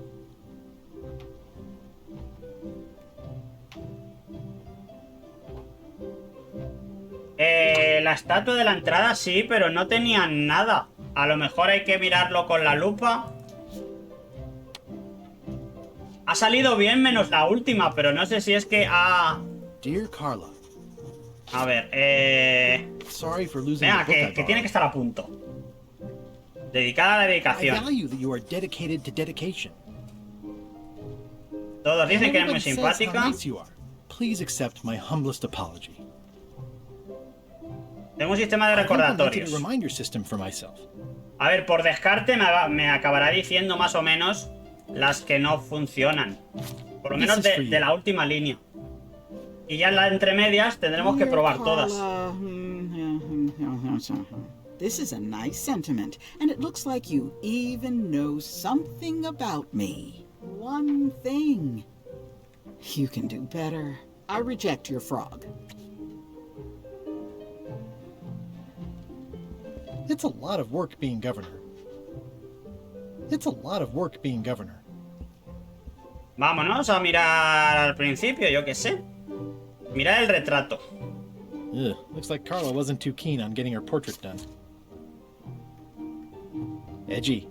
La estatua de la entrada sí, pero no tenía nada. A lo mejor hay que mirarlo con la lupa. Ha salido bien menos la última, pero no sé si es que ha... Dear Carla. A ver, Sorry for losing venga, the book I que borrowed. tiene que estar a punto. Dedicada a la I dedicación. value that you are dedicated to dedication. Todos dicen And que eres muy everybody says how simpática. nice you are. Please accept my humblest apology. Tengo un sistema de I implemented recordatorios. a reminder system for myself. A ver, por descarte me acabará diciendo más o menos las que no funcionan. Por lo menos de la última línea. Y ya en las entremedias tendremos que probar todas. This is a nice sentiment, and it looks like you even know something about me. One thing. You can do better. I reject your frog. It's a lot of work being governor. It's a lot of work being governor. Vámonos a mirar al principio, yo qué sé. Mirar el retrato. Ugh, looks like Carla wasn't too keen on getting her portrait done. Edgy.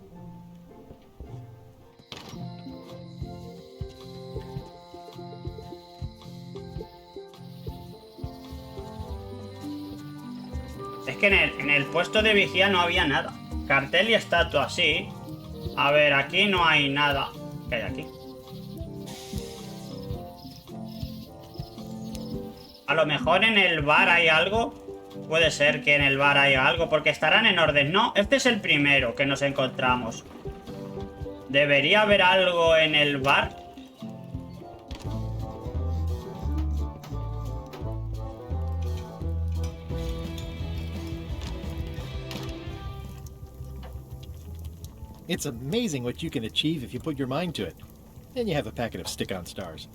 Es que en el puesto de vigía no había nada. Cartel y estatua, sí. A ver, aquí no hay nada. ¿Qué hay aquí? A lo mejor en el bar hay algo. Puede ser que en el bar haya algo, porque estarán en orden. No, este es el primero que nos encontramos. ¿Debería haber algo en el bar? It's amazing what you can achieve if you put your mind to it. Then you have a packet of stick-on stars.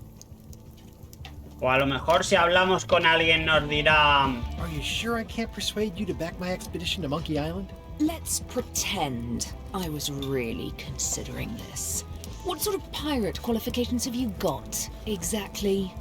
O a lo mejor si hablamos con alguien nos dirá... Are you sure I can't persuade you to back my expedition to Monkey Island? Let's pretend I was really considering this. What sort of pirate qualifications have you got, exactly?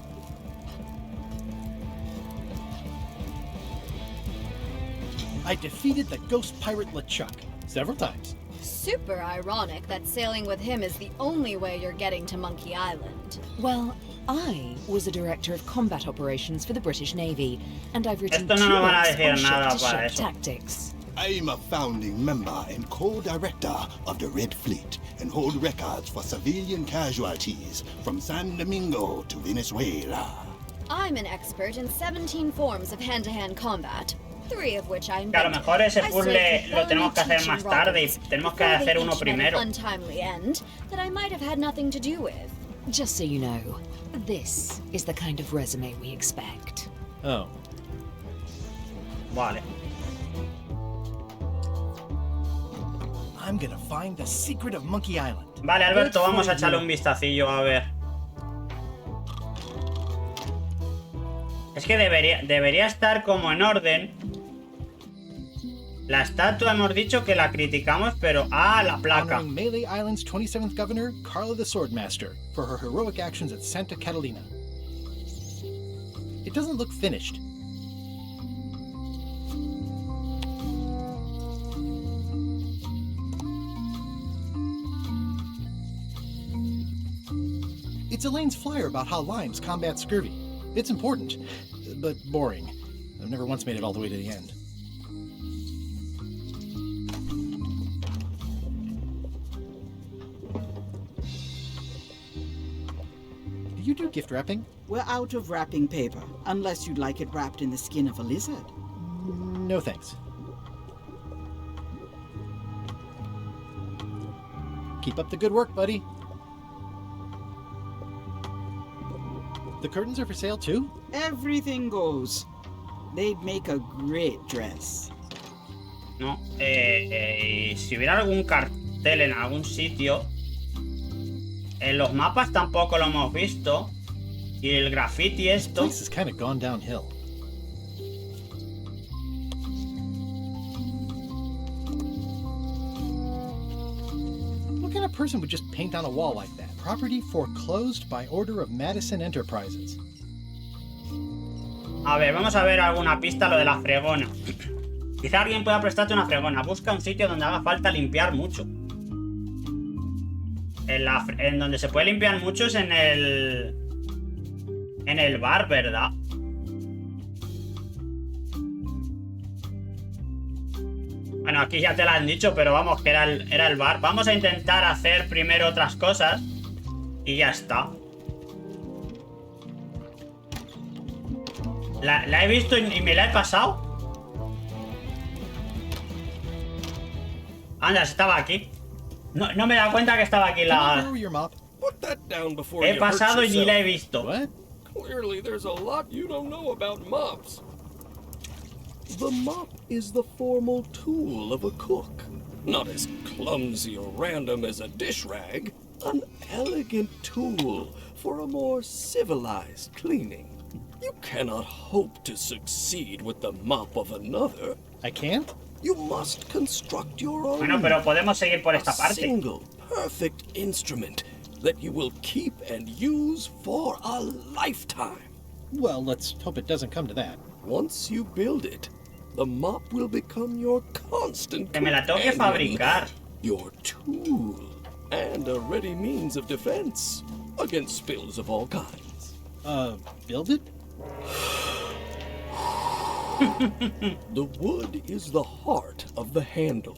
I defeated the ghost pirate LeChuck several times. Super ironic that sailing with him is the only way you're getting to Monkey Island. Well, I was a director of combat operations for the British Navy, and I've written two Esto no nos van a books decir on nada ship-to-ship para eso. tactics. I'm a founding member and co-director of the Red Fleet and hold records for civilian casualties from San Domingo to Venezuela. I'm an expert in 17 forms of hand-to-hand combat, 3 of which I Que a lo invented. mejor ese I puzzle served lo tenemos que hacer teaching más tarde y robbers tenemos que before they hacer uno each met an primero. untimely end that I might have had nothing to do with. Just so you know, this is the kind of resume we expect. Oh. Vale. I'm gonna find the secret of Monkey Island. Vale, Alberto, vamos a echarle un vistacillo a ver. Es que debería estar como en orden. La estatua hemos dicho que la criticamos, pero... ¡Ah, la placa! Honoring Melee Island's 27th governor, Carla the Swordmaster, for her heroic actions at Santa Catalina. It doesn't look finished. It's Elaine's flyer about how limes combat scurvy. It's important, but boring. I've never once made it all the way to the end. Do you do gift wrapping? We're out of wrapping paper, unless you'd like it wrapped in the skin of a lizard. No thanks. Keep up the good work, buddy. The curtains are for sale too? Everything goes. They'd make a great dress. No, si hubiera algún cartel en algún sitio. En los mapas tampoco lo hemos visto. Y el graffiti esto. This has kind of gone downhill. What kind of person would just paint on a wall like that? Property foreclosed by order of Madison Enterprises. A ver, vamos a ver alguna pista lo de la fregona. Quizá alguien pueda prestarte una fregona. Busca un sitio donde haga falta limpiar mucho. En donde se puede limpiar mucho es en el bar, ¿verdad? Bueno, aquí ya te lo han dicho, pero vamos, que era el bar. Vamos a intentar hacer primero otras cosas y ya está. La he visto y me la he pasado. Anda, estaba aquí. No me da cuenta que estaba aquí la... He pasado y ni la he visto. Clearly there's a lot you don't know about mops. The mop is the formal tool of a cook. Not as clumsy or random as a dish rag. An elegant tool for a more civilized cleaning. You cannot hope to succeed with the mop of another. I can't? You must construct your own. Bueno, pero podemos seguir por esta A parte. single, perfect instrument that you will keep and use for a lifetime. Well, let's hope it doesn't come to that. Once you build it, the mop will become your constant Que me la tengo que companion, fabricar. your tool, and a ready means of defense against spills of all kinds. Build it? The wood is the heart of the handle.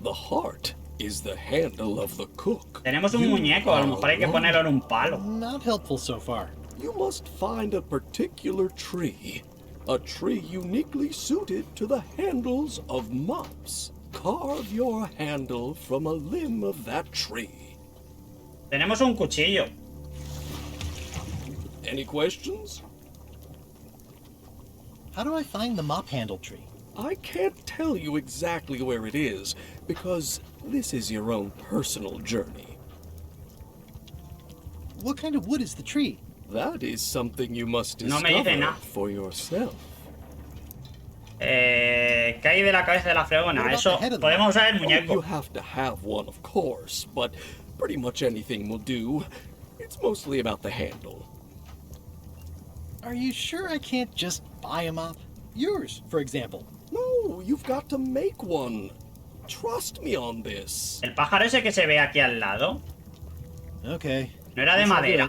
The heart is the handle of the cook. Tenemos un muñeco, a lo mejor hay que ponerlo en un palo. Not helpful so far. You must find a particular tree. A tree uniquely suited to the handles of mops. Carve your handle from a limb of that tree. Tenemos un cuchillo. Any questions? How do I find the mop handle tree? I can't tell you exactly where it is, because this is your own personal journey. What kind of wood is the tree? That is something you must No me dice discover nada. for yourself. ¿Qué hay de la cabeza de la fregona? Eso, podemos usar el You muñeco. have to have one, of course, but pretty much anything will do. It's mostly about the handle. Are you sure I can't just buy a mop? Yours, for example. No, you've got to make one. Trust me on this. El pájaro ese que se ve aquí al lado, Okay. no era de That's all madera.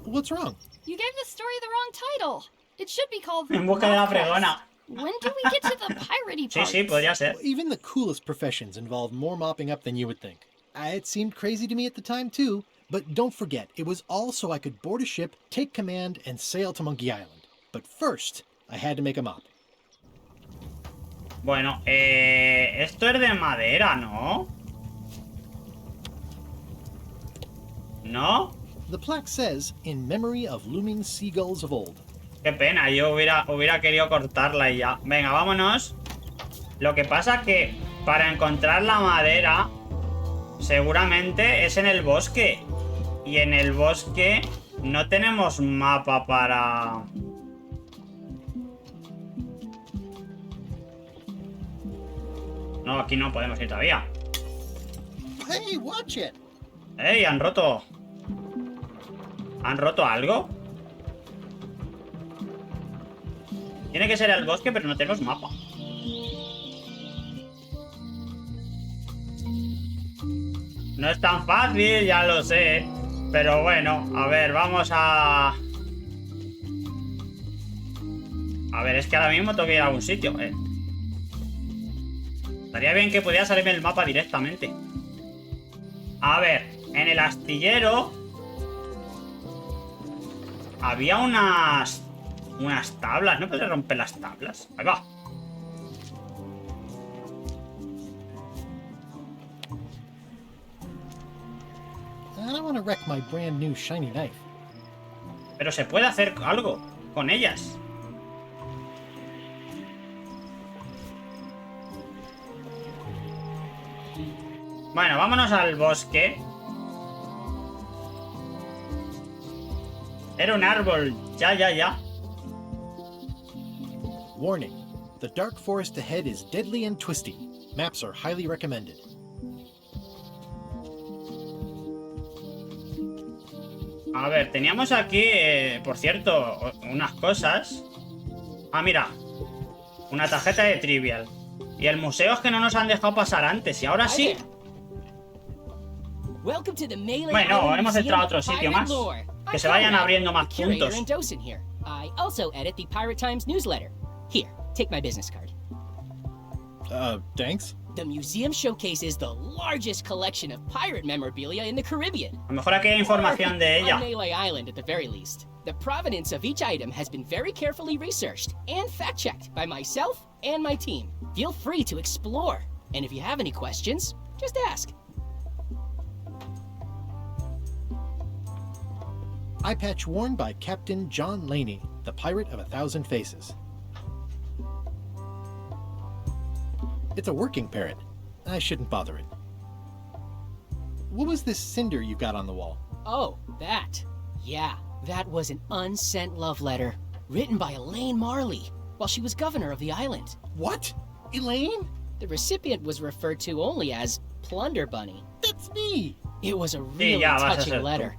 good. What's wrong? You gave the story the wrong title. It should be called En busca de la Podcast. fregona. When do we get to the piratey Sí, part? sí, podría ser. Even the coolest professions involve more mopping up than you would think. It seemed crazy to me at the time, too. But don't forget, it was all so I could board a ship, take command, and sail to Monkey Island. But first, I had to make a mop. Bueno, esto es de madera, ¿no? ¿No? The plaque says, in memory of looming seagulls of old. Qué pena, yo hubiera querido cortarla y ya. Venga, vámonos. Lo que pasa que para encontrar la madera seguramente es en el bosque. Y en el bosque no tenemos mapa para... No, aquí no podemos ir todavía. Hey, watch it! ¡Ey! Han roto. ¿Han roto algo? Tiene que ser el bosque, pero no tenemos mapa. No es tan fácil, ya lo sé. Pero bueno, a ver, vamos a... A ver, es que ahora mismo tengo que ir a algún sitio, Estaría bien que pudiera salirme el mapa directamente. A ver, en el astillero había unas tablas. ¿No puedes romper las tablas? Ahí va. I don't want to wreck my brand new shiny knife. Pero se puede hacer algo con ellas. Bueno, vámonos al bosque. Era un árbol. Ya. Warning. The dark forest ahead is deadly and twisty. Maps are highly recommended. A ver, teníamos aquí, por cierto, unas cosas. Ah, mira. Una tarjeta de Trivial. Y el museo es que no nos han dejado pasar antes. Y ahora sí. Bueno, hemos entrado a otro sitio más. Que se vayan abriendo más puntos. I also edit the Pirate Times newsletter. Here, take my business card. Thanks. The museum showcases the largest collection of pirate memorabilia in the Caribbean. A lo mejor aquí hay información de ella. On Melee Island at the very least. The provenance of each item has been very carefully researched and fact-checked by myself and my team. Feel free to explore. And if you have any questions, just ask. Eye patch worn by Captain John Laney, the Pirate of 1,000 Faces. It's a working parrot. I shouldn't bother it. What was this cinder you got on the wall? Oh, that. Yeah, that was an unsent love letter. written by Elaine Marley while she was governor of the island. What? Elaine? The recipient was referred to only as Plunder Bunny. That's me. It was a really ya vas a touching ser letter.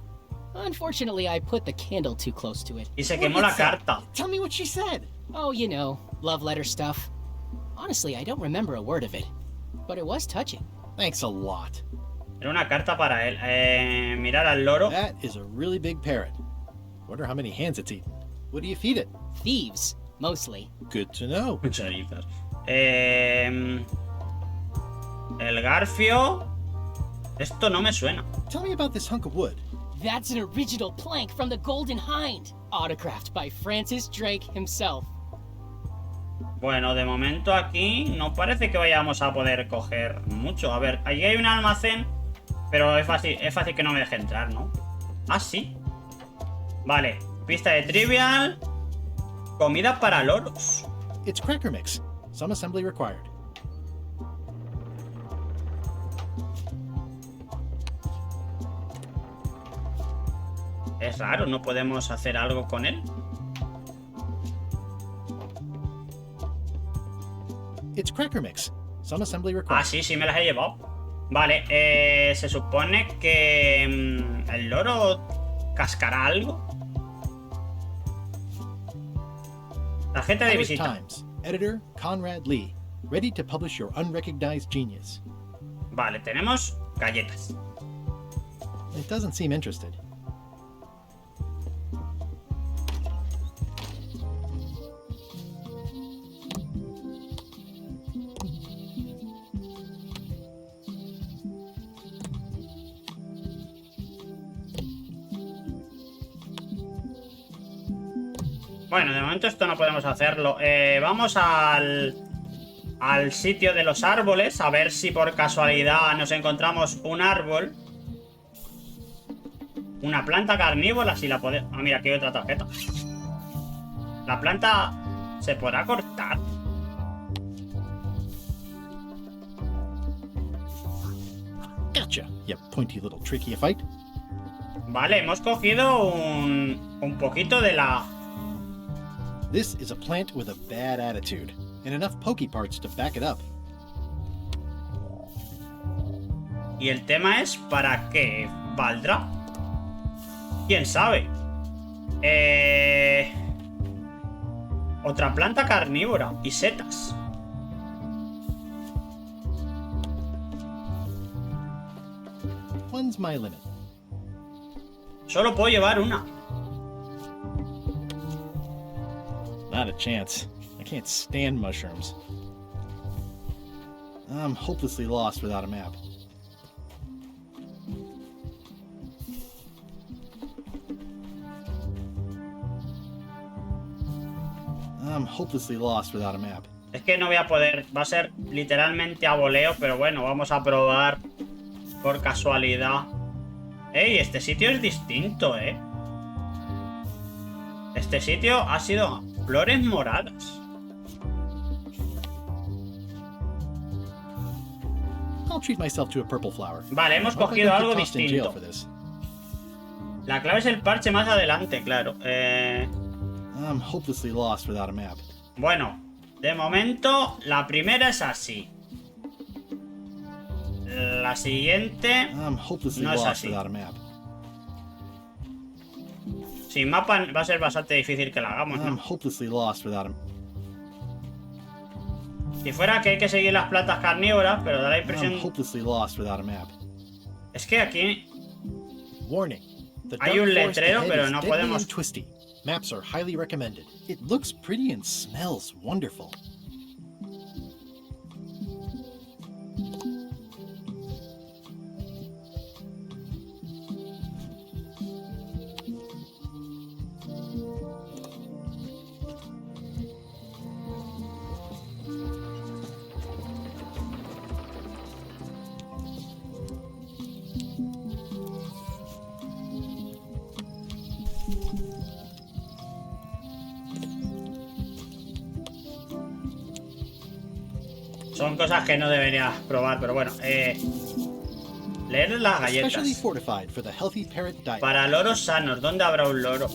Unfortunately, I put the candle too close to it. Y se quemó la carta. Tell me what she said. Oh, you know, love letter stuff. Honestly, I don't remember a word of it, but it was touching. Thanks a lot. Era una carta para él. Mirar al loro. That is a really big parrot. Wonder how many hands it's eaten. What do you feed it? Thieves, mostly. Good to know. Cucharitas. El garfio. Esto no me suena. Tell me about this hunk of wood. That's an original plank from the Golden Hind, autographed by Francis Drake himself. Bueno, de momento aquí no parece que vayamos a poder coger mucho. A ver, allí hay un almacén, pero es fácil que no me deje entrar, ¿no? Ah, sí. Vale, pista de trivial. Comida para loros. It's cracker mix. Some assembly required. Es raro, ¿no podemos hacer algo con él? It's cracker mix. Some assembly required. Ah, sí, me las he llevado. Vale, se supone que el loro cascará algo. Tarjeta de visita. Times. Editor Conrad Lee. Ready to publish your unrecognized genius. Vale, tenemos galletas. It doesn't seem interested. Bueno, de momento esto no podemos hacerlo. Vamos al sitio de los árboles. A ver si por casualidad nos encontramos un árbol. Una planta carnívora, si la podemos... Ah, mira, aquí hay otra tarjeta. La planta se podrá cortar. Gotcha, you pointy little trichiophyte. Vale, hemos cogido un poquito de la... This is a plant with a bad attitude, and enough pokey parts to back it up. Y el tema es ¿para qué valdrá? ¿Quién sabe? Otra planta carnívora y setas. When's my limit? Solo puedo llevar una. Not a chance. I can't stand mushrooms. I'm hopelessly lost without a map. I'm hopelessly lost without a map. Es que no voy a poder. Va a ser literalmente a voleo, pero bueno, vamos a probar por casualidad. ¡Ey! Este sitio es distinto, ¿eh? Este sitio ha sido flores moradas. I'll treat myself to a purple flower. Vale, hemos cogido algo distinto. La clave es el parche más adelante, claro. I'm hopelessly lost without a map. Bueno, de momento la primera es así. La siguiente no es así. Sin mapa va a ser bastante difícil que la hagamos, ¿no? Si fuera que hay que seguir las plantas carnívoras, pero da la impresión... Es que aquí hay un letrero, pero no podemos... Maps are highly recommended. It looks pretty and smells wonderful. Son cosas que no deberías probar, pero bueno. Leer las galletas. Para loros sanos. ¿Dónde habrá un loro?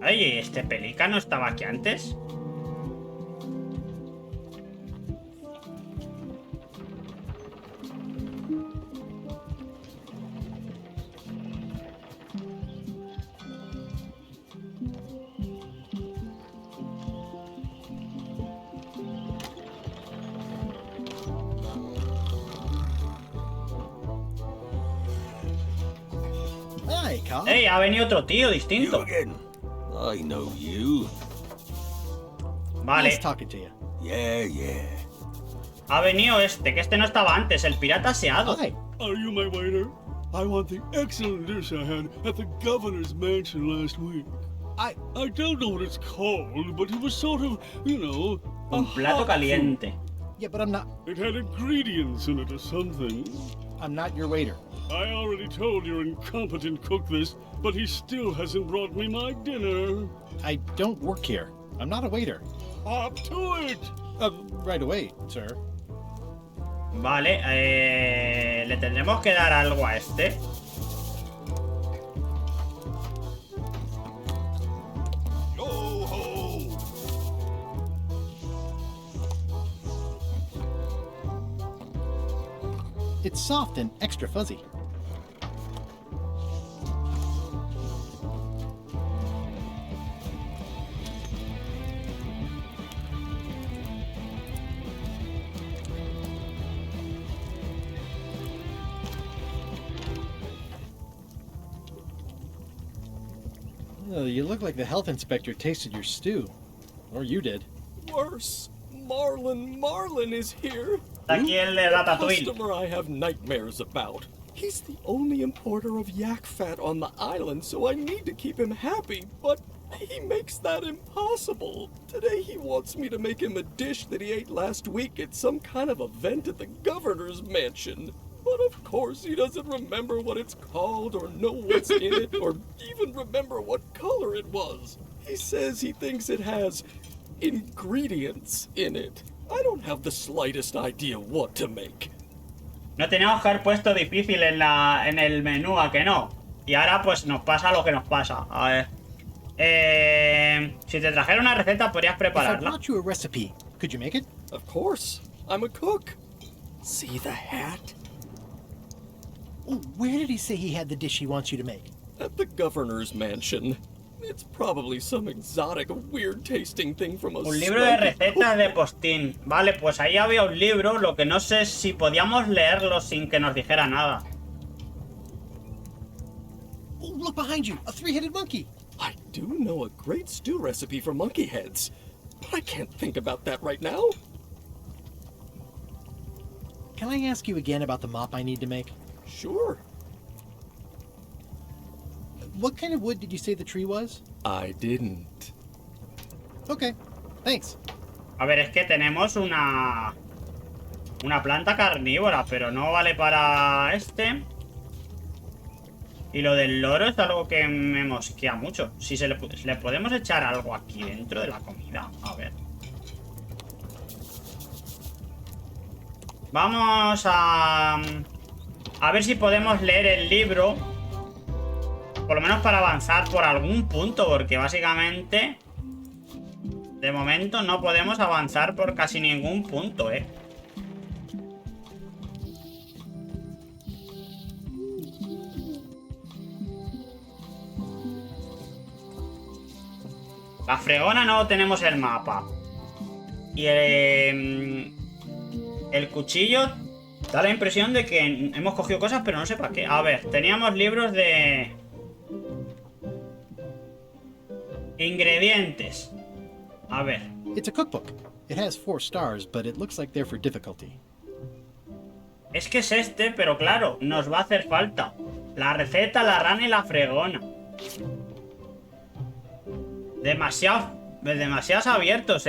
Oye, ¿este pelícano estaba aquí antes? Hi, Carl. ¡Ey! Ha venido otro tío distinto. I know you. Vale. Nice talking to you. Yeah. Ha venido este, que este no estaba antes, el pirata aseado. Hi. Are you my waiter? I want the excellent dish I had at the governor's mansion last week. I don't know what it's called, but it was sort of, you know, Un plato caliente. Yeah, but I'm not. It had ingredients in it or something. I'm not your waiter. I already told your incompetent cook this, but he still hasn't brought me my dinner. I don't work here. I'm not a waiter. Up to it! Right away, sir. Vale, le tendremos que dar algo a este. It's soft and extra fuzzy. You look like the health inspector tasted your stew. Or you did. Worse. Marlin is here. Aquí el de Ratatouille. Customer I have nightmares about. He's the only importer of yak fat on the island, so I need to keep him happy, but he makes that impossible. Today he wants me to make him a dish that he ate last week at some kind of event at the governor's mansion. But of course he doesn't remember what it's called or know what's in it or even remember what color it was. He says he thinks it has ingredients in it. I don't have the slightest idea what to make. No teníamos que haber puesto difícil en el menú, ¿a que no? Y ahora pues nos pasa lo que nos pasa. A ver. Si te trajera una receta, podrías If I prepararla. brought you a recipe, could you make it? Of course. I'm a cook. See the hat? Oh, where did he say he had the dish he wants you to make? At the governor's mansion. It's probably some exotic, weird-tasting thing from a Un libro de recetas de postín. Vale, pues ahí había un libro, lo que no sé si podíamos leerlo sin que nos dijera nada. Oh, look behind you, a three-headed monkey. I do know a great stew recipe for monkey heads, but I can't think about that right now. Can I ask you again about the mop I need to make? Sure. What kind of wood did you say the tree was? I didn't. Okay, thanks. A ver, es que tenemos una planta carnívora, pero no vale para este. Y lo del loro es algo que me mosquea mucho. Si le podemos echar algo aquí dentro de la comida. A ver. Vamos a ver si podemos leer el libro. Por lo menos para avanzar por algún punto, porque básicamente de momento no podemos avanzar por casi ningún punto, La fregona no tenemos el mapa. Y el cuchillo da la impresión de que hemos cogido cosas, pero no sé para qué. A ver, teníamos libros de ingredientes. A ver. It's a cookbook. It has 4 stars, but it looks like they're for difficulty. Es que es este, pero claro, nos va a hacer falta la receta, la rana y la fregona. Demasiados abiertos,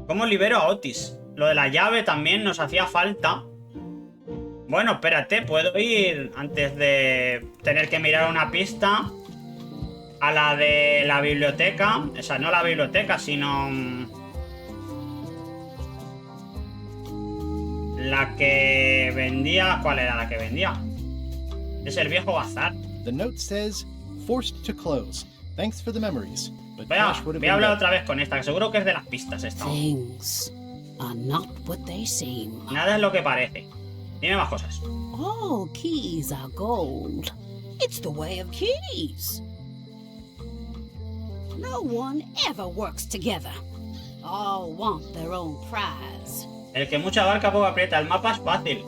¿Cómo libero a Otis? Lo de la llave también nos hacía falta. Bueno, espérate, puedo ir antes de tener que mirar una pista a la de la biblioteca. O sea, no la biblioteca, sino la que vendía. ¿Cuál era la que vendía? Es el viejo bazar. The note says, forced to close. Thanks for the memories. But Voy cash would have a hablar been otra vez con esta, que seguro que es de las pistas esta. Things are not what they seem. Nada es lo que parece. Dime más cosas. All keys are gold. It's the way of keys. No one ever works together. All want their own prize. El que mucha abarca poco aprieta. El mapa es fácil.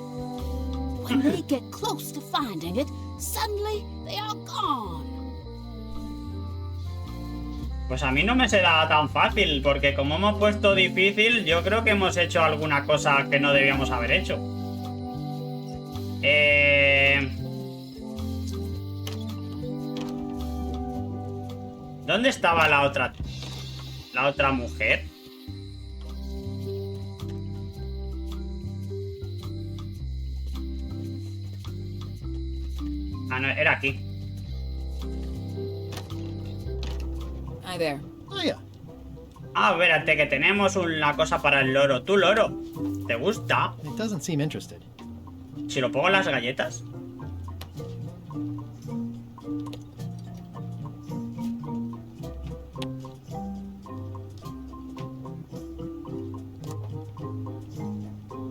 When they get close to finding it, suddenly they are gone. Pues a mí no me será tan fácil, porque como hemos puesto difícil, yo creo que hemos hecho alguna cosa que no debíamos haber hecho. ¿Dónde estaba la otra mujer? Ah, no, era aquí. Hi there. Oh, yeah. Ah, espérate, que tenemos una cosa para el loro. ¿Tú, loro? ¿Te gusta? It doesn't seem interested. Si lo pongo en las galletas.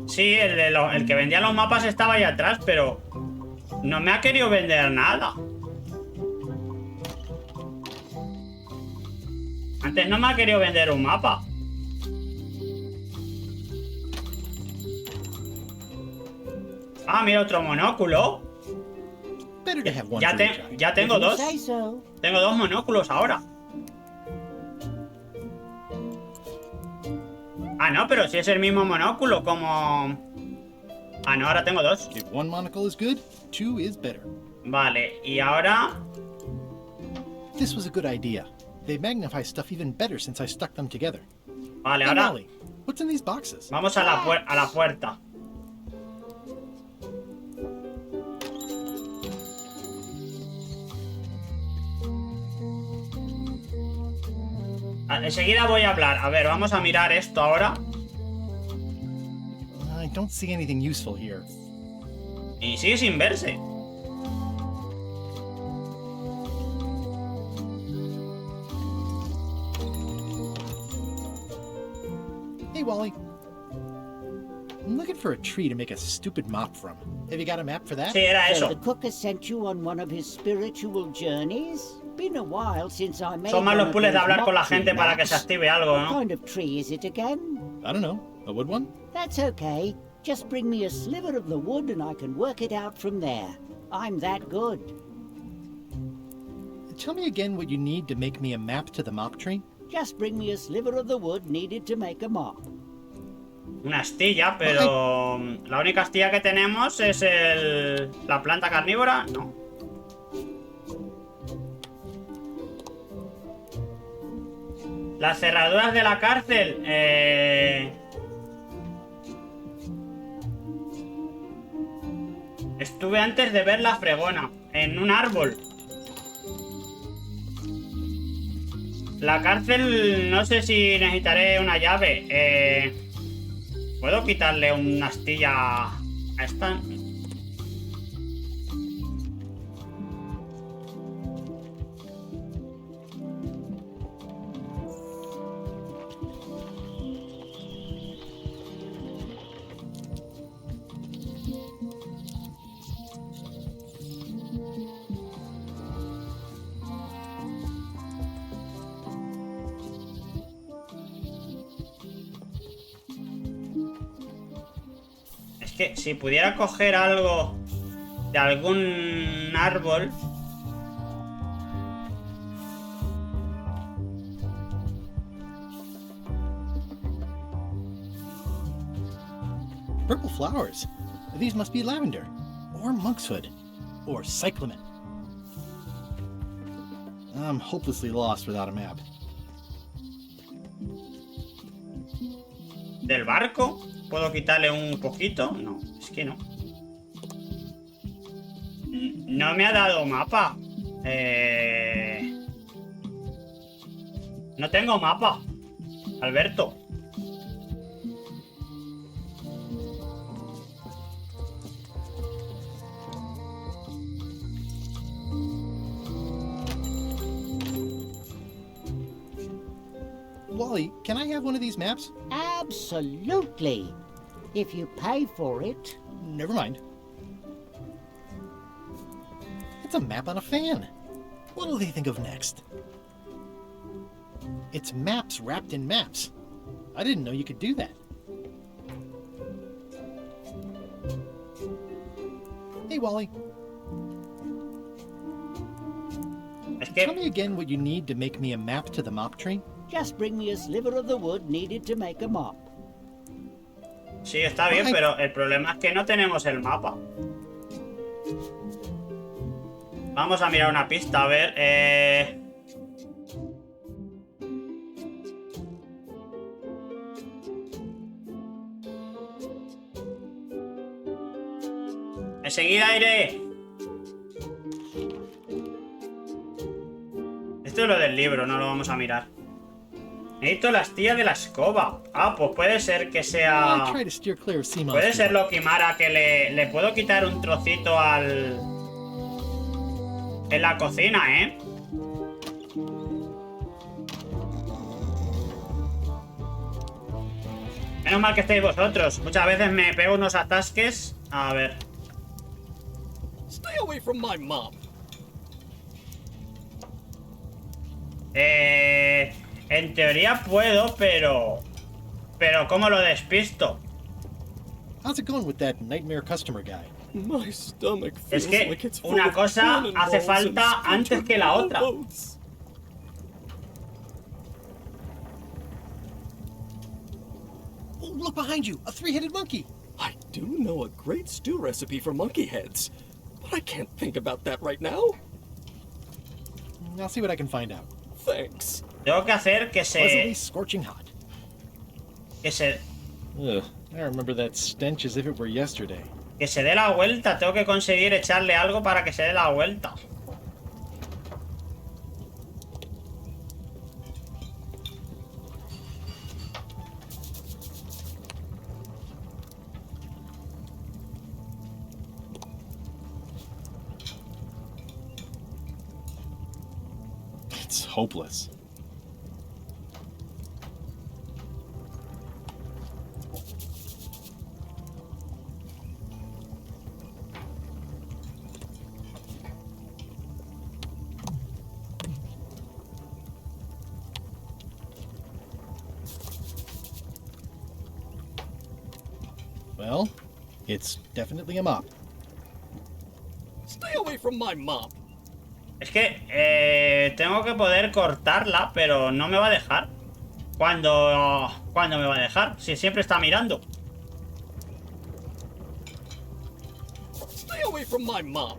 Sí, el que vendía los mapas estaba ahí atrás, pero no me ha querido vender nada. Antes no me ha querido vender un mapa. Ah, mira, otro monóculo. Ya tengo dos. Tengo dos monóculos ahora. Ah, no, pero si es el mismo monóculo, como... Ah, no, ahora tengo dos. If one monocle is good, two is better. Vale, y ahora... This was a good idea. They magnify stuff even better since I stuck them together. Vale, Hey, ahora... Molly, what's in these boxes? Vamos a la puerta. Enseguida voy a hablar. A ver, vamos a mirar esto ahora. I don't see anything useful here. Y sigue sin verse. Hey, Wally. I'm looking for a tree to make a stupid mop from. Have you got a map for that? Sí, era eso. So the cook has sent you on one of his spiritual journeys? Been a while since I made Son más los one of puzzles de those hablar con la mock tree gente para que se maps. active algo, What ¿no? kind of tree is it again? I don't know. A wood one? That's okay. Just bring me a sliver of the wood and I can work it out from there. I'm that good. Tell me again what you need to make me a map to the mop tree. Just bring me a sliver of the wood needed to make a mop. Una astilla, pero... La única astilla que tenemos es la planta carnívora. No. Las cerraduras de la cárcel. Estuve antes de ver la fregona. En un árbol. La cárcel... No sé si necesitaré una llave. ¿Puedo quitarle una astilla a esta? Que si pudiera coger algo de algún árbol. Purple flowers. These must be lavender, or monkshood, or cyclamen. I'm hopelessly lost without a map. ¿Del barco? ¿Puedo quitarle un poquito? No, es que no. No me ha dado mapa. No tengo mapa, Alberto. Wally, can I have one of these maps? Absolutely. If you pay for it. Never mind. It's a map on a fan. What'll they think of next? It's maps wrapped in maps. I didn't know you could do that. Hey, Wally. Tell me again what you need to make me a map to the mop tree. Just bring me a sliver of the wood needed to make a mop. Sí, está bien, pero el problema es que no tenemos el mapa. Vamos a mirar una pista, a ver. Enseguida iré. Esto es lo del libro, no lo vamos a mirar. Necesito la astilla de la escoba. Ah, pues puede ser que sea... Puede ser lo Kimara, que le puedo quitar un trocito al... en la cocina, ¿eh? Menos mal que estáis vosotros. Muchas veces me pego unos atasques. A ver. Stay away from my mom. En teoría puedo, pero ¿cómo lo despisto? How's it going with that nightmare customer guy? My stomach Es feels que like it's full una of cosa hace cannonballs falta and antes que la otra. boats. Oh, look behind you! A three-headed monkey! I do know a great stew recipe for monkey heads, but I can't think about that right now. I'll see what I can find out. Thanks. Tengo que hacer que Pleasantly se... scorching hot. Que se... Ugh, I remember that stench as if it were yesterday. Que se dé la vuelta. Tengo que conseguir echarle algo para que se dé la vuelta. It's hopeless. Well, it's definitely a mop. Stay away from my mom. Es que tengo que poder cortarla, pero no me va a dejar. ¿Cuándo me va a dejar? Si siempre está mirando. Stay away from my mom.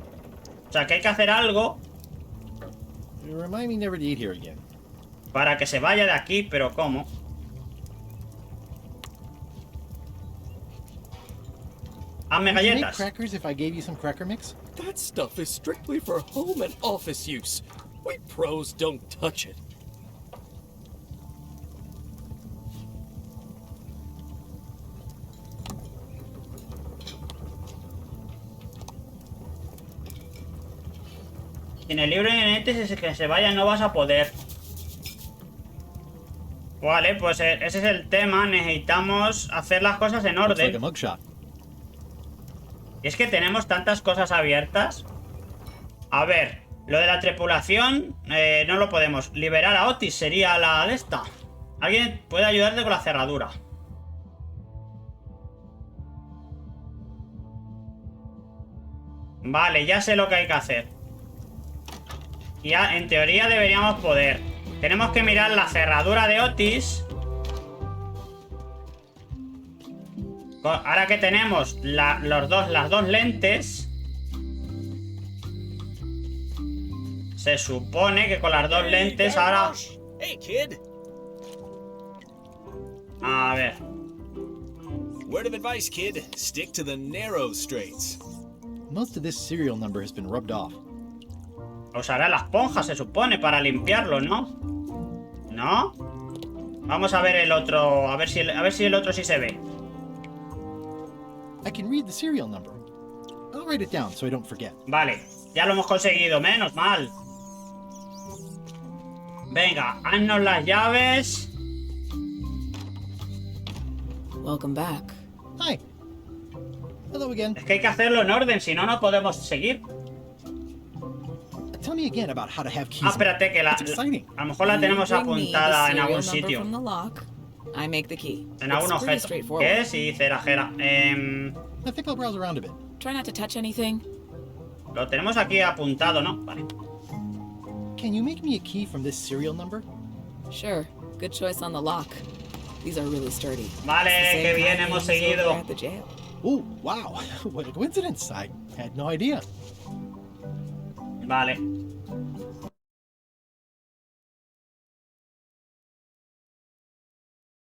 O sea, que hay que hacer algo Remind me never to eat here again. para que se vaya de aquí, pero ¿cómo? Hazme Would you make galletas. crackers if I gave you some cracker mix? That stuff is strictly for home and office use. We pros don't touch it. En el libro de ingredientes es que se vaya, no vas a poder. Vale, pues ese es el tema. Necesitamos hacer las cosas en Looks like a orden. mugshot. Y es que tenemos tantas cosas abiertas. A ver, lo de la tripulación no lo podemos. Liberar a Otis sería la de esta. ¿Alguien puede ayudarte con la cerradura? Vale, ya sé lo que hay que hacer. Ya, en teoría deberíamos poder. Tenemos que mirar la cerradura de Otis. Ahora que tenemos las dos lentes, se supone que con las dos lentes ahora... Hey, kid. A ver. Word of advice, kid. Stick to the narrow straights. Most of this serial number has been rubbed off. Usará la esponja, se supone, para limpiarlo, ¿no? ¿No? Vamos a ver el otro. A ver si el otro sí se ve. I can read the serial number. I'll write it down so I don't forget. Vale, ya lo hemos conseguido, menos mal. Venga, haznos las llaves. Welcome back. Hi. Hello again. Es que hay que hacerlo en orden, si no, no podemos seguir. Tell me again about how to have keys. Ah, espérate, que a lo mejor la tenemos apuntada en algún sitio. I make the key. En algún objeto. ¿Qué es? Y cerajera. I think I'll browse around a bit. Try not to touch anything. Lo tenemos aquí apuntado, ¿no? Vale. Can you make me a key from this serial number? Sure. Good choice on the lock. These are really sturdy. Vale, que bien, hemos seguido. Oh, wow. What a coincidence. I had no idea. Vale.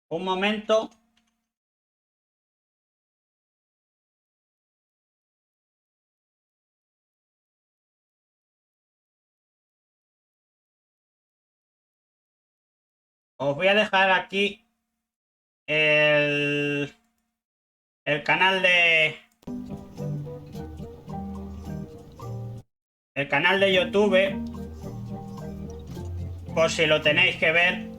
Un momento. Os voy a dejar aquí el canal de YouTube, por si lo tenéis que ver,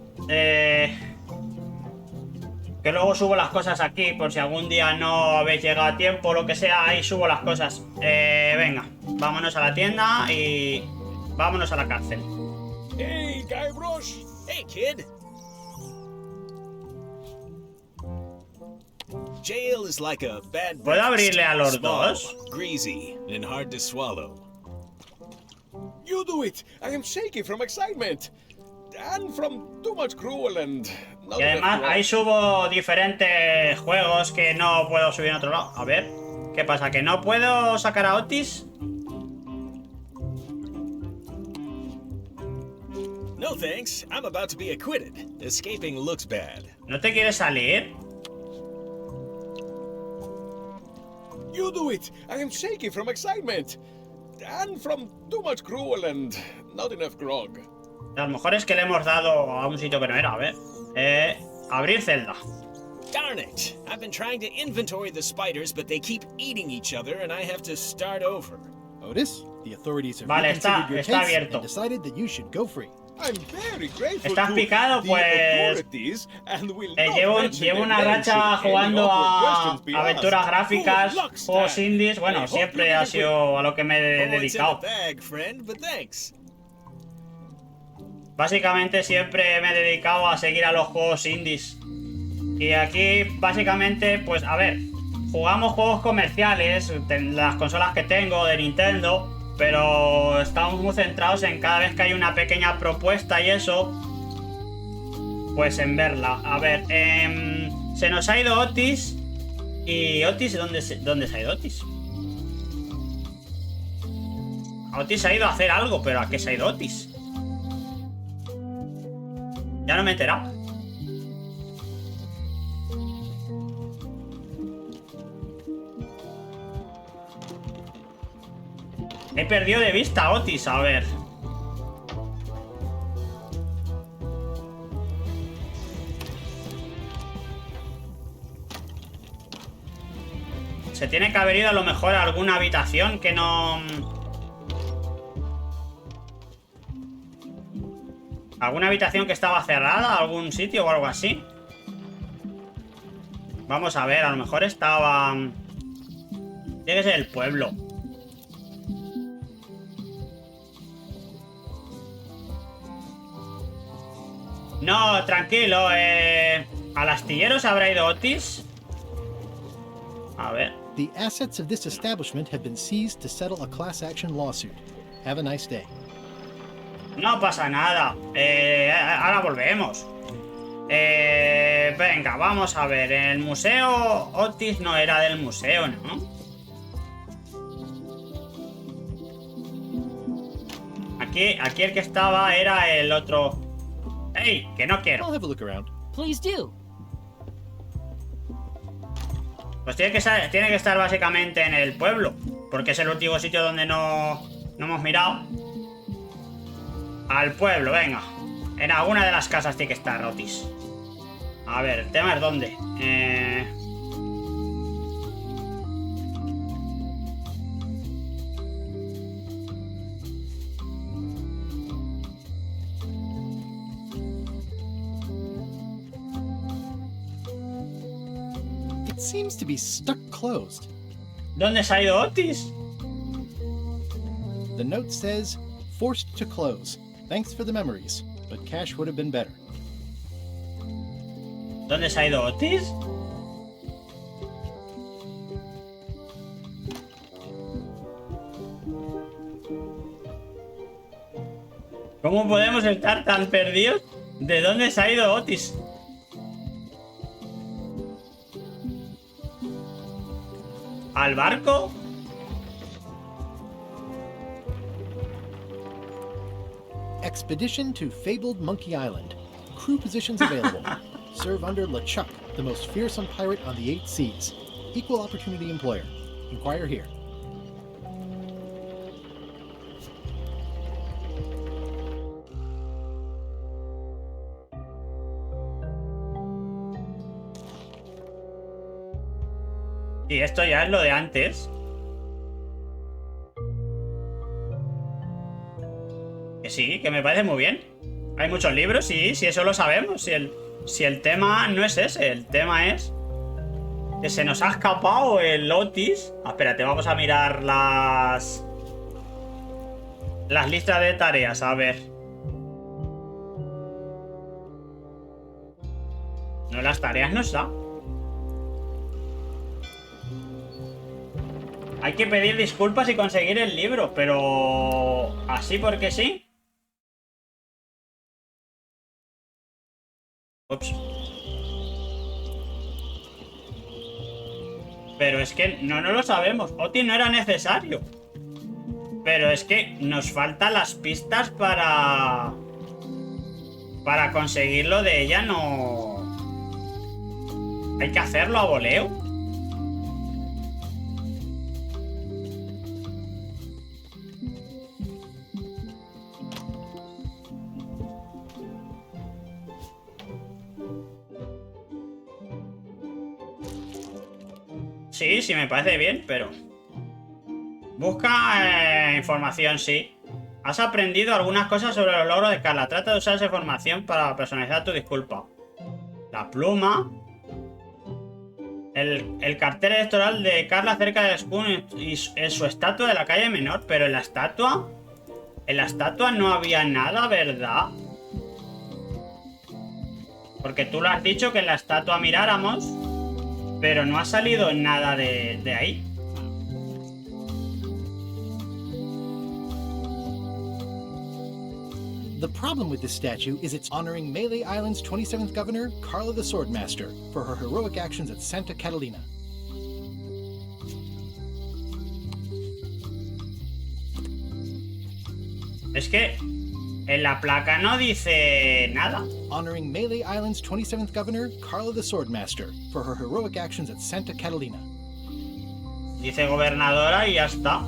que luego subo las cosas aquí por si algún día no habéis llegado a tiempo o lo que sea. Ahí subo las cosas. Venga, vámonos a la tienda y vámonos a la cárcel. Hey, Guybrush. Hey, kid. Jail is like a bad breakfast. ¿Puedo abrirle a los dos? Small, greasy, and hard to swallow. You do it! I am shaking from excitement. And from too much gruel and... Y además ahí subo diferentes juegos que no puedo subir en otro lado. A ver, ¿qué pasa? ¿Que no puedo sacar a Otis? No thanks. I'm about to be acquitted. Escaping looks bad. ¿No te quieres salir? You do it! I am shaking from excitement. And from too much gruel and not enough grog. A lo mejor es que le hemos dado a un sitio que no era. A ver. Abrir celda. Darn it! I've been trying to inventory the spiders, but they keep eating each other, and I have to start over. Otis, the authorities have vale, reconsidered your está case abierto. and decided that you should go free. I'm very grateful ¿Estás to picado? the Pues authorities and will not mention llevo una their names racha should any jugando awkward a questions be aventuras asked. gráficas, Good luck, juegos Stan. indies. Bueno, siempre ha sido a lo que me he Oh, it's in dedicado. the bag, friend, but thanks. Básicamente siempre me he dedicado a seguir a los juegos indies. Y aquí, básicamente, pues a ver, jugamos juegos comerciales, las consolas que tengo de Nintendo, pero estamos muy centrados en cada vez que hay una pequeña propuesta y eso, pues en verla. A ver, se nos ha ido Otis. ¿Y Otis? ¿Dónde se ha ido Otis? Otis ha ido a hacer algo, pero ¿a qué se ha ido Otis? Ya no me he enterado. He perdido de vista a Otis, a ver. Se tiene que haber ido a lo mejor a alguna habitación que no... ¿Alguna habitación que estaba cerrada? ¿Algún sitio o algo así? Vamos a ver, a lo mejor estaba... Tiene que ser el pueblo. No, tranquilo, ¿al astillero se habrá ido Otis? A ver. The assets of this establishment have been seized to settle a class action lawsuit. Have a nice day. No pasa nada. Ahora volvemos. Venga, vamos a ver. En el museo... Otis no era del museo, ¿no? Aquí el que estaba era el otro... ¡Ey! Que no quiero. I'll have a look around. Please do. Pues tiene que estar básicamente en el pueblo, porque es el último sitio donde no hemos mirado. Al pueblo, venga. En alguna de las casas tiene que estar Otis. A ver, el tema es dónde. seems to be stuck closed. ¿Dónde se ha ido Otis? The note says, forced to close. Thanks for the memories, but cash would have been better. ¿Dónde se ha ido Otis? ¿Cómo podemos estar tan perdidos? ¿De dónde se ha ido Otis? ¿Al barco? Expedition to fabled Monkey Island. Crew positions available. Serve under LeChuck, the most fearsome pirate on the 8 seas. Equal opportunity employer. Inquire here. Y esto ya es lo de antes. Que sí, que me parece muy bien. Hay muchos libros, sí, sí, eso lo sabemos. Si el tema no es ese, el tema es que se nos ha escapado el Otis. Ah, espérate, vamos a mirar las listas de tareas, a ver. No, las tareas no está. Hay que pedir disculpas y conseguir el libro, pero... ¿así porque sí? Ups. Pero es que no lo sabemos. Oti no era necesario. Pero es que nos faltan las pistas para conseguirlo de ella, no... Hay que hacerlo a voleo. Sí, sí me parece bien, pero... Busca información, sí. Has aprendido algunas cosas sobre los logros de Carla. Trata de usar esa información para personalizar tu disculpa. La pluma. El cartel electoral de Carla cerca del escudo y su estatua de la calle menor. Pero en la estatua... En la estatua no había nada, ¿verdad? Porque tú lo has dicho que en la estatua miráramos... Pero no ha salido nada de ahí. The problem with this statue is it's honoring Melee Island's 27th governor, Carla the Swordmaster, for her heroic actions at Santa Catalina. Es que en la placa no dice nada. Honoring Melee Island's 27th governor, Carla the Swordmaster, for her heroic actions at Santa Catalina. Dice gobernadora y ya está.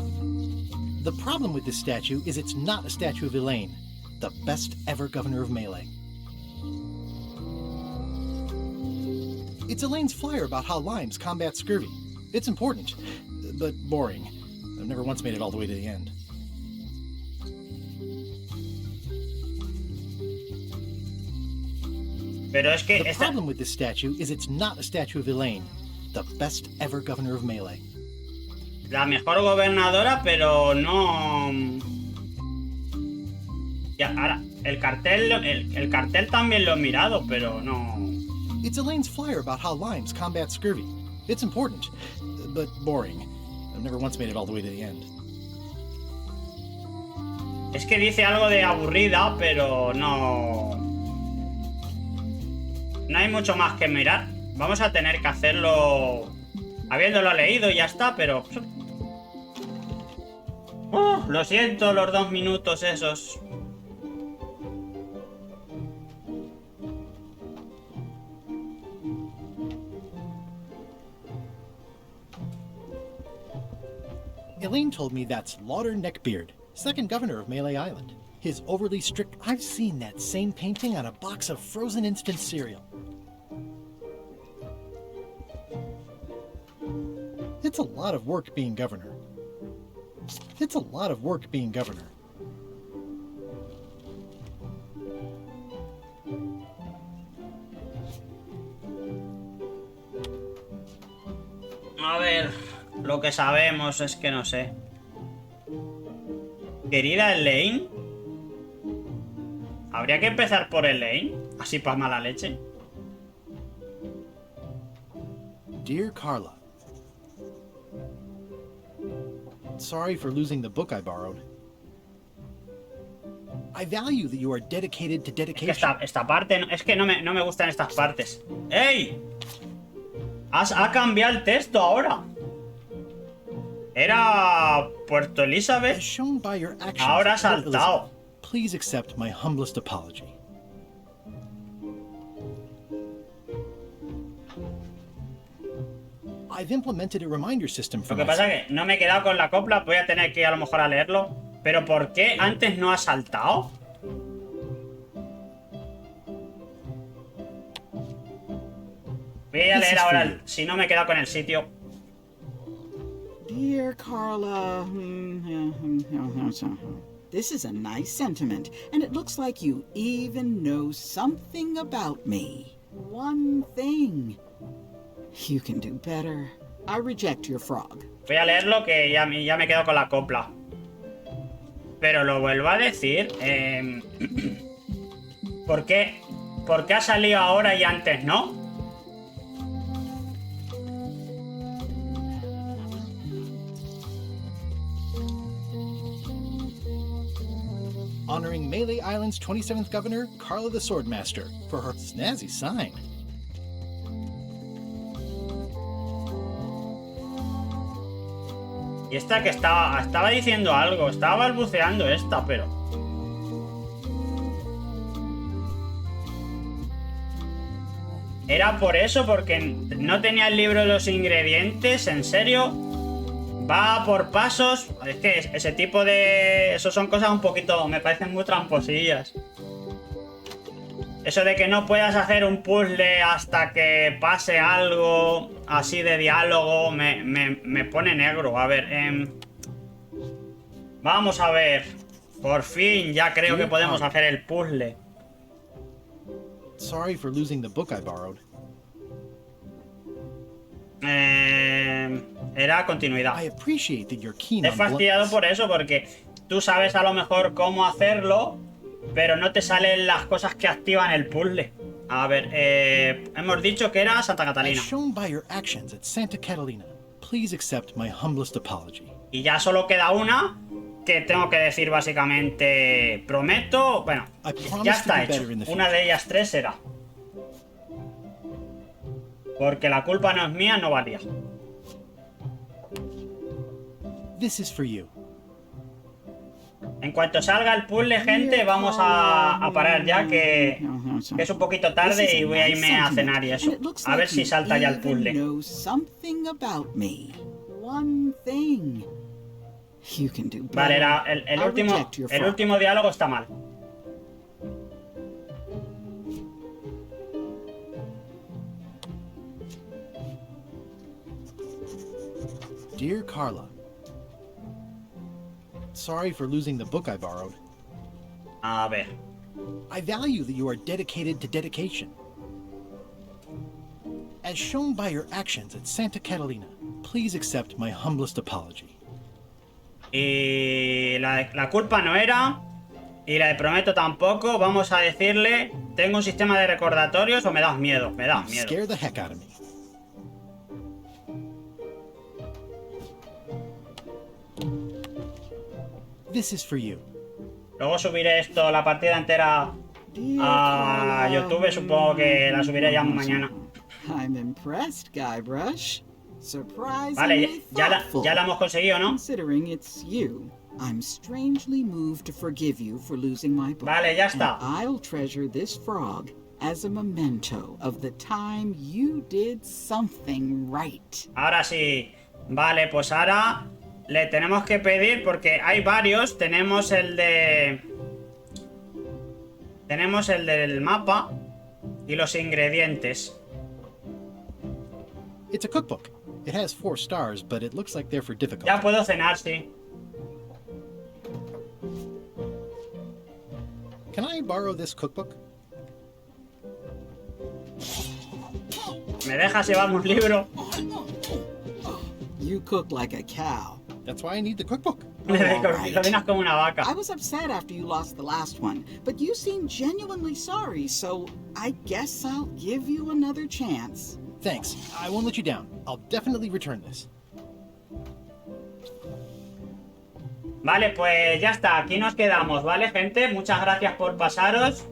The problem with this statue is it's not a statue of Elaine, the best ever governor of Melee. It's Elaine's flyer about how limes combat scurvy. It's important, but boring. I've never once made it all the way to the end. Pero es que the problem with this statue is it's not a statue of Elaine, the best ever governor of Melee. La mejor gobernadora, pero no... Ya, ahora, el cartel también lo he mirado, pero no... It's Elaine's flyer about how limes combat scurvy. It's important, but boring. I've never once made it all the way to the end. Es que dice algo de aburrida, pero no... No hay mucho más que mirar. Vamos a tener que hacerlo habiéndolo leído y ya está, pero... lo siento, los 2 minutos esos. Elaine told me that's Lauder Neckbeard, second governor of Melee Island. His overly strict... I've seen that same painting on a box of frozen instant cereal. It's a lot of work being governor. It's a lot of work being governor. A ver, lo que sabemos es que no sé. Querida Elaine. Habría que empezar por Elaine, así para mala leche. Dear Carla, sorry for losing the book I borrowed. I value that you are dedicated to dedication. Es que esta parte, es que no me gustan estas partes. ¡Ey! Ha cambiado el texto ahora. Era Puerto Elizabeth. Ahora ha saltado. Please accept my humblest apology. I've implemented a reminder system for Lo que pasa es que no me he quedado con la copla, voy a tener que ir a lo mejor a leerlo. Pero ¿por qué antes no ha saltado? Voy a leer ahora, si no me he quedado con el sitio. Dear Carla, this is a nice sentiment, and it looks like you even know something about me. One thing. You can do better. I reject your frog. Voy a leerlo que ya me quedo con la copla. Pero lo vuelvo a decir. ¿Por qué ha salido ahora y antes no? Honoring Melee Island's 27th governor, Carla the Swordmaster, for her snazzy sign. Y esta que estaba diciendo algo, estaba balbuceando esta, pero... Era por eso, porque no tenía el libro de los ingredientes, ¿en serio? Va por pasos. Es que ese tipo de... Eso son cosas un poquito... Me parecen muy tramposillas. Eso de que no puedas hacer un puzzle hasta que pase algo así de diálogo me pone negro. A ver, vamos a ver. Por fin ya creo que podemos hacer el puzzle. Sorry for losing the book I borrowed. Era continuidad. I appreciate that you're keen Te he on fastidiado por eso, porque tú sabes a lo mejor cómo hacerlo, pero no te salen las cosas que activan el puzzle. A ver, hemos dicho que era Santa Catalina. As shown by your actions at Santa Catalina, please accept my humblest apology. Y ya solo queda una que tengo que decir básicamente. Prometo. Bueno, ya está hecho. Una de ellas tres era. Porque la culpa no es mía, no valía. This is for you. En cuanto salga el puzzle, gente, vamos a parar ya, que es un poquito tarde y voy a irme a cenar y eso. A ver si salta ya el puzzle. Vale, era el último diálogo está mal. Dear Carla, sorry for losing the book I borrowed. A ver. I value that you are dedicated to dedication. As shown by your actions at Santa Catalina, please accept my humblest apology. Y la culpa no era, y la de prometo tampoco. Vamos a decirle, tengo un sistema de recordatorios o me das miedo. Me das miedo. Scare the heck out of me. This is for you. Luego subiré esto, la partida entera, a YouTube. Supongo que la subiré ya mañana. I'm impressed, Guybrush. Vale, ya la hemos conseguido, ¿no? Considering it's you, I'm strangely moved to forgive you for losing my book. Vale, ya está. And I'll treasure this frog as a memento of the time you did something right. Ahora sí. Vale, pues ahora le tenemos que pedir, porque hay varios. Tenemos el del mapa y los ingredientes. It's a cookbook. It has 4 stars, but it looks like they're for difficult. Ya puedo cenar, sí. Can I borrow this cookbook? ¿Me dejas llevarme un libro? You cook like a cow. That's why I need the cookbook. Cocinas como una vaca. I was upset after you lost the last one, but you seemed genuinely sorry, so I guess I'll give you another chance. Thanks. I won't let you down. I'll definitely return this. Vale, pues ya está. Aquí nos quedamos, ¿vale, gente? Muchas gracias por pasaros.